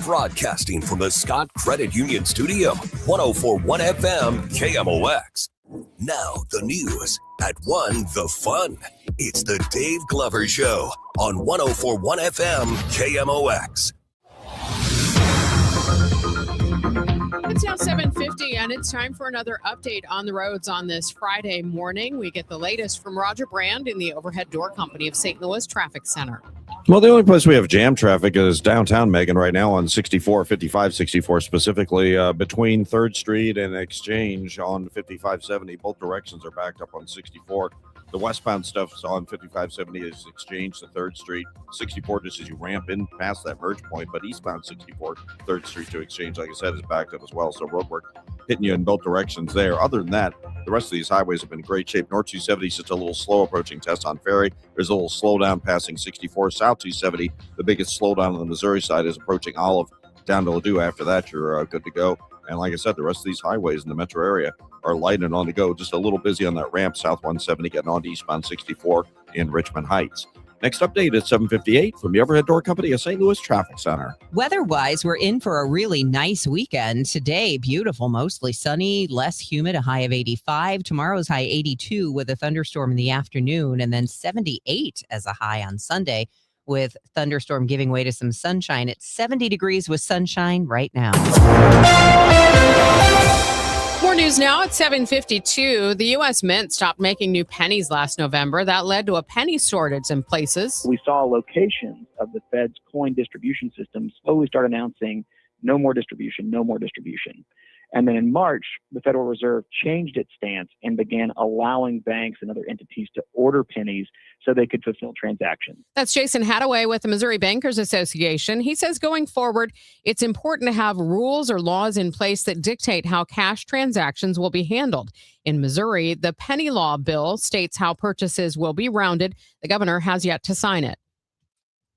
Broadcasting from the Scott Credit Union Studio, 104.1 FM, KMOX. Now the news at 1, the fun. It's the Dave Glover Show on 104.1 FM, KMOX. It's now 7:50, and it's time for another update on the roads on this Friday morning. We get the latest from Roger Brand in the Overhead Door Company of St. Louis Traffic Center. Well, the only place we have jam traffic is downtown, Megan, right now on 64, 55-64 specifically, between 3rd Street and Exchange on 5570. Both directions are backed up on 64. The westbound stuff's on 5570 is Exchange to 3rd Street. 64 just as you ramp in past that merge point, but eastbound 64, 3rd Street to Exchange, like I said, is backed up as well. So road work hitting you in both directions there. Other than that, the rest of these highways have been in great shape. North 270 is just a little slow approaching Tesson Ferry. There's a little slowdown passing 64. South 270, the biggest slowdown on the Missouri side is approaching Olive down to Ladue. After that, you're good to go. And like I said, the rest of these highways in the metro area are light and on the go. Just a little busy on that ramp, South 170, getting on to eastbound 64 in Richmond Heights. Next update at 7:58 from the Overhead Door Company of St. Louis Traffic Center. Weather-wise, we're in for a really nice weekend. Today, beautiful, mostly sunny, less humid, a high of 85. Tomorrow's high 82 with a thunderstorm in the afternoon, and then 78 as a high on Sunday with thunderstorm giving way to some sunshine. It's 70 degrees with sunshine right now. More news now at 7:52. The U.S. Mint stopped making new pennies last November. That led to a penny shortage in places. We saw locations of the Fed's coin distribution system slowly start announcing no more distribution, no more distribution. And then in March, the Federal Reserve changed its stance and began allowing banks and other entities to order pennies so they could fulfill transactions. That's Jason Hadaway with the Missouri Bankers Association. He says going forward, it's important to have rules or laws in place that dictate how cash transactions will be handled. In Missouri, the penny law bill states how purchases will be rounded. The governor has yet to sign it.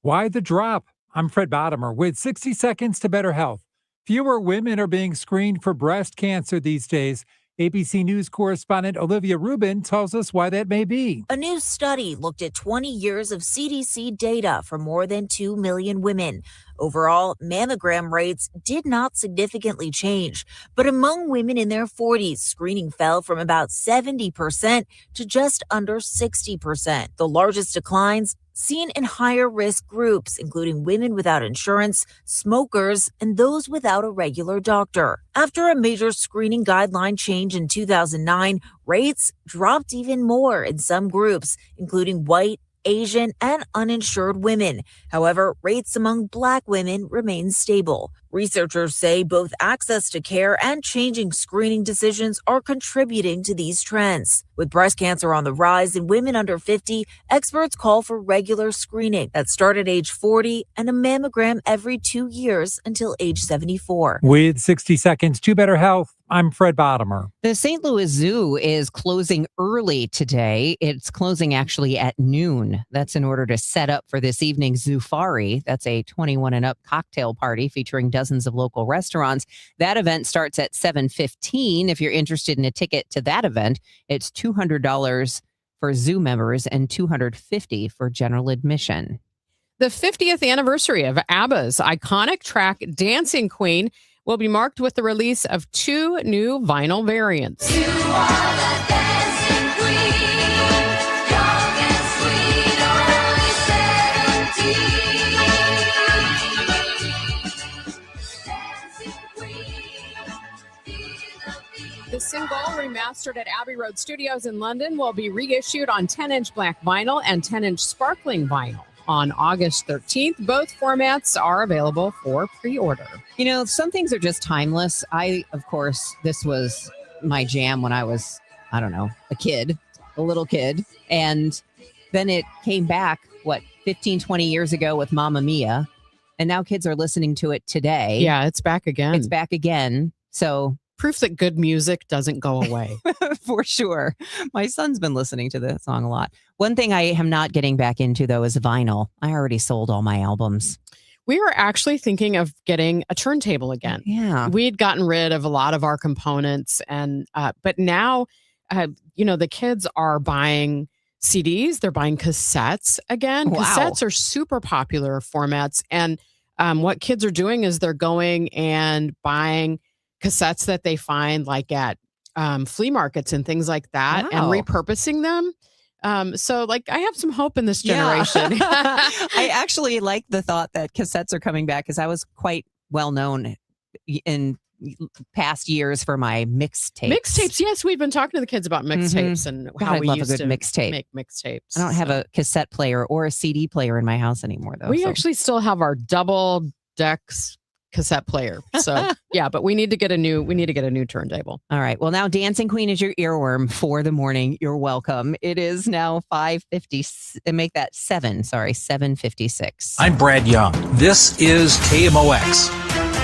Why the drop? I'm Fred Bottomer with 60 Seconds to Better Health. Fewer women are being screened for breast cancer these days, ABC News correspondent Olivia Rubin tells us why that may be. A new study looked at 20 years of CDC data for more than 2 million women. Overall, mammogram rates did not significantly change, but among women in their 40s, screening fell from about 70% to just under 60%. The largest declines seen in higher risk groups, including women without insurance, smokers, and those without a regular doctor. After a major screening guideline change in 2009, rates dropped even more in some groups, including white, Asian, and uninsured women. However, rates among Black women remain stable. Researchers say both access to care and changing screening decisions are contributing to these trends. With breast cancer on the rise in women under 50, experts call for regular screening that start at age 40 and a mammogram every 2 years until age 74. With 60 seconds to better health, I'm Fred Bottomer. The St. Louis Zoo is closing early today. It's closing actually at noon. That's in order to set up for this evening's Zoofari. That's a 21 and up cocktail party featuring dozens of local restaurants. That event starts at 7:15. If you're interested in a ticket to that event, it's $200 for zoo members and $250 for general admission. The 50th anniversary of ABBA's iconic track Dancing Queen will be marked with the release of 2 new vinyl variants. You are the dancing queen, young and sweet, only 17. The single, remastered at Abbey Road Studios in London, will be reissued on 10-inch black vinyl and 10-inch sparkling vinyl on August 13th. Both formats are available for pre-order. You know, some things are just timeless. Of course, this was my jam when I was, a little kid. And then it came back, 15, 20 years ago with Mamma Mia. And now kids are listening to it today. Yeah, it's back again. It's back again. So proof that good music doesn't go away. For sure. My son's been listening to the song a lot. One thing I am not getting back into, though, is vinyl. I already sold all my albums. We were actually thinking of getting a turntable again. Yeah. We'd gotten rid of a lot of our components, and but now, the kids are buying CDs. They're buying cassettes again. Wow. Cassettes are super popular formats. And what kids are doing is they're going and buying cassettes that they find like at flea markets and things like that, and repurposing them. So I have some hope in this generation. Yeah. I actually like the thought that cassettes are coming back, because I was quite well known in past years for my mixtapes. Mixtapes, yes, we've been talking to the kids about mixtapes and how we used to make mixtapes. I don't have a cassette player or a CD player in my house anymore, though. We actually still have our double decks cassette player. So yeah, but we need to get a new turntable. All right. Well, now Dancing Queen is your earworm for the morning. You're welcome. It is now 5:50 and make that 7:56. I'm Brad Young. This is KMOX,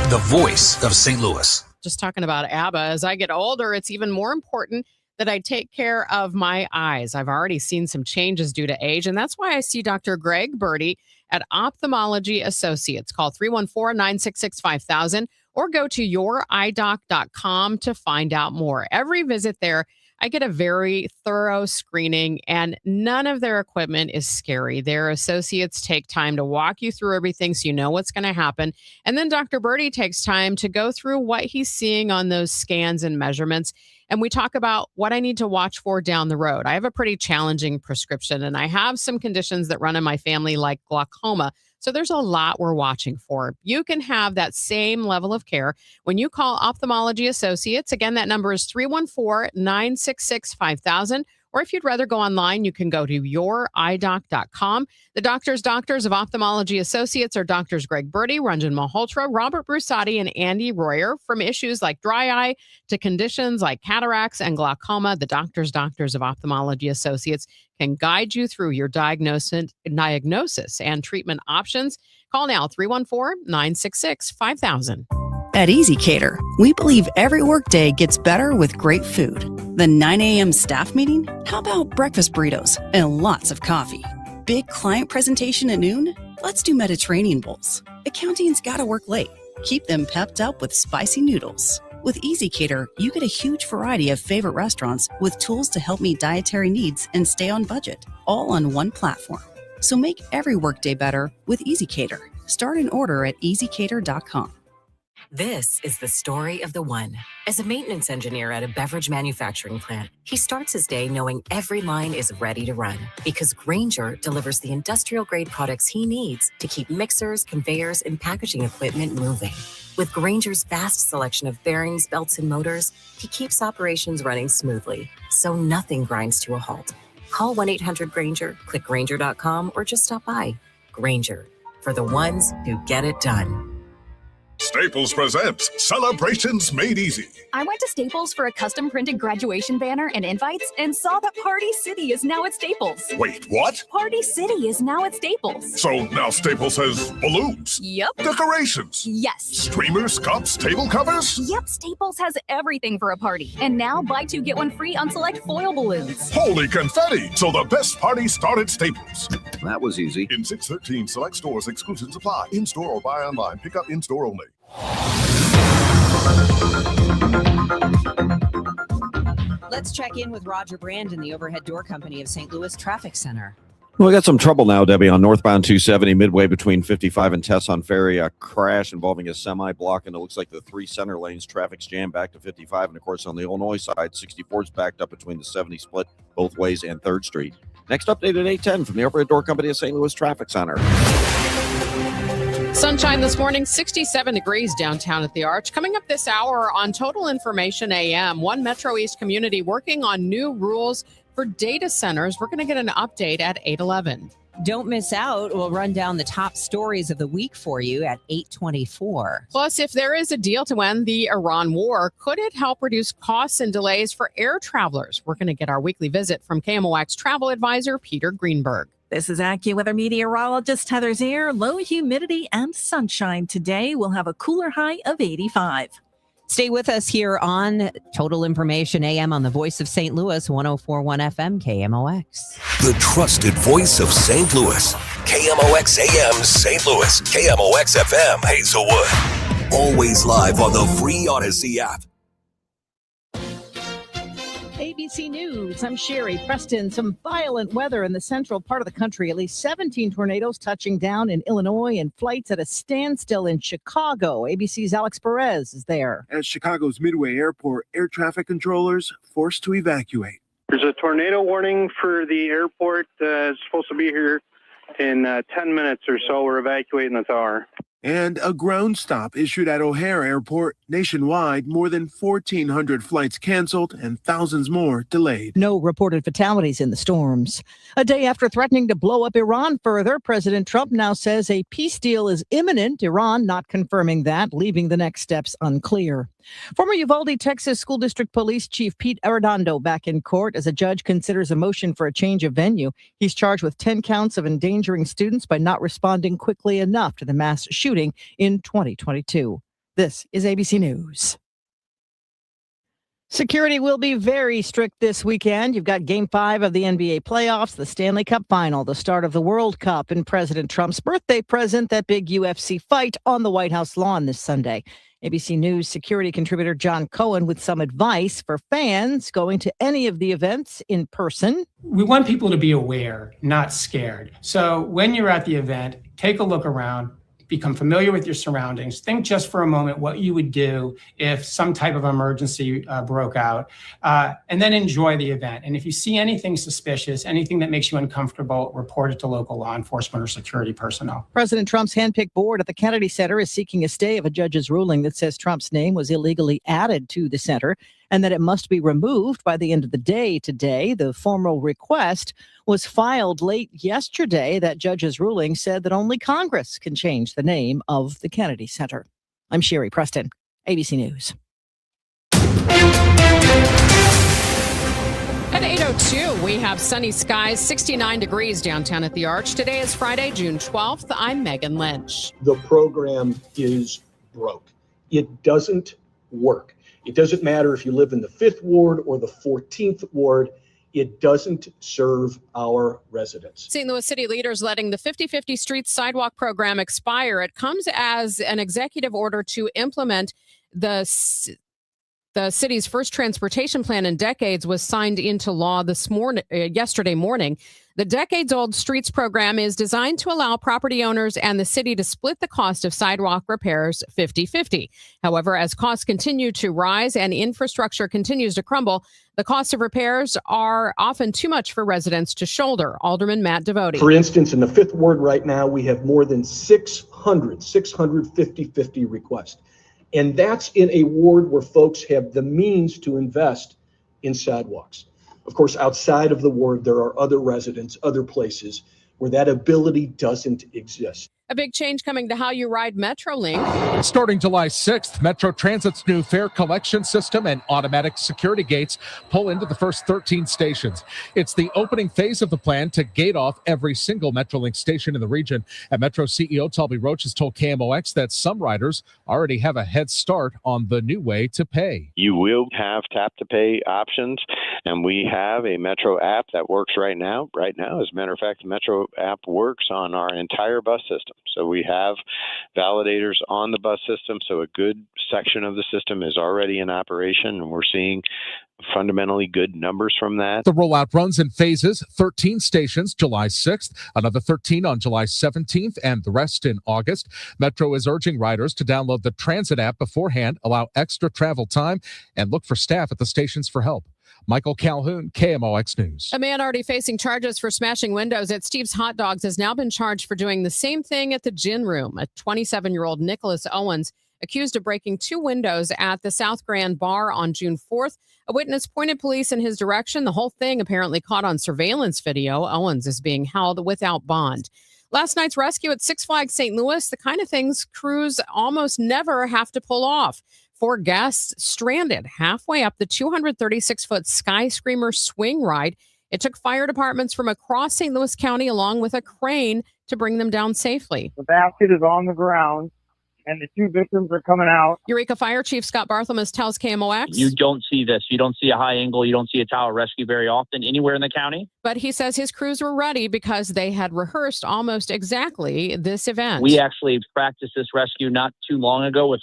the voice of St. Louis. Just talking about ABBA. As I get older, it's even more important that I take care of my eyes. I've already seen some changes due to age, and that's why I see Dr. Greg Birdie at Ophthalmology Associates. Call 314-966-5000 or go to youridoc.com to find out more. Every visit there, I get a very thorough screening, and none of their equipment is scary. Their associates take time to walk you through everything so you know what's going to happen. And then Dr. Birdie takes time to go through what he's seeing on those scans and measurements. And we talk about what I need to watch for down the road. I have a pretty challenging prescription, and I have some conditions that run in my family like glaucoma. So there's a lot we're watching for. You can have that same level of care when you call Ophthalmology Associates. Again, that number is 314-966-5000. Or if you'd rather go online, you can go to youridoc.com. The doctors of Ophthalmology Associates are Doctors Greg Birdie, Ranjan Malhotra, Robert Brusati, and Andy Royer. From issues like dry eye to conditions like cataracts and glaucoma, the doctors of Ophthalmology Associates can guide you through your diagnosis and treatment options. Call now, 314-966-5000. At Easy Cater, we believe every workday gets better with great food. The 9 a.m. staff meeting? How about breakfast burritos and lots of coffee? Big client presentation at noon? Let's do Mediterranean bowls. Accounting's gotta work late. Keep them pepped up with spicy noodles. With EasyCater, you get a huge variety of favorite restaurants with tools to help meet dietary needs and stay on budget, all on one platform. So make every workday better with EasyCater. Start an order at easycater.com. This is the story of the one. As a maintenance engineer at a beverage manufacturing plant, he starts his day knowing every line is ready to run because Grainger delivers the industrial-grade products he needs to keep mixers, conveyors, and packaging equipment moving. With Grainger's vast selection of bearings, belts, and motors, he keeps operations running smoothly, so nothing grinds to a halt. Call 1-800-GRAINGER, click Grainger.com, or just stop by. Grainger, for the ones who get it done. Staples presents Celebrations Made Easy. I went to Staples for a custom printed graduation banner and invites and saw that Party City is now at Staples. Wait, what? Party City is now at Staples. So now Staples has balloons, Yep. decorations, Yes. streamers, cups, table covers. Yep, Staples has everything for a party. And now buy two, get one free on select foil balloons. Holy confetti! So the best party started Staples. That was easy. In 613 select stores, exclusions apply. In-store or buy online. Pick up in-store only. Let's check in with Roger Brand in the Overhead Door Company of St. Louis Traffic Center. Well, we got some trouble now, Debbie, on northbound 270, midway between 55 and Tesson Ferry. A crash involving a semi-block, and it looks like the three center lanes. Traffic's jammed back to 55, and of course, on the Illinois side, 64 is backed up between the 70 split both ways and 3rd Street. Next update at 8:10 from the Overhead Door Company of St. Louis Traffic Center. Sunshine this morning, 67 degrees downtown at the Arch. Coming up this hour on Total Information AM, one Metro East community working on new rules for data centers. We're going to get an update at 8:11. Don't miss out. We'll run down the top stories of the week for you at 8:24. Plus, if there is a deal to end the Iran war, could it help reduce costs and delays for air travelers? We're going to get our weekly visit from KMOX travel advisor Peter Greenberg. This is AccuWeather meteorologist Heather Zier. Low humidity and sunshine today. We'll have a cooler high of 85. Stay with us here on Total Information AM on the Voice of St. Louis, 104.1 FM KMOX. The trusted voice of St. Louis. KMOX AM St. Louis. KMOX FM Hazelwood. Always live on the free Odyssey app. ABC News, I'm Sherry Preston. Some violent weather in the central part of the country. At least 17 tornadoes touching down in Illinois and flights at a standstill in Chicago. ABC's Alex Perez is there. At Chicago's Midway Airport, air traffic controllers forced to evacuate. There's a tornado warning for the airport. It's supposed to be here in 10 minutes or so. We're evacuating the tower. And a ground stop issued at O'Hare Airport. Nationwide, more than 1,400 flights canceled and thousands more delayed. No reported fatalities in the storms. A day after threatening to blow up Iran further, President Trump now says a peace deal is imminent. Iran not confirming that, leaving the next steps unclear. Former Uvalde, Texas School District Police Chief Pete Arredondo back in court as a judge considers a motion for a change of venue. He's charged with 10 counts of endangering students by not responding quickly enough to the mass shooting in 2022. This is ABC News. Security will be very strict this weekend. You've got Game 5 of the NBA playoffs, the Stanley Cup final, the start of the World Cup, and President Trump's birthday present, that big UFC fight on the White House lawn this Sunday. ABC News security contributor John Cohen with some advice for fans going to any of the events in person. We want people to be aware, not scared. So when you're at the event, take a look around, become familiar with your surroundings. Think just for a moment what you would do if some type of emergency broke out, and then enjoy the event. And if you see anything suspicious, anything that makes you uncomfortable, report it to local law enforcement or security personnel. President Trump's handpicked board at the Kennedy Center is seeking a stay of a judge's ruling that says Trump's name was illegally added to the center and that it must be removed by the end of the day today. The formal request was filed late yesterday. That judge's ruling said that only Congress can change the name of the Kennedy Center. I'm Sherry Preston, ABC News. At 8:02, we have sunny skies, 69 degrees downtown at the Arch. Today is Friday, June 12th. I'm Megan Lynch. The program is broke. It doesn't work. It doesn't matter if you live in the 5th Ward or the 14th Ward. It doesn't serve our residents. St. Louis City leaders letting the 50/50 Streets Sidewalk program expire. It comes as an executive order to implement the The city's first transportation plan in decades was signed into law yesterday morning. The decades-old Streets program is designed to allow property owners and the city to split the cost of sidewalk repairs 50-50. However, as costs continue to rise and infrastructure continues to crumble, the cost of repairs are often too much for residents to shoulder. Alderman Matt Devote. For instance, in the 5th Ward right now, we have more than 600 50-50 requests. And that's in a ward where folks have the means to invest in sidewalks. Of course, outside of the ward, there are other residents, other places where that ability doesn't exist. A big change coming to how you ride Metrolink. Starting July 6th, Metro Transit's new fare collection system and automatic security gates pull into the first 13 stations. It's the opening phase of the plan to gate off every single Metrolink station in the region. And Metro CEO Talby Roach has told KMOX that some riders already have a head start on the new way to pay. You will have tap to pay options, and we have a Metro app that works right now. As a matter of fact, the Metro app works on our entire bus system. So we have validators on the bus system. So a good section of the system is already in operation, and we're seeing fundamentally good numbers from that. The rollout runs in phases, 13 stations July 6th, another 13 on July 17th, and the rest in August. Metro is urging riders to download the Transit app beforehand, allow extra travel time, and look for staff at the stations for help. Michael Calhoun, KMOX News. A man already facing charges for smashing windows at Steve's Hot Dogs has now been charged for doing the same thing at the gin room. A 27-year-old Nicholas Owens accused of breaking 2 windows at the South Grand Bar on June 4th. A witness pointed police in his direction. The whole thing apparently caught on surveillance video. Owens is being held without bond. Last night's rescue at Six Flags St. Louis, the kind of things crews almost never have to pull off. 4 guests stranded halfway up the 236-foot Sky Screamer swing ride. It took fire departments from across St. Louis County along with a crane to bring them down safely. The basket is on the ground, and the 2 victims are coming out. Eureka Fire Chief Scott Barthelmess tells KMOX. You don't see this. You don't see a high angle. You don't see a tower rescue very often anywhere in the county. But he says his crews were ready because they had rehearsed almost exactly this event. We actually practiced this rescue not too long ago with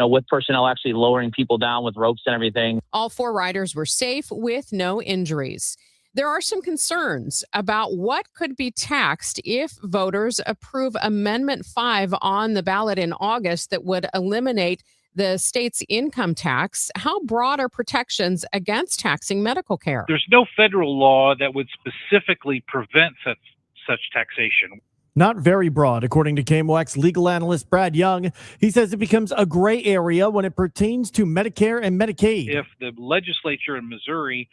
with personnel actually lowering people down with ropes and everything. All 4 riders were safe with no injuries. There are some concerns about what could be taxed if voters approve Amendment 5 on the ballot in August that would eliminate the state's income tax. How broad are protections against taxing medical care? There's no federal law that would specifically prevent such taxation. Not very broad, according to KMOX legal analyst Brad Young. He says it becomes a gray area when it pertains to Medicare and Medicaid. If the legislature in Missouri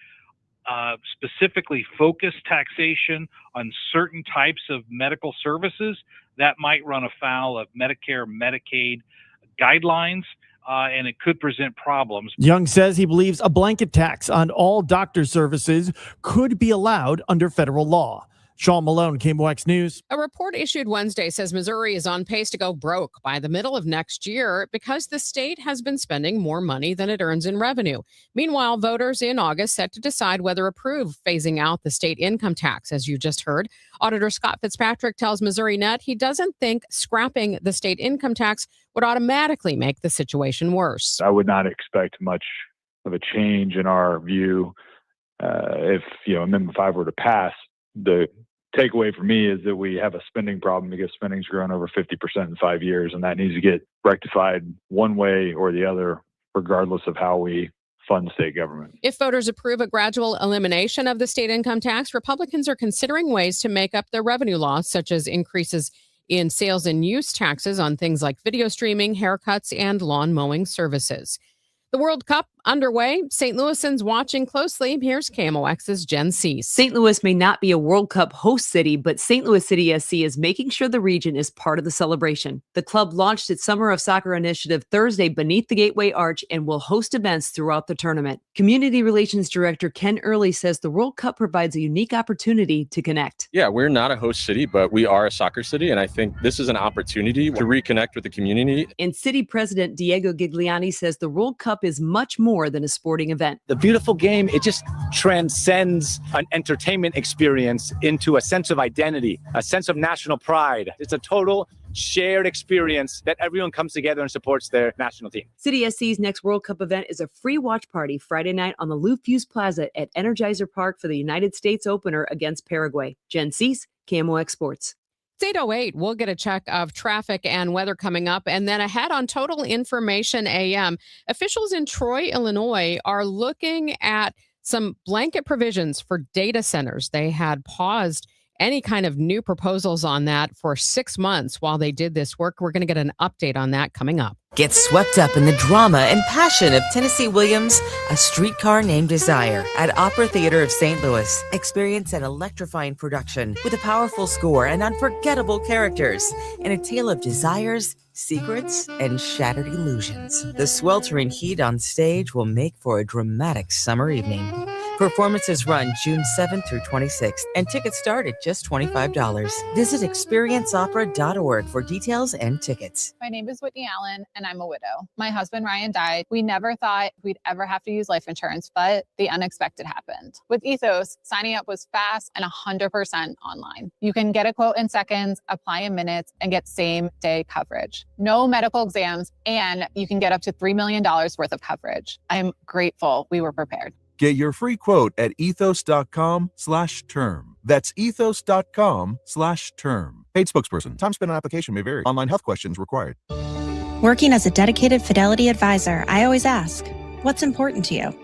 specifically focused taxation on certain types of medical services, that might run afoul of Medicare, Medicaid guidelines, and it could present problems. Young says he believes a blanket tax on all doctor services could be allowed under federal law. Sean Malone, KMOX News. A report issued Wednesday says Missouri is on pace to go broke by the middle of next year because the state has been spending more money than it earns in revenue. Meanwhile, voters in August set to decide whether to approve phasing out the state income tax, as you just heard. Auditor Scott Fitzpatrick tells Missouri Net he doesn't think scrapping the state income tax would automatically make the situation worse. I would not expect much of a change in our view if Amendment 5 were to pass. The takeaway for me is that we have a spending problem because spending's grown over 50% in 5 years, and that needs to get rectified one way or the other, regardless of how we fund state government. If voters approve a gradual elimination of the state income tax, Republicans are considering ways to make up their revenue loss, such as increases in sales and use taxes on things like video streaming, haircuts, and lawn mowing services. The World Cup underway. St. Louisans watching closely. Here's KMOX's Jen Cease. St. Louis may not be a World Cup host city, but St. Louis City SC is making sure the region is part of the celebration. The club launched its Summer of Soccer initiative Thursday beneath the Gateway Arch and will host events throughout the tournament. Community Relations Director Ken Early says the World Cup provides a unique opportunity to connect. Yeah, we're not a host city, but we are a soccer city, and I think this is an opportunity to reconnect with the community. And City President Diego Gigliani says the World Cup is much more than a sporting event. The beautiful game, it just transcends an entertainment experience into a sense of identity, a sense of national pride. It's a total shared experience that everyone comes together and supports their national team. City SC's next World Cup event is a free watch party Friday night on the Lou Fuse Plaza at Energizer Park for the United States opener against Paraguay. Jen Cease, KMOX Sports. It's 8:08. We'll get a check of traffic and weather coming up. And then ahead on Total Information AM, officials in Troy, Illinois are looking at some blanket provisions for data centers. They had paused any kind of new proposals on that for 6 months while they did this work. We're going to get an update on that coming up. Get swept up in the drama and passion of Tennessee Williams' A Streetcar Named Desire at Opera Theater of St. Louis. Experience an electrifying production with a powerful score and unforgettable characters in a tale of desires, secrets, and shattered illusions. The sweltering heat on stage will make for a dramatic summer evening. Performances run June 7th through 26th, and tickets start at just $25. Visit experienceopera.org for details and tickets. My name is Whitney Allen, and I'm a widow. My husband, Ryan, died. We never thought we'd ever have to use life insurance, but the unexpected happened. With Ethos, signing up was fast and 100% online. You can get a quote in seconds, apply in minutes, and get same-day coverage. No medical exams, and you can get up to $3 million worth of coverage. I'm grateful we were prepared. Get your free quote at ethos.com/term. That's ethos.com/term. Paid spokesperson. Time spent on application may vary. Online health questions required. Working as a dedicated Fidelity advisor, I always ask, what's important to you?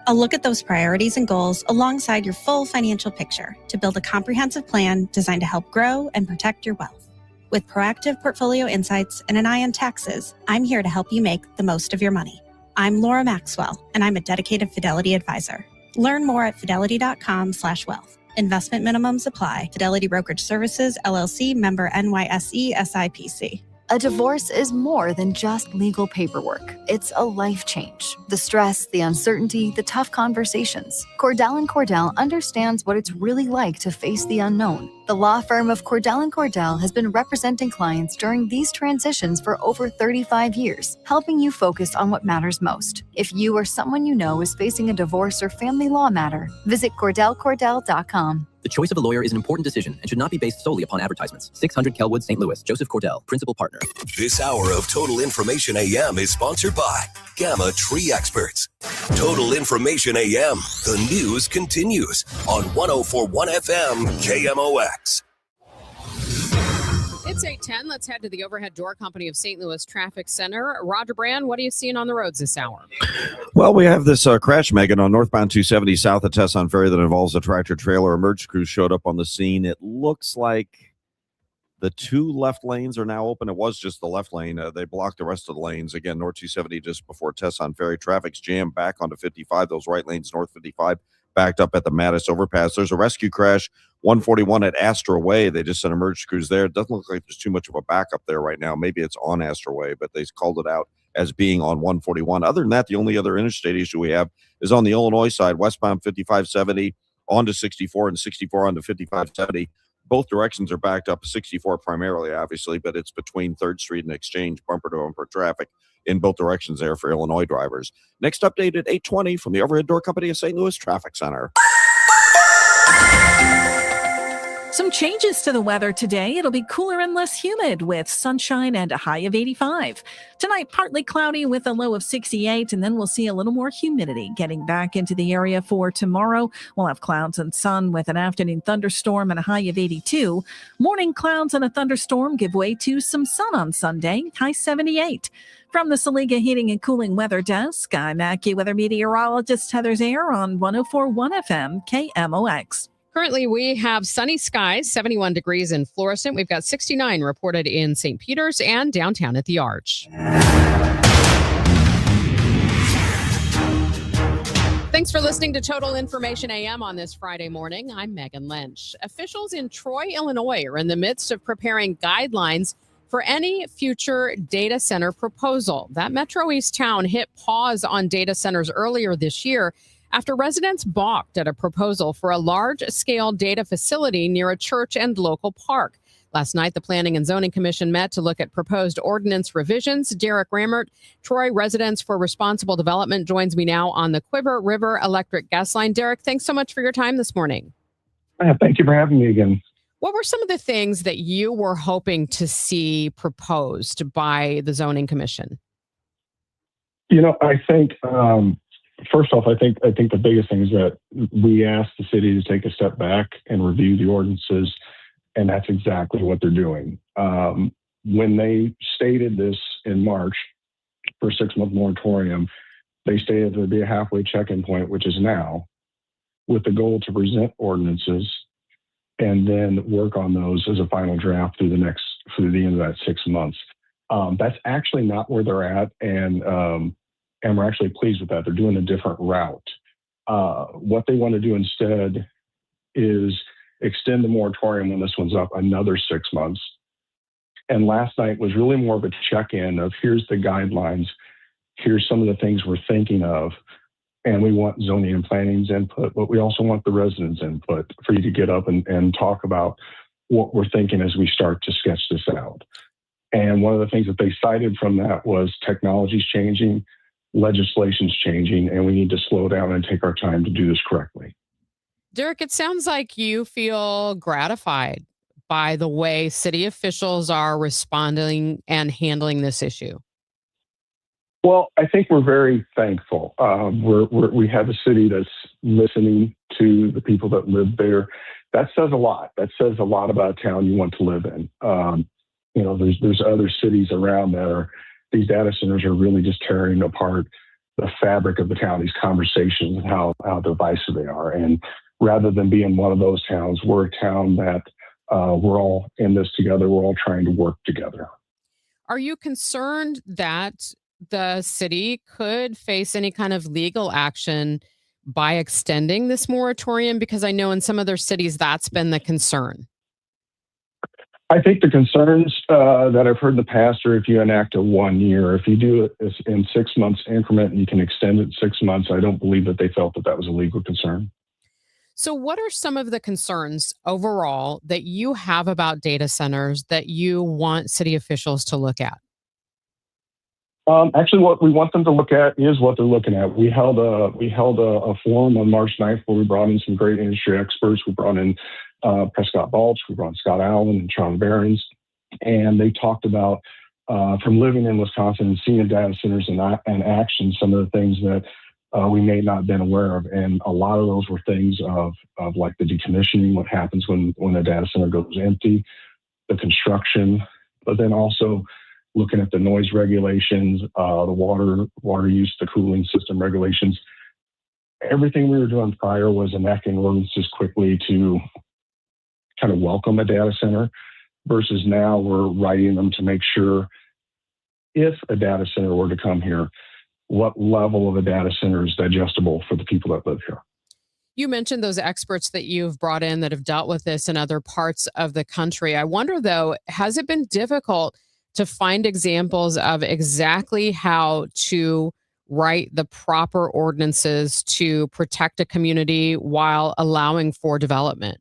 I'll look at those priorities and goals alongside your full financial picture to build a comprehensive plan designed to help grow and protect your wealth. With proactive portfolio insights and an eye on taxes, I'm here to help you make the most of your money. I'm Laura Maxwell, and I'm a dedicated Fidelity advisor. Learn more at fidelity.com/wealth. Investment minimums apply. Fidelity Brokerage Services, LLC, member NYSE, SIPC. A divorce is more than just legal paperwork. It's a life change. The stress, the uncertainty, the tough conversations. Cordell & Cordell understands what it's really like to face the unknown. The law firm of Cordell & Cordell has been representing clients during these transitions for over 35 years, helping you focus on what matters most. If you or someone you know is facing a divorce or family law matter, visit CordellCordell.com. The choice of a lawyer is an important decision and should not be based solely upon advertisements. 600 Kellwood, St. Louis. Joseph Cordell, Principal Partner. This hour of Total Information AM is sponsored by Gamma Tree Experts. Total Information AM. The news continues on 104.1 FM KMOX. It's 8:10. Let's head to the Overhead Door Company of St. Louis Traffic Center. Roger Brand, what are you seeing on the roads this hour? Well, we have this crash, Megan, on northbound 270 south of Tesson Ferry that involves a tractor trailer. Emergency crews showed up on the scene. It looks like the two left lanes are now open. It was just the left lane. They blocked the rest of the lanes. Again, north 270 just before Tesson Ferry. Traffic's jammed back onto 55. Those right lanes, north 55, backed up at the Mattis overpass. There's a rescue crash, 141 at Astor Way. They just sent emergency crews there. It doesn't look like there's too much of a backup there right now. Maybe it's on Astor Way, but they called it out as being on 141. Other than that, the only other interstate issue we have is on the Illinois side, westbound 5570 onto 64 and 64 onto 5570. Both directions are backed up, 64 primarily, obviously, but it's between 3rd Street and Exchange, bumper-to-bumper traffic in both directions there for Illinois drivers. Next update at 8:20 from the Overhead Door Company of St. Louis Traffic Center. Some changes to the weather today. It'll be cooler and less humid with sunshine and a high of 85. Tonight, partly cloudy with a low of 68, and then we'll see a little more humidity getting back into the area for tomorrow. We'll have clouds and sun with an afternoon thunderstorm and a high of 82. Morning clouds and a thunderstorm give way to some sun on Sunday, high 78. From the Saliga Heating and Cooling Weather Desk, I'm AccuWeather meteorologist Heather Zayer on 104.1 FM KMOX. Currently, we have sunny skies, 71 degrees in Florissant. We've got 69 reported in St. Peters and downtown at the Arch. Thanks for listening to Total Information AM on this Friday morning. I'm Megan Lynch. Officials in Troy, Illinois are in the midst of preparing guidelines for any future data center proposal. That Metro East town hit pause on data centers earlier this year after residents balked at a proposal for a large-scale data facility near a church and local park. Last night, the Planning and Zoning Commission met to look at proposed ordinance revisions. Derek Rammert, Troy Residents for Responsible Development, joins me now on the Quiver River Electric Gas Line. Derek, thanks so much for your time this morning. Thank you for having me again. What were some of the things that you were hoping to see proposed by the zoning commission? I think first off, I think the biggest thing is that we asked the city to take a step back and review the ordinances, and that's exactly what they're doing. When they stated this in March for a 6-month moratorium, they stated there'd be a halfway check-in point, which is now, with the goal to present ordinances and then work on those as a final draft through the end of that 6 months. That's actually not where they're at, and we're actually pleased with that. They're doing a different route. What they want to do instead is extend the moratorium when this one's up another 6 months. And last night was really more of a check-in of here's the guidelines, here's some of the things we're thinking of, and we want zoning and planning's input, but we also want the residents' input for you to get up and talk about what we're thinking as we start to sketch this out. And one of the things that they cited from that was technology's changing, legislation's changing, and we need to slow down and take our time to do this correctly. Derek, it sounds like you feel gratified by the way city officials are responding and handling this issue. Well, I think we're very thankful. We have a city that's listening to the people that live there. That says a lot. That says a lot about a town you want to live in. There's other cities around that these data centers are really just tearing apart the fabric of the town, these conversations and how divisive they are. And rather than being one of those towns, we're a town that we're all in this together. We're all trying to work together. Are you concerned that the city could face any kind of legal action by extending this moratorium? Because I know in some other cities that's been the concern. I think the concerns that I've heard in the past are if you enact a 1 year, if you do it in 6 months increment and you can extend it 6 months, I don't believe that they felt that was a legal concern. So what are some of the concerns overall that you have about data centers that you want city officials to look at? Actually, what we want them to look at is what they're looking at. We held a forum on March 9th where we brought in some great industry experts. We brought in Prescott Balch, we brought in Scott Allen and Sean Behrens, and they talked about from living in Wisconsin and seeing data centers in action, some of the things that we may not have been aware of. And a lot of those were things of like the decommissioning, what happens when a data center goes empty, the construction, but then also looking at the noise regulations, the water use, the cooling system regulations. Everything we were doing prior was enacting ordinances quickly to kind of welcome a data center, versus now we're writing them to make sure if a data center were to come here, what level of a data center is digestible for the people that live here. You mentioned those experts that you've brought in that have dealt with this in other parts of the country. I wonder, though, has it been difficult to find examples of exactly how to write the proper ordinances to protect a community while allowing for development?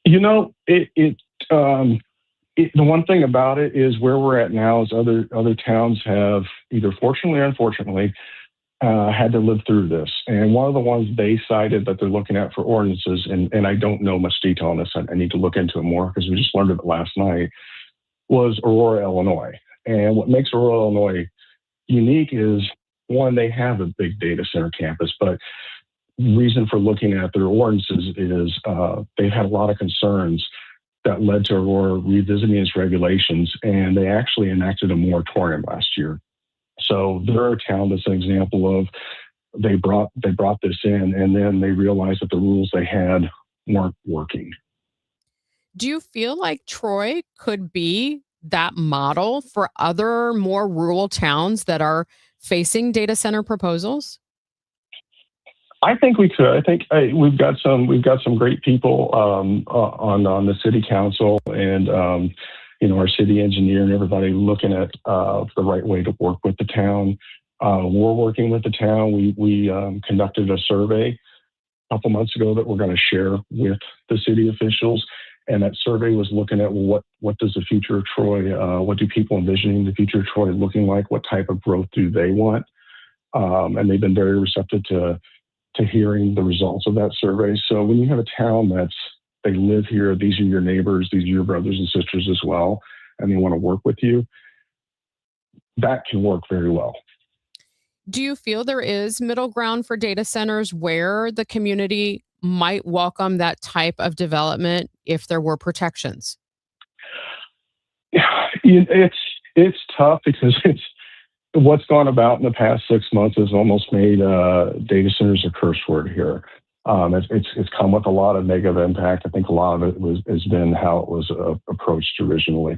The one thing about it is where we're at now is other towns have either fortunately or unfortunately had to live through this. And one of the ones they cited that they're looking at for ordinances, and I don't know much detail on this, I need to look into it more because we just learned of it last night, was Aurora, Illinois. And what makes Aurora, Illinois unique is, one, they have a big data center campus, but the reason for looking at their ordinances is they've had a lot of concerns that led to Aurora revisiting its regulations, and they actually enacted a moratorium last year. So they're a town that's an example of they brought this in, and then they realized that the rules they had weren't working. Do you feel like Troy could be that model for other more rural towns that are facing data center proposals? I think we could. I think we've got some great people on the city council and our city engineer and everybody looking at the right way to work with the town. We're working with the town. We conducted a survey a couple months ago that we're going to share with the city officials. And that survey was looking at what does the future of Troy, what do people envisioning the future of Troy looking like? What type of growth do they want? And they've been very receptive to hearing the results of that survey. So when you have a town they live here, these are your neighbors, these are your brothers and sisters as well, and they want to work with you, that can work very well. Do you feel there is middle ground for data centers where the community might welcome that type of development if there were protections? It's tough because what's gone about in the past 6 months has almost made data centers a curse word here. It's come with a lot of negative impact. I think a lot of it has been how it was approached originally.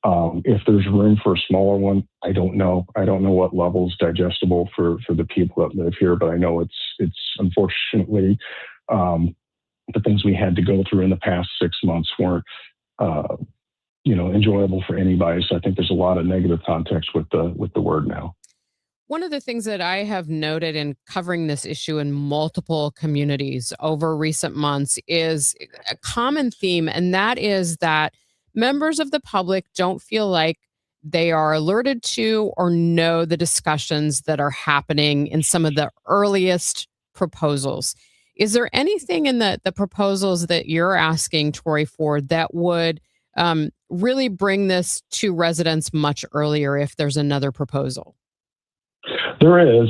If there's room for a smaller one, I don't know. I don't know what level is digestible for the people that live here, but I know it's unfortunately the things we had to go through in the past 6 months weren't enjoyable for anybody. So I think there's a lot of negative context with the word now. One of the things that I have noted in covering this issue in multiple communities over recent months is a common theme, and that is that members of the public don't feel like they are alerted to or know the discussions that are happening in some of the earliest proposals. Is there anything in the proposals that you're asking, Troy, for that would really bring this to residents much earlier if there's another proposal? There is.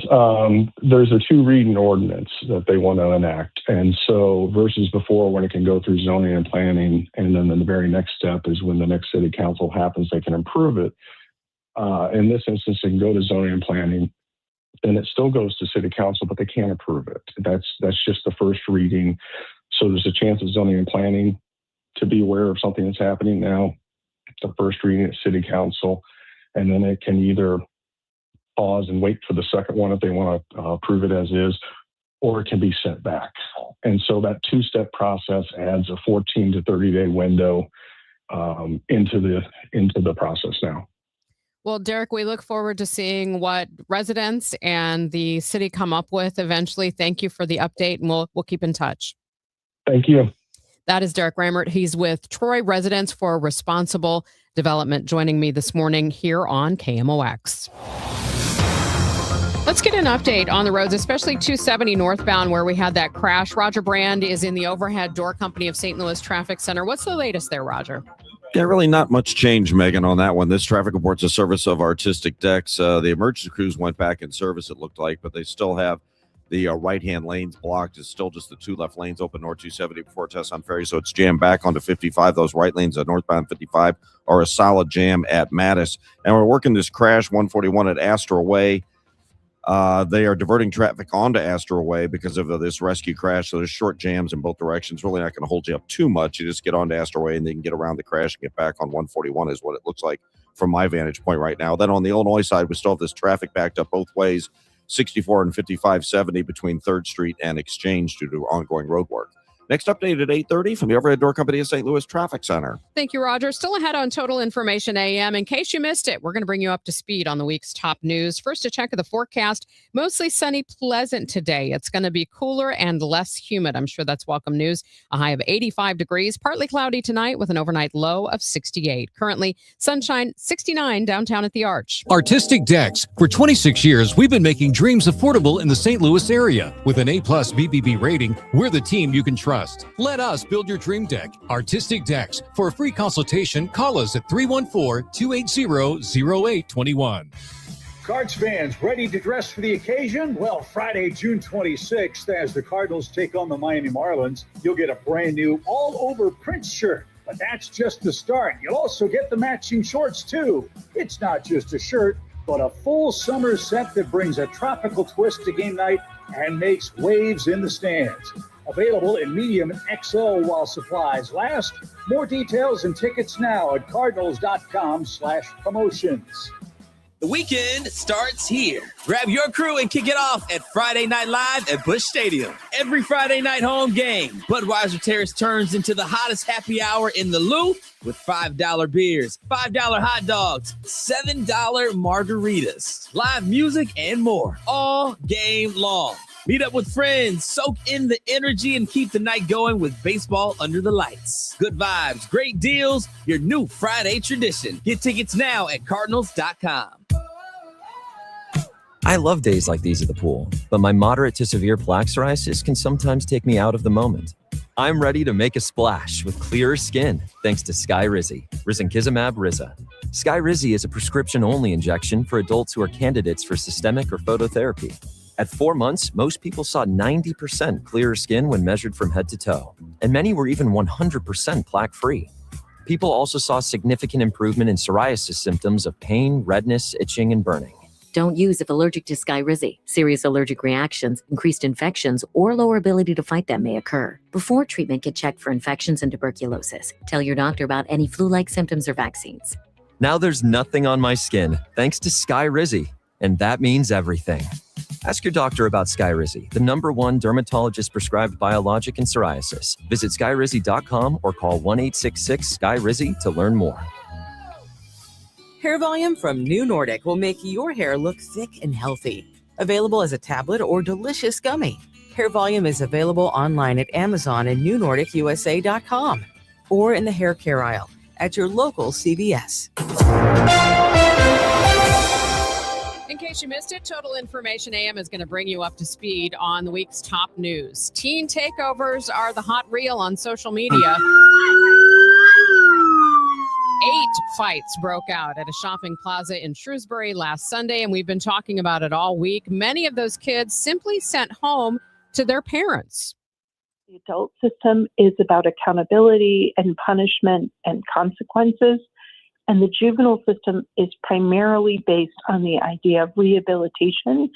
There's a 2-reading ordinance that they want to enact. And so versus before when it can go through zoning and planning, and then the very next step is when the next city council happens, they can approve it. In this instance, it can go to zoning and planning, and it still goes to city council, but they can't approve it. That's just the first reading. So there's a chance of zoning and planning to be aware of something that's happening now. The first reading at city council, and then it can either pause and wait for the second one if they want to approve it as is, or it can be sent back. And so that 2-step process adds a 14 to 30-day window into the process now. Well, Derek, we look forward to seeing what residents and the city come up with eventually. Thank you for the update, and we'll keep in touch. Thank you. That is Derek Ramert. He's with Troy Residents for Responsible Development, joining me this morning here on KMOX. Let's get an update on the roads, especially 270 northbound where we had that crash. Roger Brand is in the Overhead Door Company of St. Louis Traffic Center. What's the latest there, Roger? Yeah, really not much change, Megan, on that one. This traffic report's a service of Artistic Decks. The emergency crews went back in service, it looked like, but they still have the right-hand lanes blocked. It's still just the 2 left lanes open north 270 before Tesson Ferry, so it's jammed back onto 55. Those right lanes at northbound 55 are a solid jam at Mattis. And we're working this crash 141 at Astor Way. They are diverting traffic onto Astor Way because of this rescue crash. So there's short jams in both directions. Really not going to hold you up too much. You just get onto Astor Way and then get around the crash and get back on 141 is what it looks like from my vantage point right now. Then on the Illinois side, we still have this traffic backed up both ways, 64 and 5570 between 3rd Street and Exchange due to ongoing road work. Next update at 8:30 from the Overhead Door Company of St. Louis Traffic Center. Thank you, Roger. Still ahead on Total Information AM. In case you missed it, we're going to bring you up to speed on the week's top news. First, a check of the forecast. Mostly sunny, pleasant today. It's going to be cooler and less humid. I'm sure that's welcome news. A high of 85 degrees. Partly cloudy tonight with an overnight low of 68. Currently, sunshine 69 downtown at the Arch. Artistic Decks. For 26 years, we've been making dreams affordable in the St. Louis area. With an A+ BBB rating, we're the team you can trust. Let us build your dream deck. Artistic Decks. For a free consultation, call us at 314-280-0821. Cards fans ready to dress for the occasion? Well, Friday, June 26th, as the Cardinals take on the Miami Marlins, you'll get a brand new all-over Prince shirt. But that's just the start. You'll also get the matching shorts, too. It's not just a shirt, but a full summer set that brings a tropical twist to game night and makes waves in the stands. Available in medium and XL while supplies last. More details and tickets now at cardinals.com/promotions. The weekend starts here. Grab your crew and kick it off at Friday Night Live at Busch Stadium. Every Friday night home game, Budweiser Terrace turns into the hottest happy hour in the Lou with $5 beers, $5 hot dogs, $7 margaritas, live music, and more all game long. Meet up with friends, soak in the energy, and keep the night going with baseball under the lights. Good vibes, great deals, your new Friday tradition. Get tickets now at cardinals.com. I love days like these at the pool, but my moderate to severe plaque psoriasis can sometimes take me out of the moment. I'm ready to make a splash with clearer skin thanks to Skyrizi, risankizumab Riza. Skyrizi is a prescription-only injection for adults who are candidates for systemic or phototherapy. At 4 months, most people saw 90% clearer skin when measured from head to toe, and many were even 100% plaque-free. People also saw significant improvement in psoriasis symptoms of pain, redness, itching, and burning. Don't use if allergic to Skyrizi. Serious allergic reactions, increased infections, or lower ability to fight them may occur. Before treatment, get checked for infections and tuberculosis. Tell your doctor about any flu-like symptoms or vaccines. Now there's nothing on my skin thanks to Skyrizi, and that means everything. Ask your doctor about Skyrizi, the #1 dermatologist-prescribed biologic in psoriasis. Visit skyrizi.com or call 1-866-SKY-RIZI to learn more. Hair Volume from New Nordic will make your hair look thick and healthy. Available as a tablet or delicious gummy. Hair Volume is available online at Amazon and newnordicusa.com or in the hair care aisle at your local CVS. In case you missed it, Total Information AM is going to bring you up to speed on the week's top news. Teen takeovers are the hot reel on social media. 8 fights broke out at a shopping plaza in Shrewsbury last Sunday, and we've been talking about it all week. Many of those kids simply sent home to their parents. The adult system is about accountability and punishment and consequences, and the juvenile system is primarily based on the idea of rehabilitation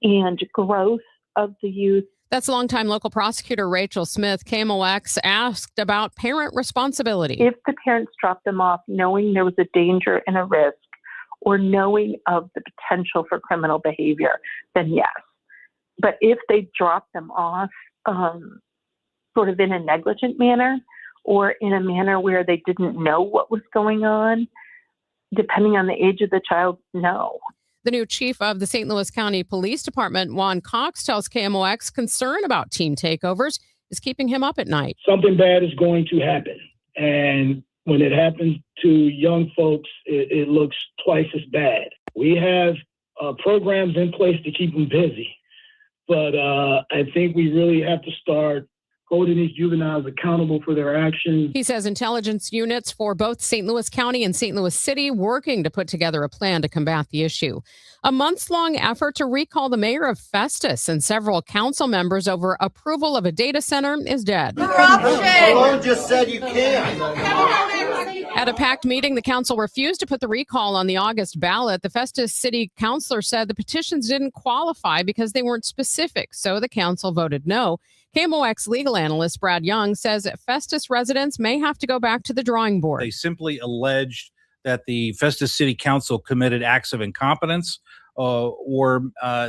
and growth of the youth. That's longtime local prosecutor Rachel Smith. KMOX asked about parent responsibility. If the parents dropped them off knowing there was a danger and a risk, or knowing of the potential for criminal behavior, then yes. But if they dropped them off sort of in a negligent manner, or in a manner where they didn't know what was going on, depending on the age of the child, no. The new chief of the St. Louis County Police Department, Juan Cox, tells KMOX concern about teen takeovers is keeping him up at night. Something bad is going to happen. And when it happens to young folks, it looks twice as bad. We have programs in place to keep them busy. But I think we really have to start holding these juveniles accountable for their actions. He says intelligence units for both St. Louis County and St. Louis City working to put together a plan to combat the issue. A months-long effort to recall the mayor of Festus and several council members over approval of a data center is dead. Malone just said you can't. At a packed meeting, the council refused to put the recall on the August ballot. The Festus city councilor said the petitions didn't qualify because they weren't specific, so the council voted no. KMOX legal analyst Brad Young says Festus residents may have to go back to the drawing board. They simply alleged that the Festus City Council committed acts of incompetence or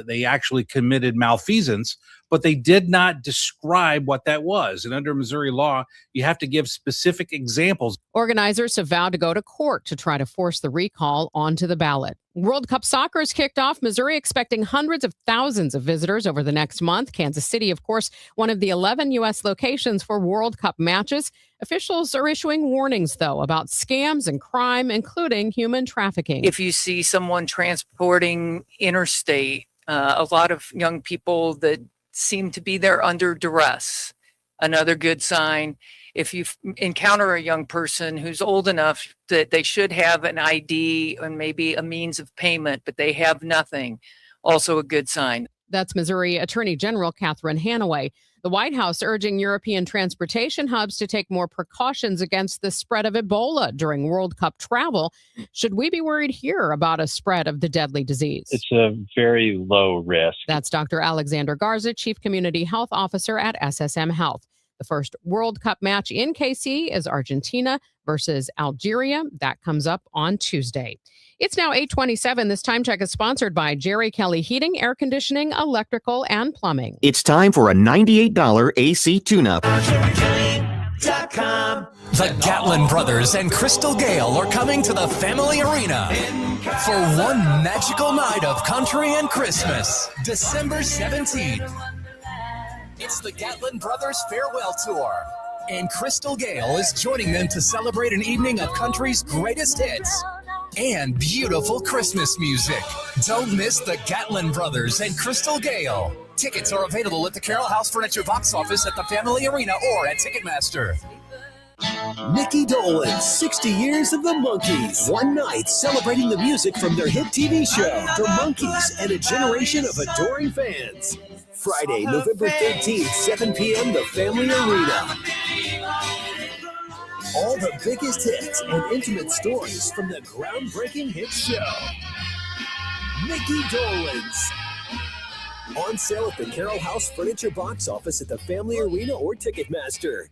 they actually committed malfeasance, but they did not describe what that was. And under Missouri law, you have to give specific examples. Organizers have vowed to go to court to try to force the recall onto the ballot. World Cup soccer has kicked off. Missouri expecting hundreds of thousands of visitors over the next month. Kansas City, of course, one of the 11 U.S. locations for World Cup matches. Officials are issuing warnings, though, about scams and crime, including human trafficking. If you see someone transporting interstate, a lot of young people that seem to be there under duress, another good sign. If you encounter a young person who's old enough that they should have an ID and maybe a means of payment, but they have nothing, also a good sign. That's Missouri Attorney General Catherine Hanaway. The White House urging European transportation hubs to take more precautions against the spread of Ebola during World Cup travel. Should we be worried here about a spread of the deadly disease? It's a very low risk. That's Dr. Alexander Garza, Chief Community Health Officer at SSM Health. The first World Cup match in KC is Argentina versus Algeria. That comes up on Tuesday. It's now 8:27. This time check is sponsored by Jerry Kelley Heating, Air Conditioning, Electrical, and Plumbing. It's time for a $98 AC tune-up. The Gatlin Brothers and Crystal Gale are coming to the Family Arena for one magical night of country and Christmas, December 17th. It's the Gatlin Brothers Farewell Tour, and Crystal Gale is joining them to celebrate an evening of country's greatest hits and beautiful Christmas music. Don't miss the Gatlin Brothers and Crystal Gale. Tickets are available at the Carroll House Furniture box office at the Family Arena or at Ticketmaster. Mickey Dolenz, 60 Years of the Monkees. One night celebrating the music from their hit TV show, The Monkees, and a generation of adoring fans. Friday, November 13th, 7 p.m., the Family Arena. All the biggest hits and intimate stories from the groundbreaking hit show. Mickey Dolenz. On sale at the Carroll House Furniture box office at the Family Arena or Ticketmaster.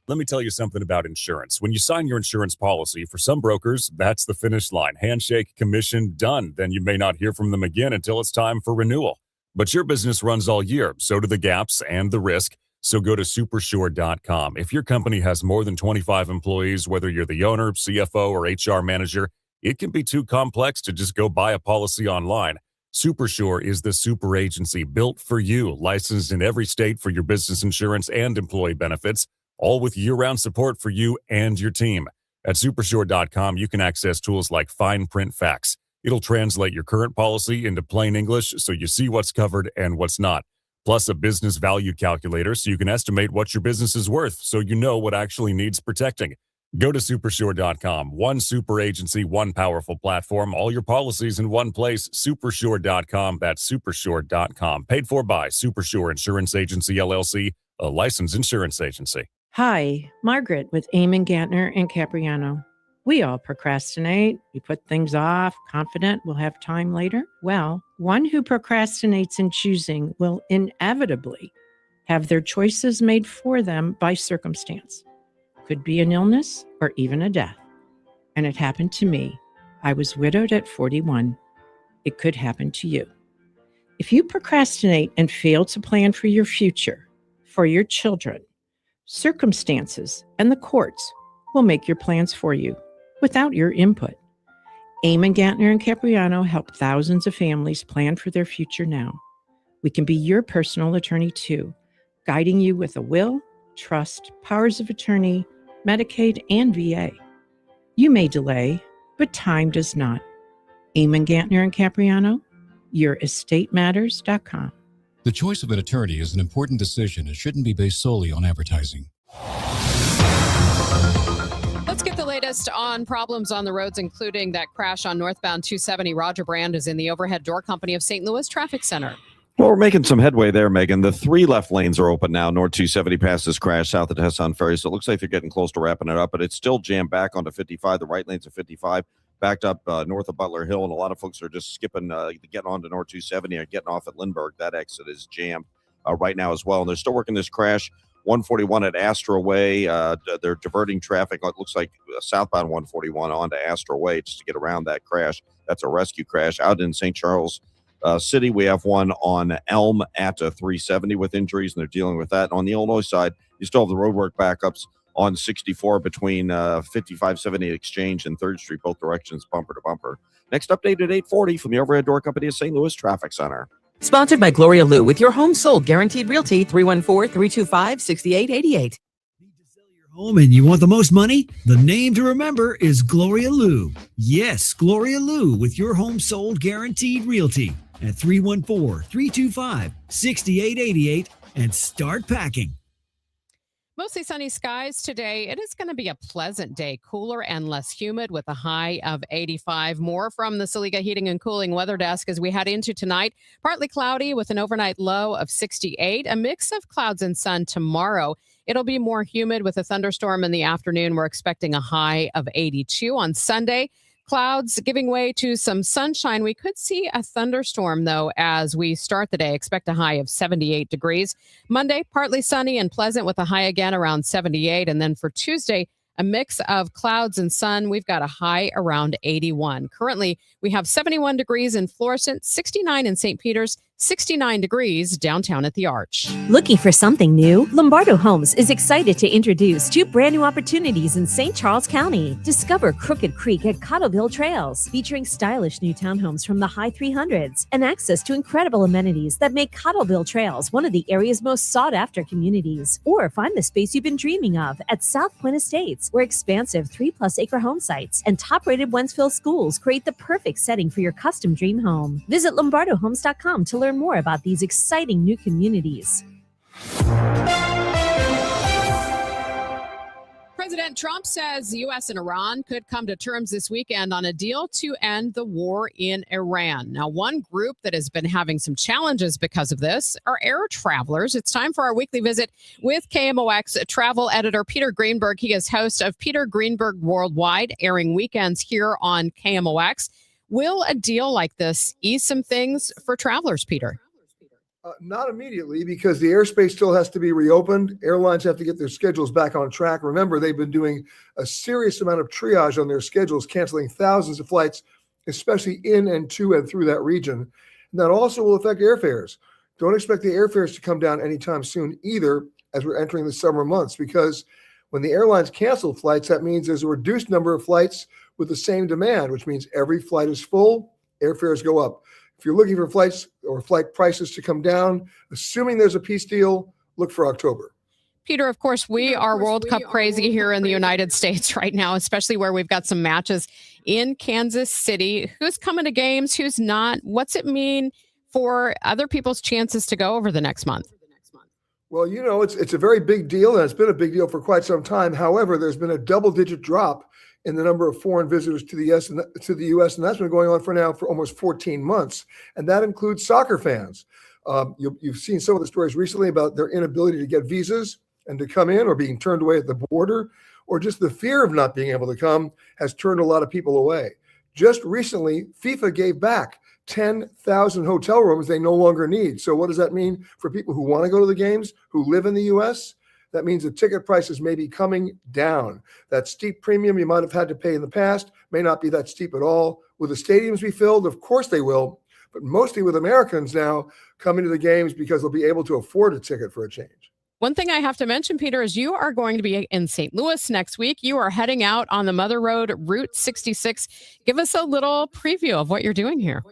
Let me tell you something about insurance. When you sign your insurance policy, for some brokers, that's the finish line. Handshake, commission, done. Then you may not hear from them again until it's time for renewal. But your business runs all year, so do the gaps and the risk. So go to supersure.com. If your company has more than 25 employees, whether you're the owner, CFO, or HR manager, it can be too complex to just go buy a policy online. Supersure is the super agency built for you, licensed in every state for your business insurance and employee benefits, all with year-round support for you and your team. At supersure.com, you can access tools like fine print facts. It'll translate your current policy into plain English so you see what's covered and what's not. Plus a business value calculator so you can estimate what your business is worth so you know what actually needs protecting. Go to supersure.com. One super agency, one powerful platform, all your policies in one place. Supersure.com. That's supersure.com. Paid for by Supersure Insurance Agency, LLC, a licensed insurance agency. Hi, Margaret with Eamon Gantner and Capriano. We all procrastinate. We put things off, confident we'll have time later. Well, one who procrastinates in choosing will inevitably have their choices made for them by circumstance. Could be an illness or even a death. And it happened to me. I was widowed at 41. It could happen to you. If you procrastinate and fail to plan for your future, for your children, circumstances and the courts will make your plans for you without your input. Eamon Gantner and Capriano help thousands of families plan for their future now. We can be your personal attorney too, guiding you with a will, trust, powers of attorney, Medicaid, and VA. You may delay, but time does not. Eamon Gantner and Capriano, yourestateMatters.com. The choice of an attorney is an important decision and shouldn't be based solely on advertising. Let's get the latest on problems on the roads, including that crash on northbound 270. Roger Brand is in the overhead door company of St. Louis Traffic Center. Well, we're making some headway there, Megan. The 3 left lanes are open now. North 270 past this crash south of Tesson Ferry. So it looks like they're getting close to wrapping it up, but it's still jammed back onto 55. The right lanes of 55 backed up north of Butler Hill, and a lot of folks are just skipping, getting onto North 270 and getting off at Lindbergh. That exit is jammed right now as well. And they're still working this crash. 141 at Astor Way. They're diverting traffic. It looks like southbound 141 onto Astor Way just to get around that crash. That's a rescue crash. Out in St. Charles City, we have one on Elm at 370 with injuries, and they're dealing with that. And on the Illinois side, you still have the roadwork backups on 64 between 5570 Exchange and 3rd Street, both directions, bumper to bumper. Next update at 8:40 from the overhead door company of St. Louis Traffic Center. Sponsored by Gloria Lou with your home sold guaranteed realty 314-325-6888. Home and you want the most money? The name to remember is Gloria Lou. Yes, Gloria Lou with your home sold guaranteed realty at 314-325-6888 and start packing. Mostly sunny skies today. It is going to be a pleasant day, cooler and less humid with a high of 85. More from the Saliga Heating and Cooling weather desk as we head into tonight. Partly cloudy with an overnight low of 68. A mix of clouds and sun tomorrow. It'll be more humid with a thunderstorm in the afternoon. We're expecting a high of 82 on Sunday. Clouds giving way to some sunshine. We could see a thunderstorm, though, as we start the day. Expect a high of 78 degrees. Monday, partly sunny and pleasant with a high again around 78. And then for Tuesday, a mix of clouds and sun. We've got a high around 81. Currently, we have 71 degrees in Florissant, 69 in St. Peters, 69 degrees downtown at the Arch. Looking for something new? Lombardo Homes is excited to introduce 2 brand new opportunities in St. Charles County. Discover Crooked Creek at Cottleville Trails, featuring stylish new townhomes from the high 300s and access to incredible amenities that make Cottleville Trails one of the area's most sought-after communities. Or find the space you've been dreaming of at South Point Estates, where expansive 3+ acre home sites and top-rated Wentzville schools create the perfect setting for your custom dream home. Visit lombardohomes.com to learn learn more about these exciting new communities. President Trump says the U.S. and Iran could come to terms this weekend on a deal to end the war in Iran. Now, one group that has been having some challenges because of this are air travelers. It's time for our weekly visit with KMOX travel editor Peter Greenberg. He is host of Peter Greenberg Worldwide, airing weekends here on KMOX. Will a deal like this ease some things for travelers, Peter? Not immediately, because the airspace still has to be reopened. Airlines have to get their schedules back on track. Remember, they've been doing a serious amount of triage on their schedules, canceling thousands of flights, especially in and to and through that region. And that also will affect airfares. Don't expect the airfares to come down anytime soon either, as we're entering the summer months, because when the airlines cancel flights, that means there's a reduced number of flights with the same demand, which means every flight is full, airfares go up. If you're looking for flights or flight prices to come down, assuming there's a peace deal, look for October. Peter, of course, we are World Cup crazy here in the United States right now, especially where we've got some matches in Kansas City. Who's coming to games? Who's not? What's it mean for other people's chances to go over the next month? Well, you know, it's a very big deal, and it's been a big deal for quite some time. However, there's been a double-digit drop in the number of foreign visitors to the U.S., and that's been going on for almost 14 months, and that includes soccer fans. You've seen some of the stories recently about their inability to get visas and to come in, or being turned away at the border, or just the fear of not being able to come has turned a lot of people away. Just recently, FIFA gave back 10,000 hotel rooms they no longer need. So what does that mean for people who want to go to the games, who live in the U.S.? That means the ticket prices may be coming down. That steep premium you might have had to pay in the past may not be that steep at all. Will the stadiums be filled? Of course they will, but mostly with Americans now coming to the games because they'll be able to afford a ticket for a change. One thing I have to mention, Peter, is you are going to be in St. Louis next week. You are heading out on the Mother Road, Route 66. Give us a little preview of what you're doing here.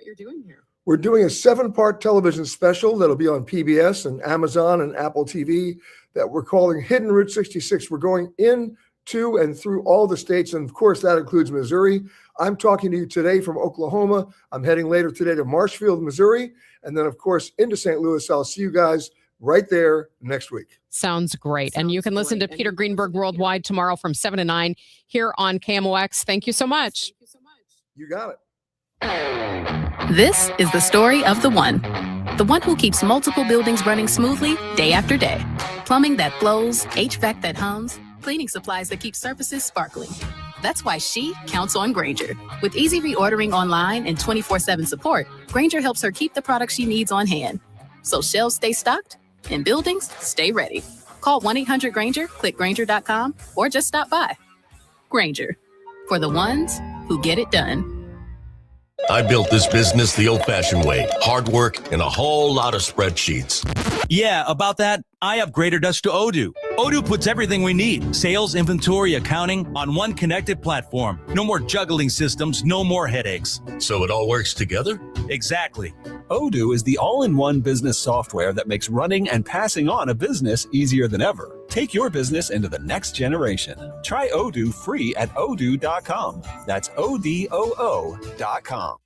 We're doing a 7-part television special that'll be on PBS and Amazon and Apple TV that we're calling Hidden Route 66. We're going into and through all the states, and of course that includes Missouri. I'm talking to you today from Oklahoma. I'm heading later today to Marshfield, Missouri, and then of course into St. Louis. I'll see you guys right there next week. Sounds great. And you can listen to Peter Greenberg Worldwide tomorrow from 7 to 9 here on KMOX. Thank you so much. You got it. This is the story of the one who keeps multiple buildings running smoothly day after day. Plumbing that flows, HVAC that hums, cleaning supplies that keep surfaces sparkling. That's why she counts on Grainger. With easy reordering online and 24/7 support, Grainger helps her keep the products she needs on hand. So shelves stay stocked and buildings stay ready. Call 1-800-GRAINGER, click Grainger.com, or just stop by. Grainger, for the ones who get it done. I built this business the old-fashioned way. Hard work and a whole lot of spreadsheets. Yeah, about that, I upgraded us to Odoo. Odoo puts everything we need, sales, inventory, accounting, on one connected platform. No more juggling systems, no more headaches. So it all works together? Exactly. Odoo is the all-in-one business software that makes running and passing on a business easier than ever. Take your business into the next generation. Try Odoo free at odoo.com. That's ODOO.com.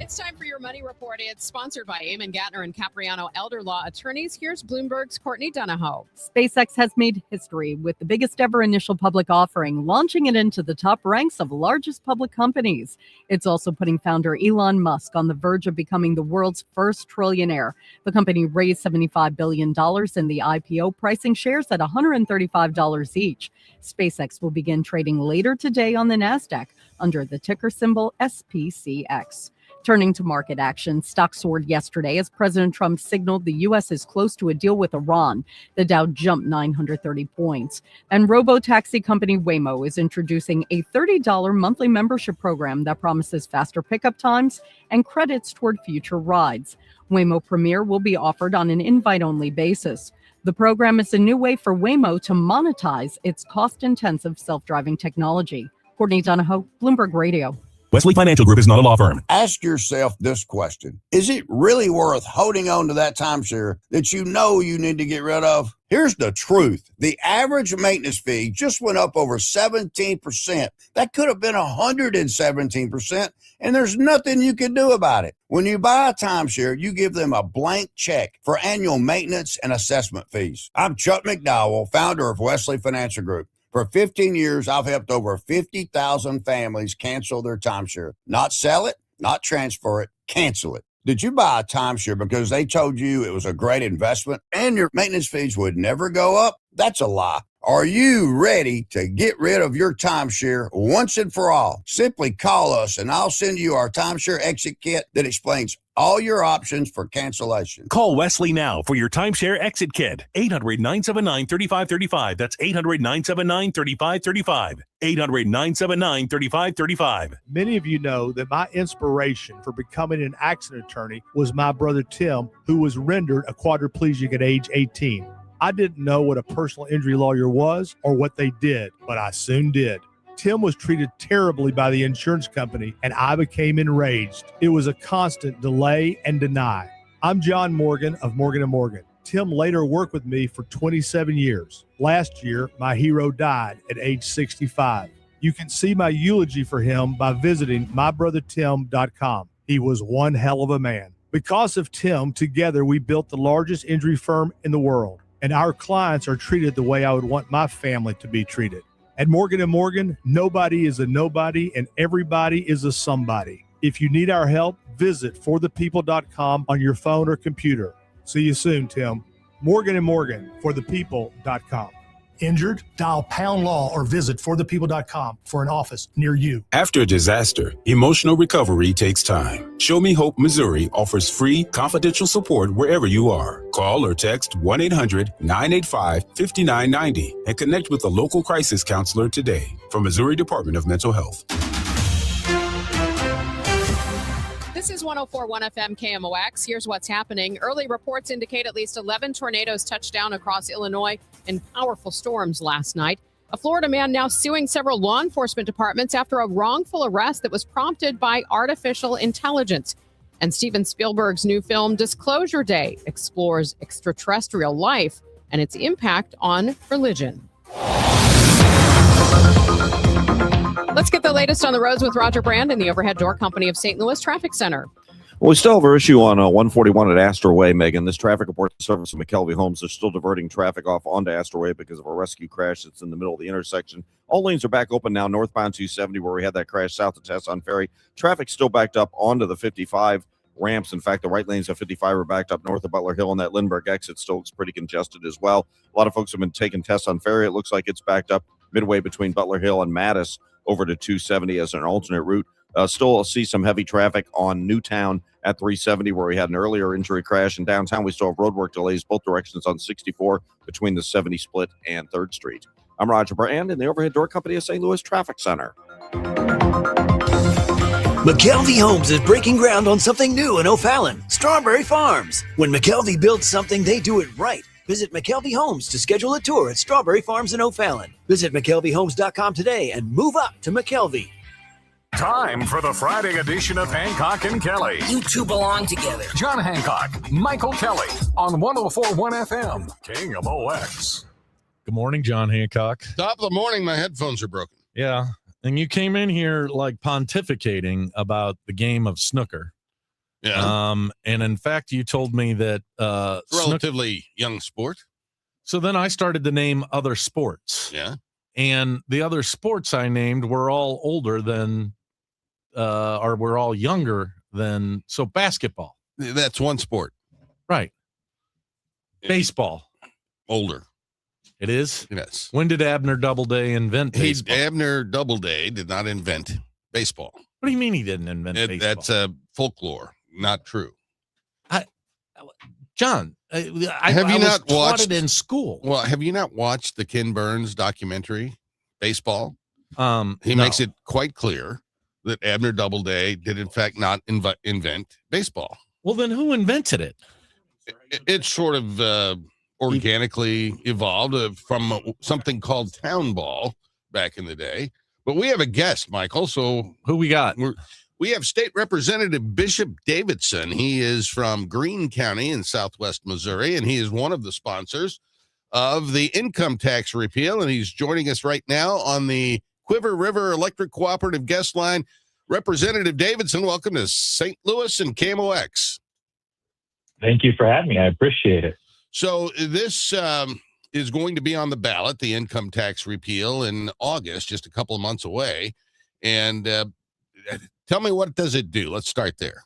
It's time for your Money Report. It's sponsored by Eamon Gattner and Capriano Elder Law Attorneys. Here's Bloomberg's Courtney Donahoe. SpaceX has made history with the biggest ever initial public offering, launching it into the top ranks of largest public companies. It's also putting founder Elon Musk on the verge of becoming the world's first trillionaire. The company raised $75 billion in the IPO, pricing shares at $135 each. SpaceX will begin trading later today on the NASDAQ under the ticker symbol SPCX. Turning to market action, stocks soared yesterday as President Trump signaled the U.S. is close to a deal with Iran. The Dow jumped 930 points. And robo-taxi company Waymo is introducing a $30 monthly membership program that promises faster pickup times and credits toward future rides. Waymo Premier will be offered on an invite-only basis. The program is a new way for Waymo to monetize its cost-intensive self-driving technology. Courtney Donahoe, Bloomberg Radio. Wesley Financial Group is not a law firm. Ask yourself this question. Is it really worth holding on to that timeshare that you know you need to get rid of? Here's the truth. The average maintenance fee just went up over 17%. That could have been 117%, and there's nothing you can do about it. When you buy a timeshare, you give them a blank check for annual maintenance and assessment fees. I'm Chuck McDowell, founder of Wesley Financial Group. For 15 years, I've helped over 50,000 families cancel their timeshare. Not sell it, not transfer it, cancel it. Did you buy a timeshare because they told you it was a great investment and your maintenance fees would never go up? That's a lie. Are you ready to get rid of your timeshare once and for all? Simply call us and I'll send you our timeshare exit kit that explains all your options for cancellation. Call Wesley now for your timeshare exit kit. 800-979-3535. That's 800-979-3535. 800-979-3535. Many of you know that my inspiration for becoming an accident attorney was my brother Tim, who was rendered a quadriplegic at age 18. I didn't know what a personal injury lawyer was or what they did, but I soon did. Tim was treated terribly by the insurance company, and I became enraged. It was a constant delay and deny. I'm John Morgan of Morgan & Morgan. Tim later worked with me for 27 years. Last year, my hero died at age 65. You can see my eulogy for him by visiting mybrothertim.com. He was one hell of a man. Because of Tim, together we built the largest injury firm in the world, and our clients are treated the way I would want my family to be treated. At Morgan & Morgan, nobody is a nobody and everybody is a somebody. If you need our help, visit forthepeople.com on your phone or computer. See you soon, Tim. Morgan & Morgan, forthepeople.com. Injured? Dial pound law or visit forthepeople.com for an office near you. After a disaster, emotional recovery takes time. Show Me Hope, Missouri offers free, confidential support wherever you are. Call or text 1-800-985-5990 and connect with a local crisis counselor today. From Missouri Department of Mental Health. This is 104.1 FM KMOX. Here's what's happening. Early reports indicate at least 11 tornadoes touched down across Illinois in powerful storms last night. A Florida man now suing several law enforcement departments after a wrongful arrest that was prompted by artificial intelligence. And Steven Spielberg's new film, Disclosure Day, explores extraterrestrial life and its impact on religion. Let's get the latest on the roads with Roger Brand and the Overhead Door Company of St. Louis Traffic Center. Well, we still have our issue on 141 at Astor Way, Megan. This traffic report service of McKelvey Homes. They're still diverting traffic off onto Astor Way because of a rescue crash that's in the middle of the intersection. All lanes are back open now, northbound 270 where we had that crash south of Tesson Ferry. Traffic still backed up onto the 55 ramps. In fact, the right lanes of 55 are backed up north of Butler Hill, and that Lindbergh exit still looks pretty congested as well. A lot of folks have been taking Tesson Ferry. It looks like it's backed up midway between Butler Hill and Mattis over to 270 as an alternate route. Still see some heavy traffic on Newtown at 370 where we had an earlier injury crash. In downtown, we still have roadwork delays both directions on 64 between the 70 split and 3rd Street. I'm Roger Brand in the Overhead Door Company of St. Louis Traffic Center. McKelvey Homes is breaking ground on something new in O'Fallon, Strawberry Farms. When McKelvey builds something, they do it right. Visit McKelvey Homes to schedule a tour at Strawberry Farms in O'Fallon. Visit McKelveyHomes.com today and move up to McKelvey. Time for the Friday edition of Hancock and Kelley. You two belong together. John Hancock, Michael Kelley on 104.1 FM, King of OX. Good morning, John Hancock. Top of the morning, my headphones are broken. Yeah, and you came in here like pontificating about the game of snooker. Yeah. And in fact, you told me that relatively young sport. So then I started to name other sports. Yeah. And the other sports I named were all older than or were all younger than basketball. That's one sport. Right. Baseball. Older. It is? Yes. When did Abner Doubleday invent baseball? Abner Doubleday did not invent baseball. What do you mean he didn't invent baseball? That's folklore. Not true. John, I was taught it in school. Well, have you not watched the Ken Burns documentary, Baseball? He makes it quite clear that Abner Doubleday did, in fact, not invent baseball. Well, then who invented it? It sort of organically evolved from something called town ball back in the day. But we have a guest, Michael. So who we got? We have State Representative Bishop Davidson. He is from Greene County in southwest Missouri, and he is one of the sponsors of the income tax repeal. And he's joining us right now on the Quiver River Electric Cooperative guest line. Representative Davidson, welcome to St. Louis and KMOX. Thank you for having me. I appreciate it. So this is going to be on the ballot, the income tax repeal, in August, just a couple of months away. And tell me, what does it do? Let's start there.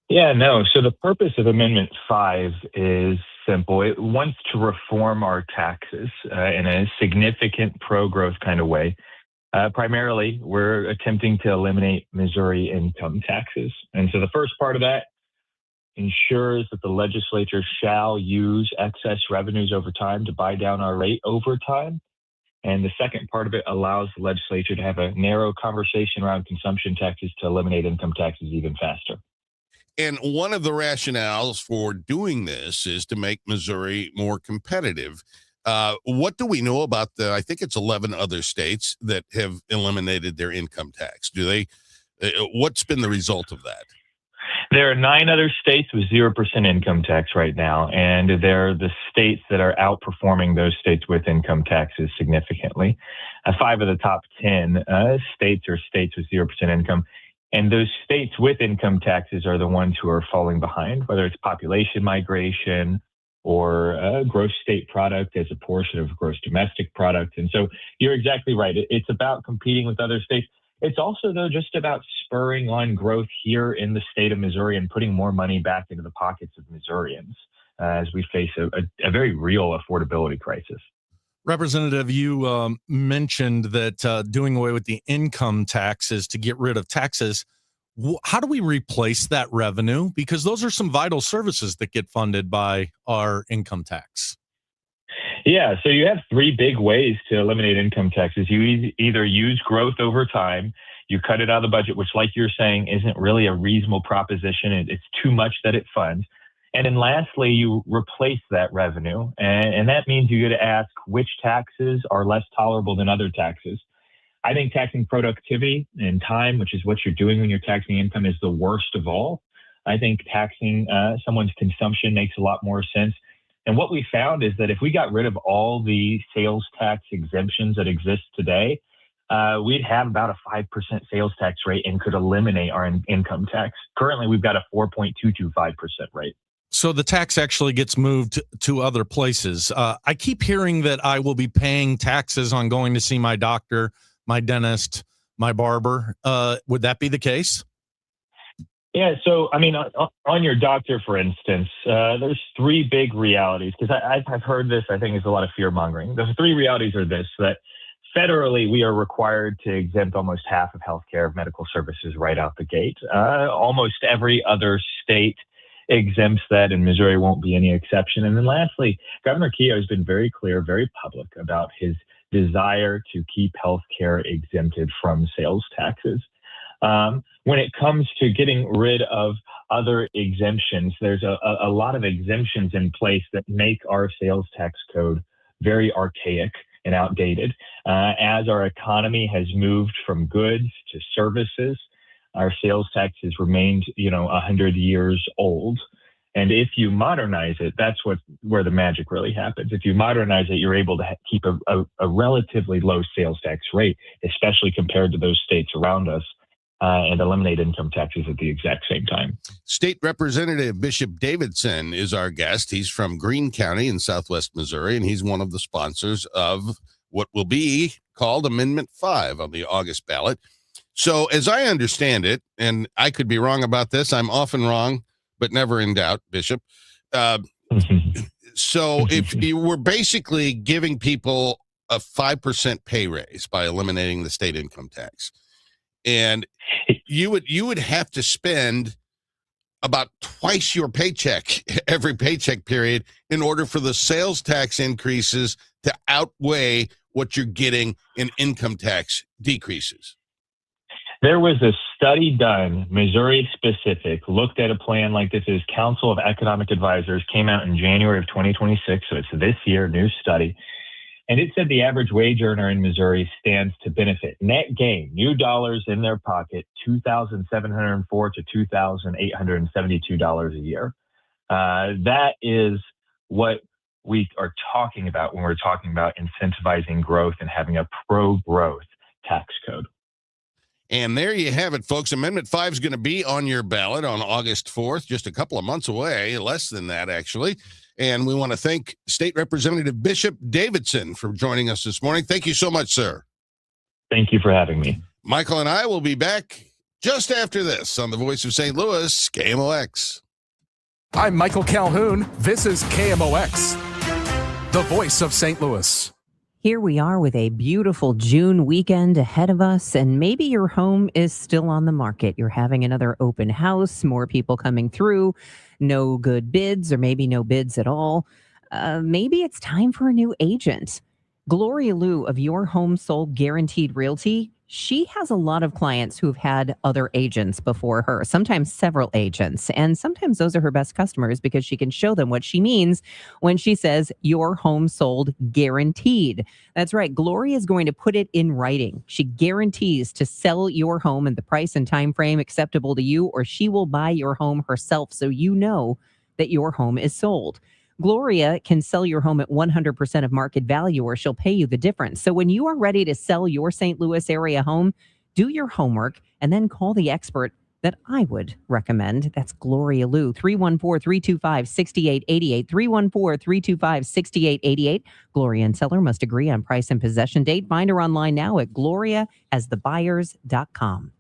Yeah, no. So the purpose of Amendment 5 is simple. It wants to reform our taxes in a significant pro-growth kind of way. Primarily, we're attempting to eliminate Missouri income taxes. And so the first part of that ensures that the legislature shall use excess revenues over time to buy down our rate over time. And the second part of it allows the legislature to have a narrow conversation around consumption taxes to eliminate income taxes even faster. And one of the rationales for doing this is to make Missouri more competitive. What do we know about I think it's 11 other states that have eliminated their income tax? What's been the result of that? There are 9 other states with 0% income tax right now, and they're the states that are outperforming those states with income taxes significantly. 5 of the top 10 states are states with 0% income, and those states with income taxes are the ones who are falling behind, whether it's population migration or gross state product as a portion of gross domestic product. And so you're exactly right. It's about competing with other states. It's also, though, just about spurring on growth here in the state of Missouri and putting more money back into the pockets of Missourians as we face a very real affordability crisis. Representative, you mentioned that doing away with the income taxes to get rid of taxes. How do we replace that revenue? Because those are some vital services that get funded by our income tax. Yeah, so you have 3 big ways to eliminate income taxes. You either use growth over time, you cut it out of the budget, which, like you're saying, isn't really a reasonable proposition. It's too much that it funds. And then lastly, you replace that revenue. And that means you get to ask which taxes are less tolerable than other taxes. I think taxing productivity and time, which is what you're doing when you're taxing income, is the worst of all. I think taxing someone's consumption makes a lot more sense. And what we found is that if we got rid of all the sales tax exemptions that exist today, we'd have about a 5% sales tax rate and could eliminate our income tax. Currently, we've got a 4.225% rate. So the tax actually gets moved to other places. I keep hearing that I will be paying taxes on going to see my doctor, my dentist, my barber. Would that be the case? Yeah, so, I mean, on your doctor, for instance, there's 3 big realities, because I've heard this, I think there's a lot of fear-mongering. The 3 realities are this, that federally, we are required to exempt almost half of healthcare medical services right out the gate. Almost every other state exempts that, and Missouri won't be any exception. And then lastly, Governor Keogh has been very clear, very public about his desire to keep healthcare exempted from sales taxes. When it comes to getting rid of other exemptions, there's a lot of exemptions in place that make our sales tax code very archaic and outdated. As our economy has moved from goods to services, our sales tax has remained, 100 years old. And if you modernize it, that's where the magic really happens. If you modernize it, you're able to keep a relatively low sales tax rate, especially compared to those states around us. And eliminate income taxes at the exact same time. State Representative Bishop Davidson is our guest. He's from Greene County in southwest Missouri, and he's one of the sponsors of what will be called Amendment 5 on the August ballot. So as I understand it, and I could be wrong about this, I'm often wrong, but never in doubt, Bishop. So if you were basically giving people a 5% pay raise by eliminating the state income tax, and you would have to spend about twice your paycheck every paycheck period in order for the sales tax increases to outweigh what you're getting in income tax decreases. There was a study done, Missouri specific, looked at a plan like this. Is Council of Economic Advisors, came out in January of 2026. So it's this year, new study. And it said the average wage earner in Missouri stands to benefit net gain, new dollars in their pocket, $2,704 to $2,872 a year. That is what we are talking about when we're talking about incentivizing growth and having a pro-growth tax code. And there you have it, folks. Amendment 5 is going to be on your ballot on August 4th, just a couple of months away, less than that, actually. And we want to thank State Representative Bishop Davidson for joining us this morning. Thank you so much, sir. Thank you for having me. Michael and I will be back just after this on the Voice of St. Louis, KMOX. I'm Michael Calhoun. This is KMOX, the Voice of St. Louis. Here we are with a beautiful June weekend ahead of us, and maybe your home is still on the market. You're having another open house, more people coming through, no good bids, or maybe no bids at all. Maybe it's time for a new agent. Gloria Liu of Your Home Sold Guaranteed Realty, she has a lot of clients who've had other agents before her, sometimes several agents, and sometimes those are her best customers because she can show them what she means when she says your home sold guaranteed. That's right. Gloria is going to put it in writing. She guarantees to sell your home in the price and time frame acceptable to you, or she will buy your home herself so you know that your home is sold. Gloria can sell your home at 100% of market value, or she'll pay you the difference. So when you are ready to sell your St. Louis area home, do your homework and then call the expert that I would recommend. That's Gloria Liu, 314-325-6888, 314-325-6888. Gloria and seller must agree on price and possession date. Find her online now at gloriaasthebuyers.com.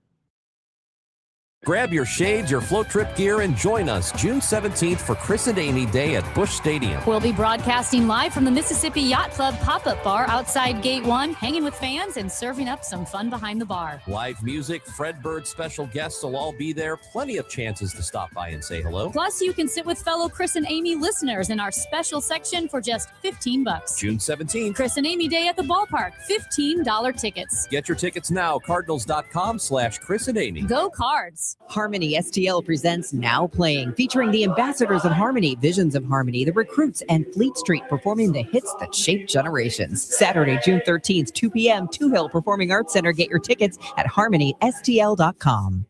Grab your shades, your float trip gear, and join us June 17th for Chris and Amy Day at Busch Stadium. We'll be broadcasting live from the Mississippi Yacht Club pop-up bar outside Gate 1, hanging with fans and serving up some fun behind the bar. Live music, Fred Bird special guests will all be there. Plenty of chances to stop by and say hello. Plus, you can sit with fellow Chris and Amy listeners in our special section for just $15. June 17th. Chris and Amy Day at the ballpark, $15 tickets. Get your tickets now, cardinals.com/Chris and Amy. Go Cards. Harmony STL presents Now Playing, featuring the ambassadors of Harmony, Visions of Harmony, the Recruits, and Fleet Street performing the hits that shaped generations. Saturday, June 13th, 2 p.m., Two Hill Performing Arts Center. Get your tickets at harmonystl.com.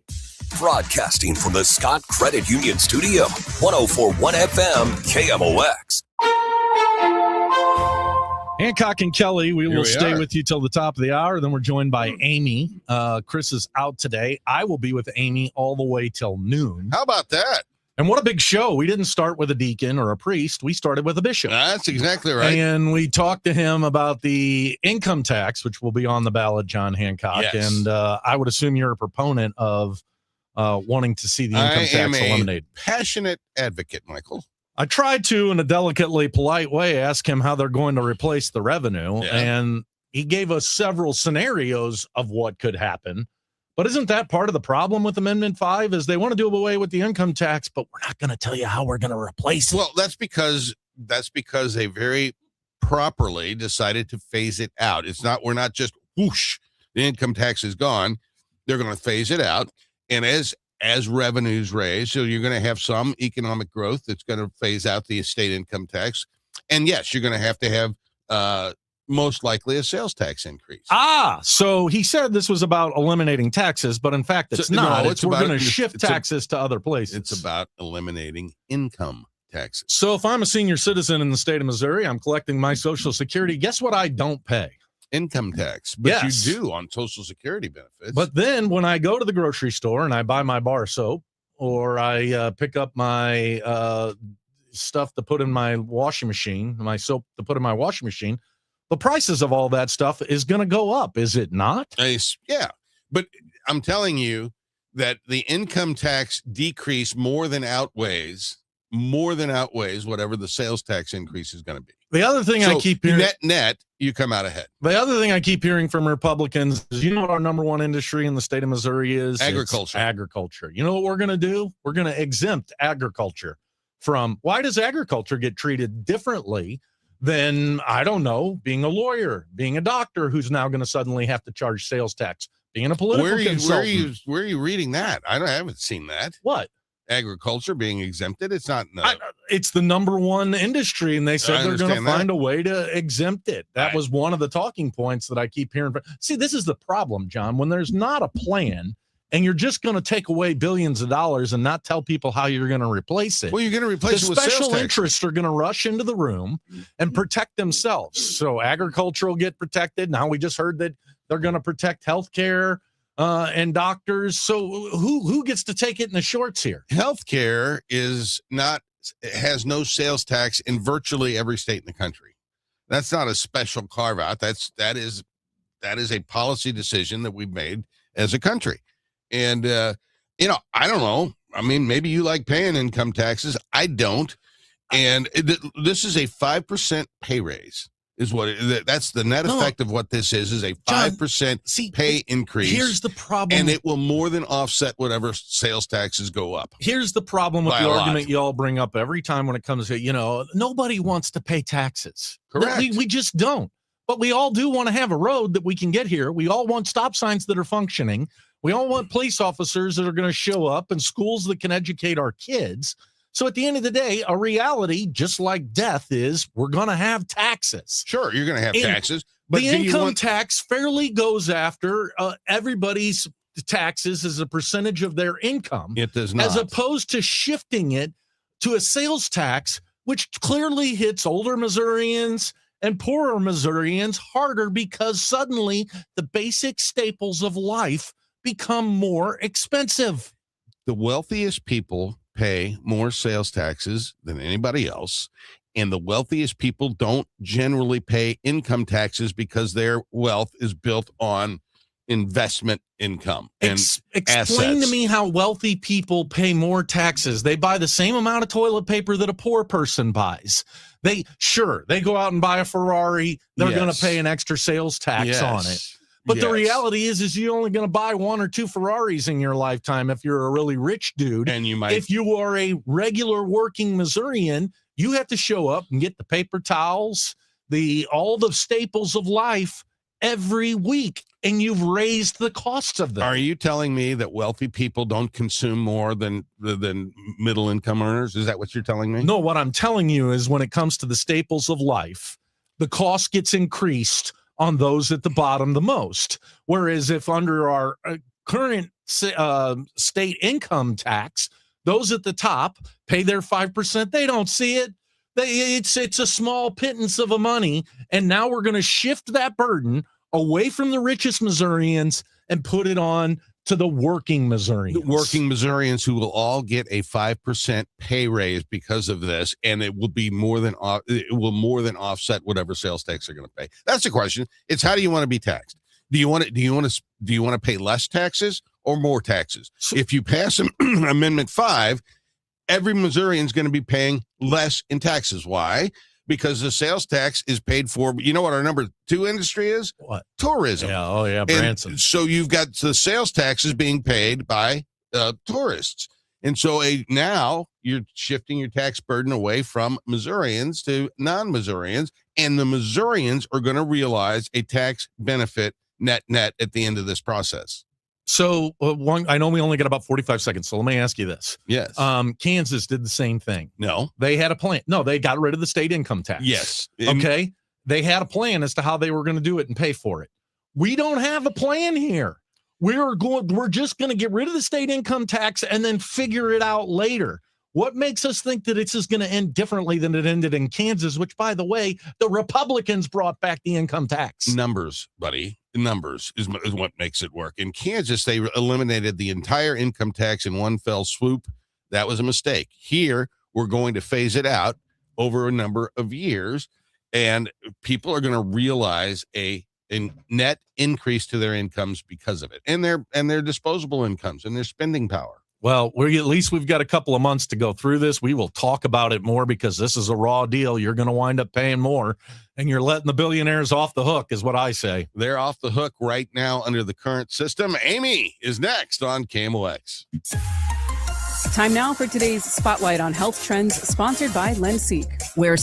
Broadcasting from the Scott Credit Union Studio, 104.1 FM, KMOX. Hancock and Kelley, we will stay are with you till the top of the hour. Then we're joined by Amy. Chris is out today. I will be with Amy all the way till noon. How about that? And what a big show. We didn't start with a deacon or a priest. We started with a bishop. That's exactly right. And we talked to him about the income tax, which will be on the ballot, John Hancock. Yes. And I would assume you're a proponent of wanting to see the income tax eliminated. Passionate advocate, Michael. I tried to, in a delicately polite way, ask him how they're going to replace the revenue. Yeah. And he gave us several scenarios of what could happen. But isn't that part of the problem with Amendment 5 is they want to do away with the income tax, but we're not going to tell you how we're going to replace it. Well, that's because they very properly decided to phase it out. We're not just whoosh, the income tax is gone. They're going to phase it out. And as revenues raise, so you're going to have some economic growth that's going to phase out the estate income tax. And yes, you're going to have most likely a sales tax increase. So he said this was about eliminating taxes, but in fact, it's not. We're going to shift taxes to other places. It's about eliminating income taxes. So if I'm a senior citizen in the state of Missouri, I'm collecting my Social Security. Guess what I don't pay? Income tax, but yes. You do on Social Security benefits. But then when I go to the grocery store and I buy my bar soap, or I pick up my stuff to put in my washing machine, my soap to put in my washing machine, the prices of all that stuff is going to go up, is it not? Yeah, but I'm telling you that the income tax decrease more than outweighs whatever the sales tax increase is going to be. The other thing I keep hearing, net, you come out ahead. The other thing I keep hearing from Republicans is, you know what our number one industry in the state of Missouri is? Agriculture. It's agriculture. You know what we're going to do? We're going to exempt agriculture from. Why does agriculture get treated differently than, I don't know, being a lawyer, being a doctor who's now going to suddenly have to charge sales tax, being a political consultant? Where are you reading that? I haven't seen that. What? agriculture being exempted. It's not. No. It's the number one industry, and they said they're going to find a way to exempt it. That was one of the talking points that I keep hearing. See, this is the problem, John. When there's not a plan, and you're just going to take away billions of dollars and not tell people how you're going to replace it. Well, you're going to replace it with sales special tax. interests are going to rush into the room and protect themselves. So agriculture will get protected. Now we just heard that they're going to protect healthcare and doctors. So who gets to take it in the shorts here? Healthcare has no sales tax in virtually every state in the country. That's not a special carve out. That is a policy decision that we've made as a country. And I don't know. I mean, maybe you like paying income taxes. I don't. And this is a 5% pay raise. That's the net effect of what this is a 5% pay increase. Here's the problem. And it will more than offset whatever sales taxes go up. Here's the problem with the argument you all bring up every time when it comes to, nobody wants to pay taxes. Correct. We just don't. But we all do want to have a road that we can get here. We all want stop signs that are functioning. We all want police officers that are going to show up and schools that can educate our kids. So at the end of the day, a reality, just like death, is we're going to have taxes. Sure, you're going to have taxes. But the income tax fairly goes after everybody's taxes as a percentage of their income. It does not. As opposed to shifting it to a sales tax, which clearly hits older Missourians and poorer Missourians harder because suddenly the basic staples of life become more expensive. The wealthiest people pay more sales taxes than anybody else, and the wealthiest people don't generally pay income taxes because their wealth is built on investment income and explain to me how wealthy people pay more taxes. They buy the same amount of toilet paper that a poor person buys. They go out and buy a Ferrari. They're going to pay an extra sales tax on it. But the reality is you're only going to buy one or two Ferraris in your lifetime if you're a really rich dude. And you might. If you are a regular working Missourian, you have to show up and get the paper towels, all the staples of life every week, and you've raised the costs of them. Are you telling me that wealthy people don't consume more than middle income earners? Is that what you're telling me? No, what I'm telling you is when it comes to the staples of life, the cost gets increased on those at the bottom the most. Whereas if under our current state income tax, those at the top pay their 5%, they don't see it. It's a small pittance of a money. And now we're going to shift that burden away from the richest Missourians and put it on to the working Missourians. The working Missourians who will all get a 5% pay raise because of this, and it will be more than offset whatever sales tax they're going to pay. That's the question. It's how do you want to be taxed? Do you want to pay less taxes or more taxes? If you pass Amendment 5, every Missourian is going to be paying less in taxes. Why? Because the sales tax is paid for. You know what our number 2 industry is? What? Tourism. Yeah. Oh, yeah. Branson. And so you've got the sales taxes being paid by tourists. And so now you're shifting your tax burden away from Missourians to non-Missourians. And the Missourians are going to realize a tax benefit net at the end of this process. So I know we only got about 45 seconds, so let me ask you this. Yes. Kansas did the same thing. No. They had a plan. No, they got rid of the state income tax. Yes. Okay. They had a plan as to how they were going to do it and pay for it. We don't have a plan here. We're just going to get rid of the state income tax and then figure it out later. What makes us think that this is going to end differently than it ended in Kansas, which, by the way, the Republicans brought back the income tax? Numbers, buddy. Numbers is what makes it work. In Kansas, they eliminated the entire income tax in one fell swoop. That was a mistake. Here, we're going to phase it out over a number of years, and people are going to realize a net increase to their incomes because of it, and their disposable incomes and their spending power. Well, at least we've got a couple of months to go through this. We will talk about it more because this is a raw deal. You're going to wind up paying more, and you're letting the billionaires off the hook is what I say. They're off the hook right now under the current system. Amy is next on KMOX. Time now for today's Spotlight on Health Trends, sponsored by Lynch, where